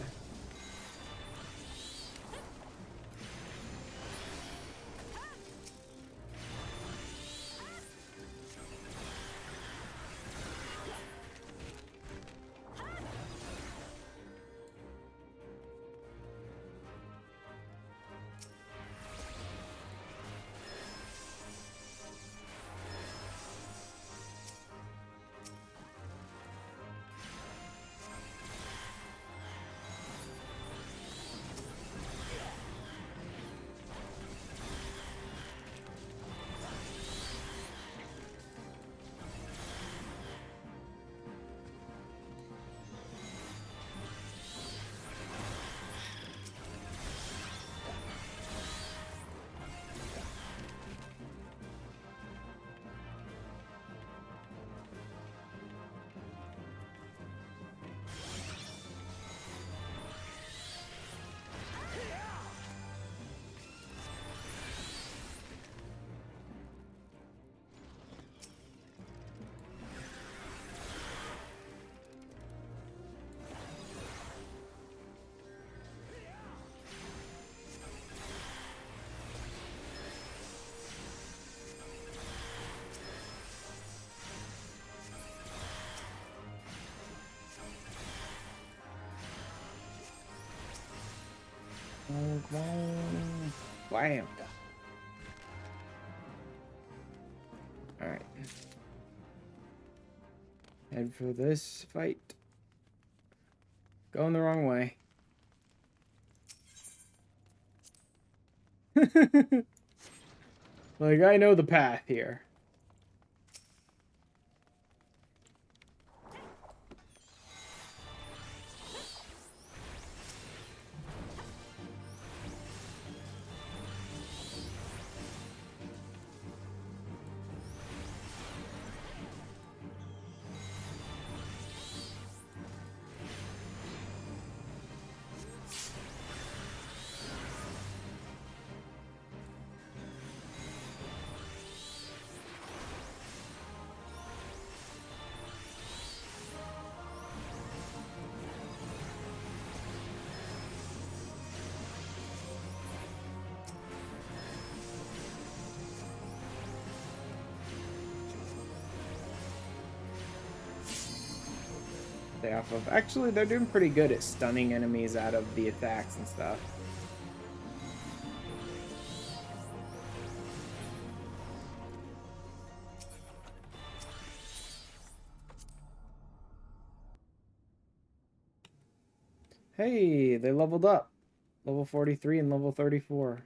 [SPEAKER 1] Oh, come on. Bam. Alright. Head for this fight. Going the wrong way. Like, I know the path here. Off of. Actually, they're doing pretty good at stunning enemies out of the attacks and stuff. Hey, they leveled up. Level 43 and level 34.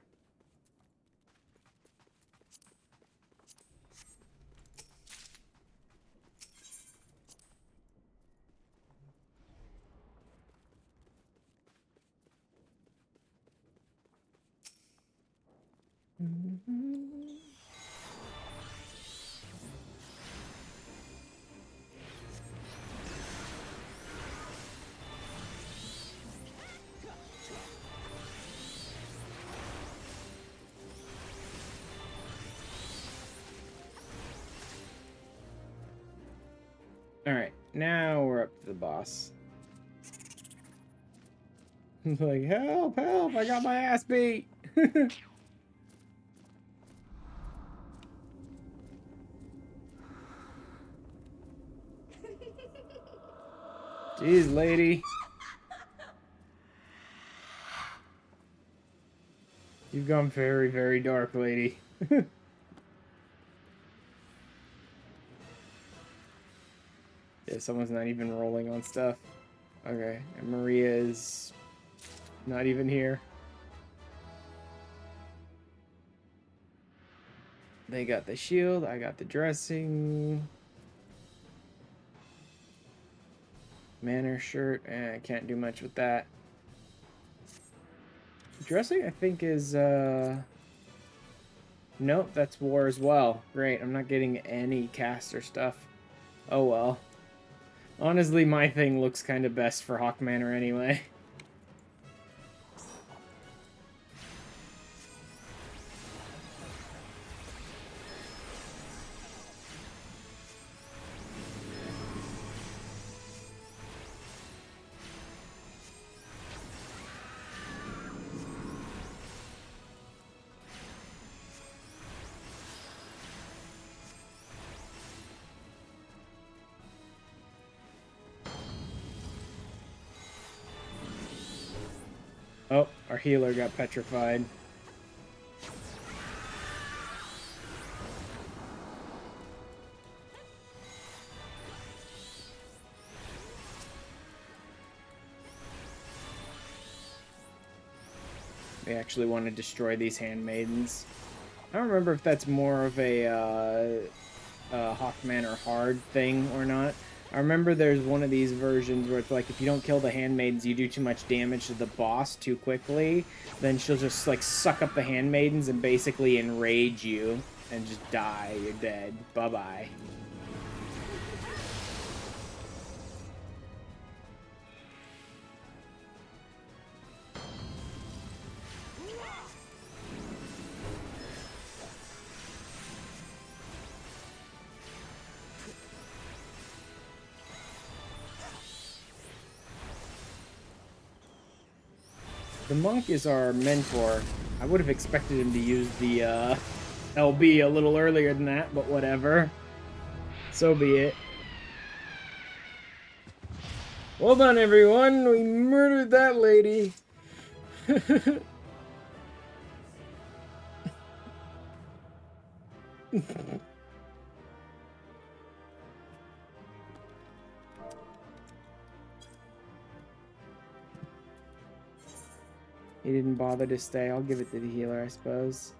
[SPEAKER 1] Alright, now we're up to the boss. Like, help, help, I got my ass beat! Jeez, lady. You've gone very, very dark, lady. Yeah, someone's not even rolling on stuff. Okay, and Maria is not even here. They got the shield, I got the dressing. Manor shirt, I can't do much with that. Dressing, I think, is, nope, that's war as well. Great, I'm not getting any caster stuff. Oh well. Honestly, my thing looks kind of best for Haukke Manor anyway. Oh, our healer got petrified. They actually want to destroy these handmaidens. I don't remember if that's more of a Haukke Manor hard thing or not. I remember there's one of these versions where it's like if you don't kill the handmaidens, you do too much damage to the boss too quickly, then she'll just like suck up the handmaidens and basically enrage you and just die. You're dead. Bye-bye. The monk is our mentor. I would have expected him to use the LB a little earlier than that, but whatever. So be it. Well done, everyone. We murdered that lady. He didn't bother to stay. I'll give it to the healer, I suppose.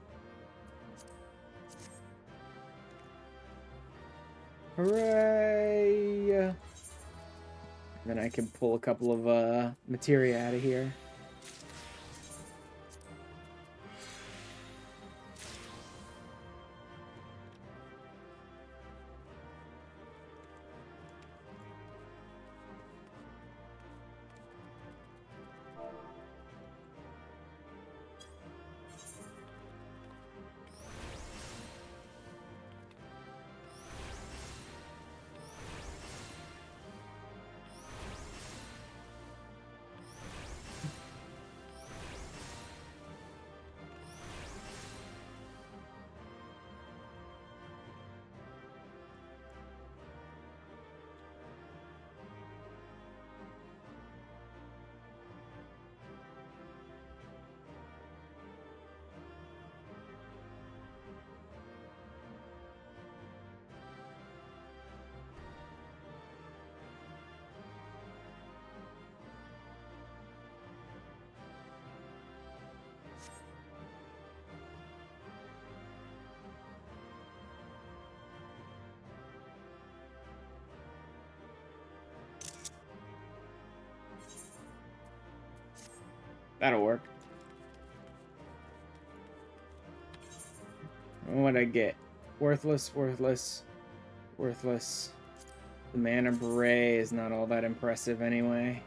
[SPEAKER 1] Hooray! Then I can pull a couple of materia out of here. That'll work. What'd I get? Worthless, worthless, worthless. The mana beret is not all that impressive anyway.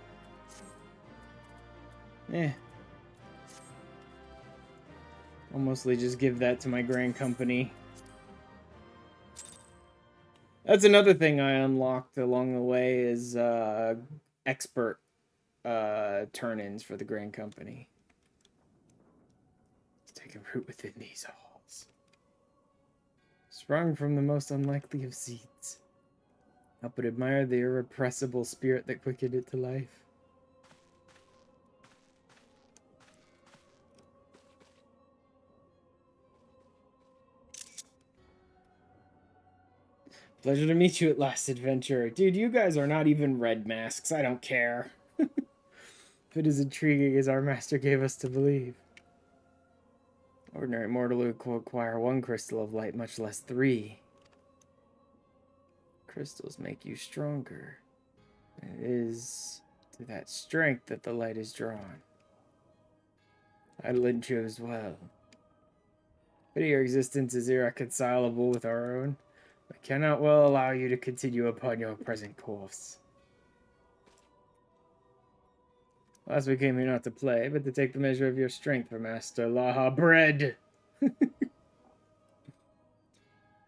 [SPEAKER 1] I'll mostly just give that to my grand company. That's another thing I unlocked along the way is expert turn-ins for the grand company. Let's take a root within these halls. Sprung from the most unlikely of seeds. Help but admire the irrepressible spirit that quickened it to life. Pleasure to meet you at last, adventurer. Dude, you guys are not even red masks. I don't care. If it is intriguing as our master gave us to believe. Ordinary mortal who could acquire 1 crystal of light, much less 3. Crystals make you stronger. It is to that strength that the light is drawn. I lent you as well. But your existence is irreconcilable with our own. I cannot well allow you to continue upon your present course. Last we came here not to play, but to take the measure of your strength for Master Laha Bread.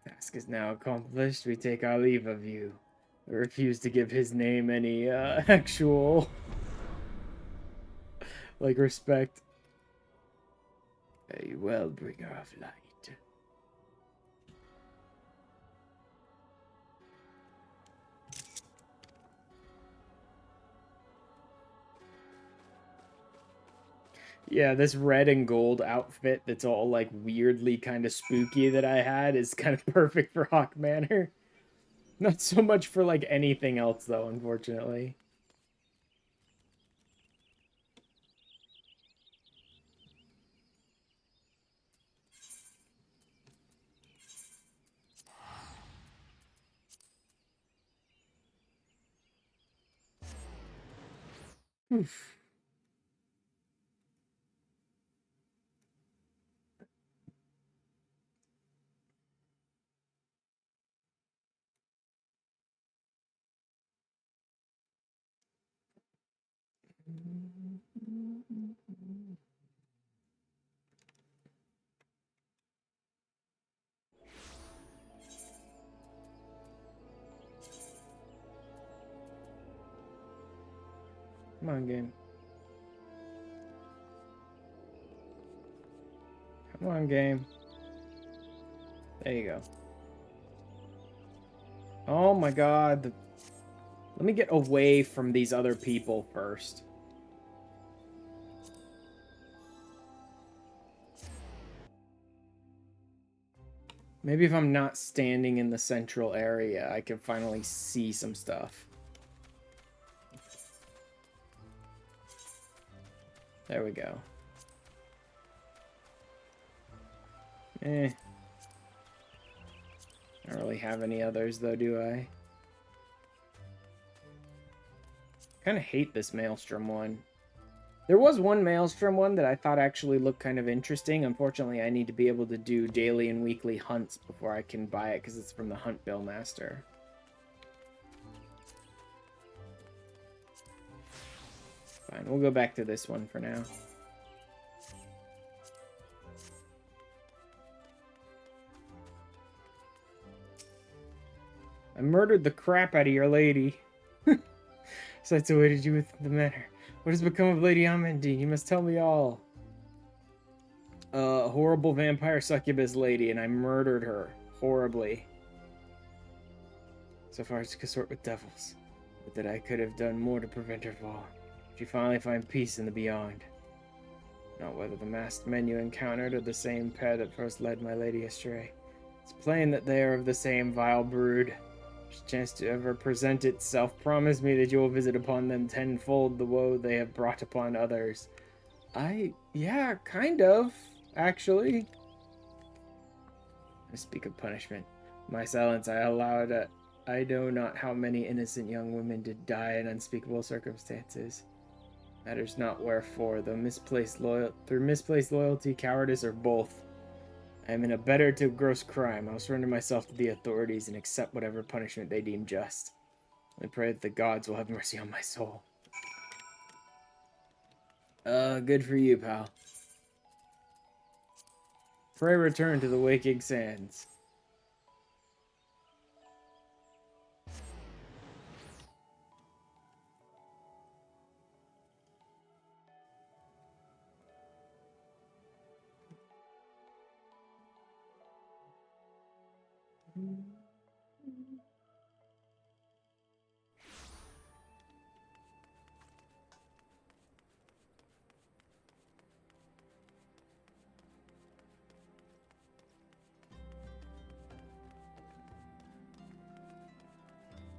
[SPEAKER 1] Task is now accomplished. We take our leave of you. I refuse to give his name any actual like respect. A well bringer of light. Yeah, this red and gold outfit that's all like weirdly kind of spooky that I had is kind of perfect for Haukke Manor. Not so much for like anything else though, unfortunately. Oof. Come on, game. Come on, game. There you go. Oh my god. Let me get away from these other people first. Maybe if I'm not standing in the central area, I can finally see some stuff. There we go. I don't really have any others though, do I? Kind of hate this Maelstrom one. There was one Maelstrom one that I thought actually looked kind of interesting. Unfortunately, I need to be able to do daily and weekly hunts before I can buy it because it's from the Hunt Bill Master. Fine, we'll go back to this one for now. I murdered the crap out of your lady. So I awaited you with the manor. What has become of Lady Amandine? You must tell me all. A horrible vampire succubus lady, and I murdered her. Horribly. So far as to consort with devils. But that I could have done more to prevent her fall. Did you finally find peace in the beyond? Not whether the masked men you encountered are the same pair that first led my lady astray. It's plain that they are of the same vile brood. If a chance to ever present itself, promise me that you will visit upon them tenfold the woe they have brought upon others. Yeah, kind of, actually. I speak of punishment. My silence I allowed. I know not how many innocent young women did die in unspeakable circumstances. Matters not wherefore, through misplaced loyalty, cowardice, or both. I am in a better to gross crime. I will surrender myself to the authorities and accept whatever punishment they deem just. I pray that the gods will have mercy on my soul. Good for you, pal. Pray return to the waking sands.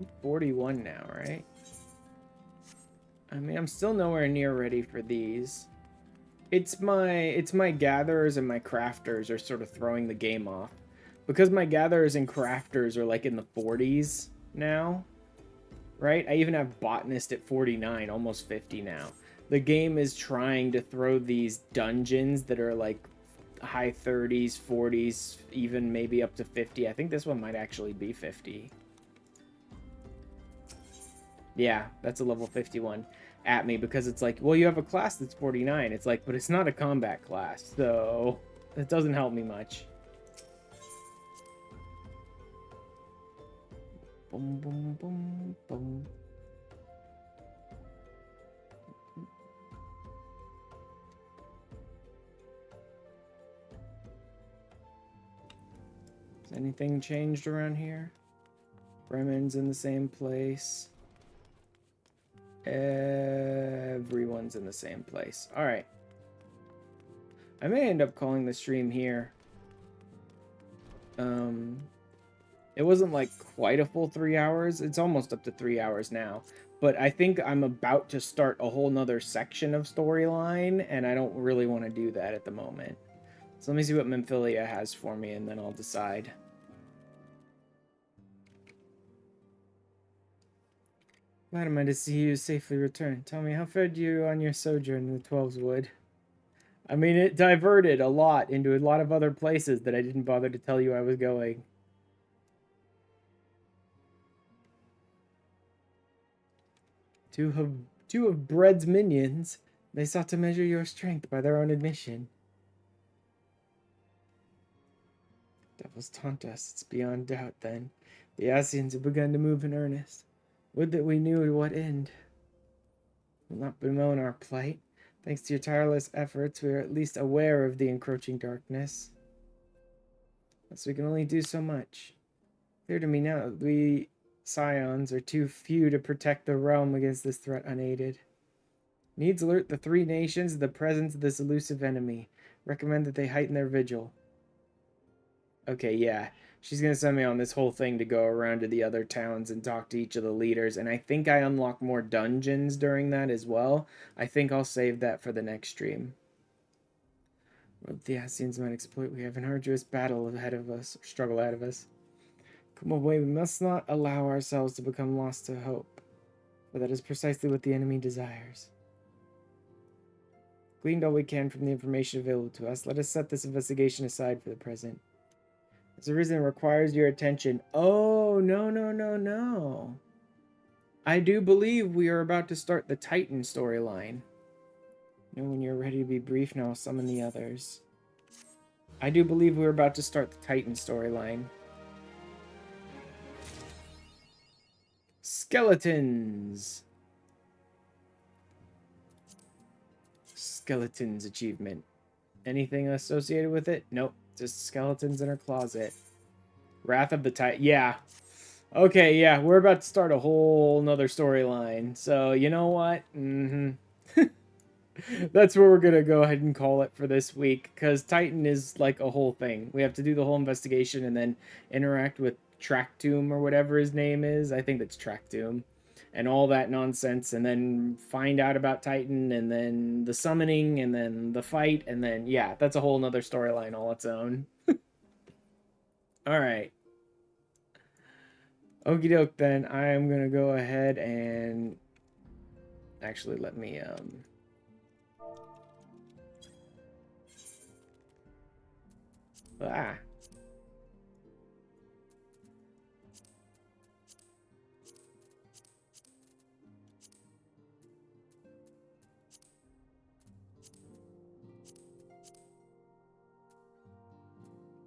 [SPEAKER 1] I'm 41 now, right? I mean, I'm still nowhere near ready for these. It's my gatherers and my crafters are sort of throwing the game off. Because my gatherers and crafters are like in the 40s now, right? I even have botanist at 49, almost 50 now. The game is trying to throw these dungeons that are like high 30s, 40s, even maybe up to 50. I think this one might actually be 50. Yeah, that's a level 51 at me because it's like, well, you have a class that's 49. It's like, but it's not a combat class, so it doesn't help me much. Boom, boom, boom, boom. Has anything changed around here? Bremen's in the same place. Everyone's in the same place. Alright. I may end up calling the stream here. It wasn't like quite a full 3 hours. It's almost up to 3 hours now. But I think I'm about to start a whole nother section of storyline, and I don't really want to do that at the moment. So let me see what Memphilia has for me, and then I'll decide. Glad am I to see you safely return. Tell me, how fared you on your sojourn in the Twelves Wood? I mean, it diverted a lot into a lot of other places that I didn't bother to tell you I was going. Two of Bread's minions. They sought to measure your strength by their own admission. Devils taunt us. It's beyond doubt, then. The Asians have begun to move in earnest. Would that we knew to what end. Will not bemoan our plight. Thanks to your tireless efforts, we are at least aware of the encroaching darkness. Thus we can only do so much. Clear to me now that we scions are too few to protect the realm against this threat unaided. Needs alert the three nations of the presence of this elusive enemy. Recommend that they heighten their vigil. Okay, yeah. She's gonna send me on this whole thing to go around to the other towns and talk to each of the leaders, and I think I unlock more dungeons during that as well. I think I'll save that for the next stream. What the Ascians might exploit, we have an arduous battle ahead of us, or struggle ahead of us. Come away, we must not allow ourselves to become lost to hope, for that is precisely what the enemy desires. Gleaned all we can from the information available to us, let us set this investigation aside for the present. There's a reason it requires your attention. Oh, no, no, no, no. I do believe we are about to start the Titan storyline. You know, when you're ready to be brief, now I'll summon the others. I do believe we're about to start the Titan storyline. Skeletons. Skeletons achievement. Anything associated with it? Nope. Just skeletons in her closet. Wrath of the Titan. Yeah. Okay, yeah. We're about to start a whole nother storyline. So, you know what? That's where we're going to go ahead and call it for this week. Because Titan is like a whole thing. We have to do the whole investigation and then interact with Tractoom or whatever his name is. I think that's Tractoom. And all that nonsense. And then find out about Titan. And then the summoning. And then the fight. And then, yeah, that's a whole nother storyline all its own. Alright. Okie doke then. I am going to go ahead and... Actually, let me... Ah.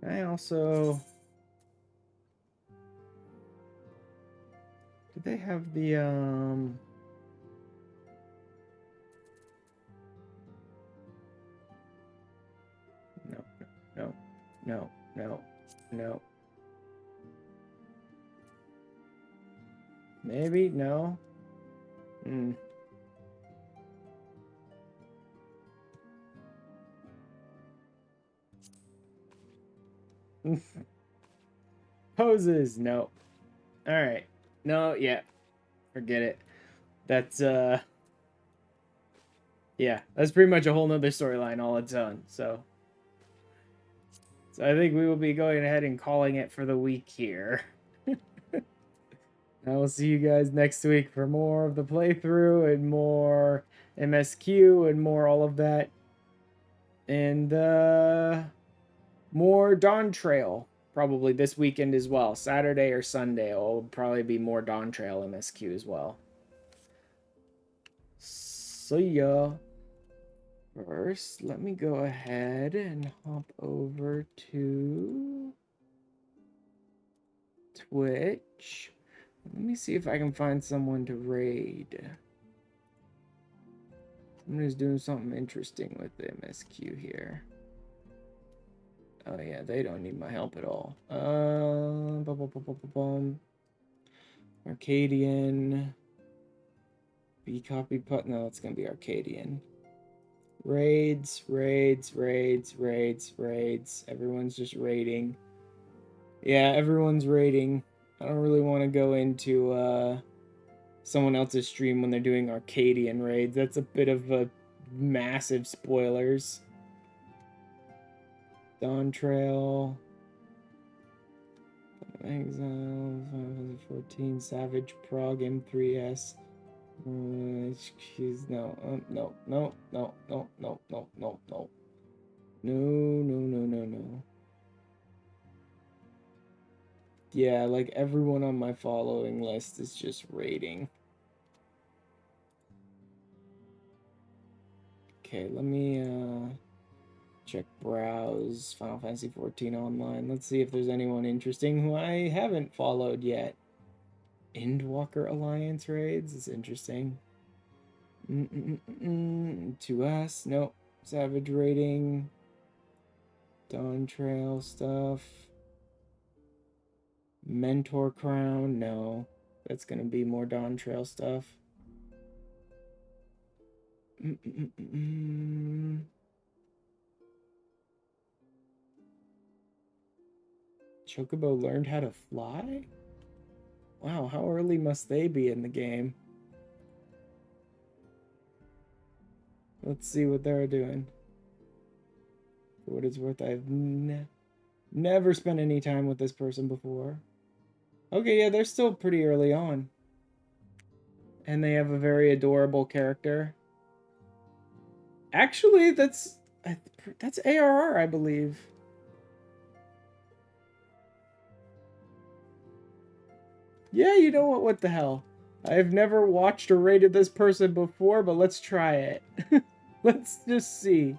[SPEAKER 1] I also... Did they have the, No, no, no, no, no. Maybe? No? Poses? No. Alright. No, yeah. Forget it. That's, yeah, that's pretty much a whole nother storyline all its own, so I think we will be going ahead and calling it for the week here. I will see you guys next week for more of the playthrough and more MSQ and more all of that. And, more Dawn Trail. Probably this weekend as well. Saturday or Sunday will probably be more Dawn Trail MSQ as well. See ya. First, let me go ahead and hop over to Twitch. Let me see if I can find someone to raid. Someone who's doing something interesting with the MSQ here. Oh yeah, they don't need my help at all. Arcadian. B copy put. No, it's gonna be Arcadian. Raids, raids, raids, raids, raids. Everyone's just raiding. Yeah, everyone's raiding. I don't really want to go into someone else's stream when they're doing Arcadian raids. That's a bit of a massive spoilers. Dawn Trail. Exile. 14. Savage Prague M3S. Excuse no, no, no, no, no, no, no, no, no. No, no, no, no, no. Yeah, like everyone on my following list is just raiding. Okay, let me check browse Final Fantasy XIV online. Let's see if there's anyone interesting who I haven't followed yet. Endwalker Alliance raids is interesting. To us, nope. Savage raiding. Dawn Trail stuff. Mentor Crown, no. That's gonna be more Dawn Trail stuff. Chocobo learned how to fly? Wow, how early must they be in the game? Let's see what they're doing. For what it's worth, I've never spent any time with this person before. Okay, yeah, they're still pretty early on. And they have a very adorable character. Actually, that's ARR, I believe. Yeah, you know what the hell. I've never watched or rated this person before, but let's try it. Let's just see.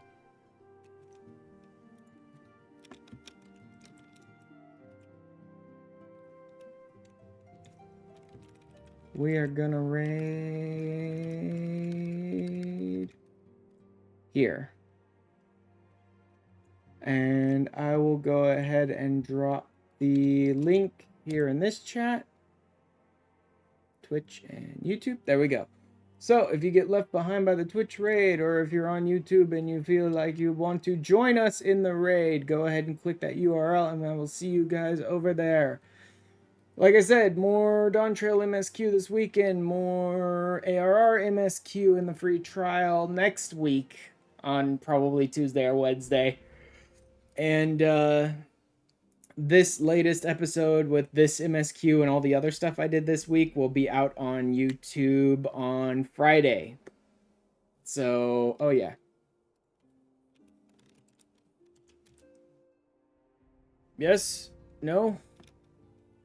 [SPEAKER 1] We are gonna raid here. And I will go ahead and drop the link here in this chat. Twitch and YouTube. There we go. So if you get left behind by the Twitch raid, or if you're on YouTube and you feel like you want to join us in the raid, go ahead and click that URL and I will see you guys over there. Like I said, more Dawn Trail MSQ this weekend, more ARR MSQ in the free trial next week on probably Tuesday or Wednesday. And this latest episode with this MSQ and all the other stuff I did this week will be out on YouTube on Friday. So, oh yeah. Yes? No?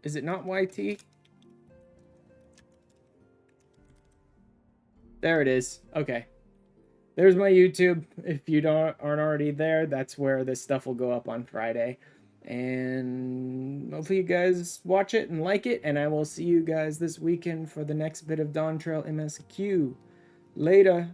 [SPEAKER 1] Is it not YT? There it is. Okay. There's my YouTube. If you aren't already there, that's where this stuff will go up on Friday. And hopefully you guys watch it and like it. And I will see you guys this weekend for the next bit of Dawn Trail MSQ. Later.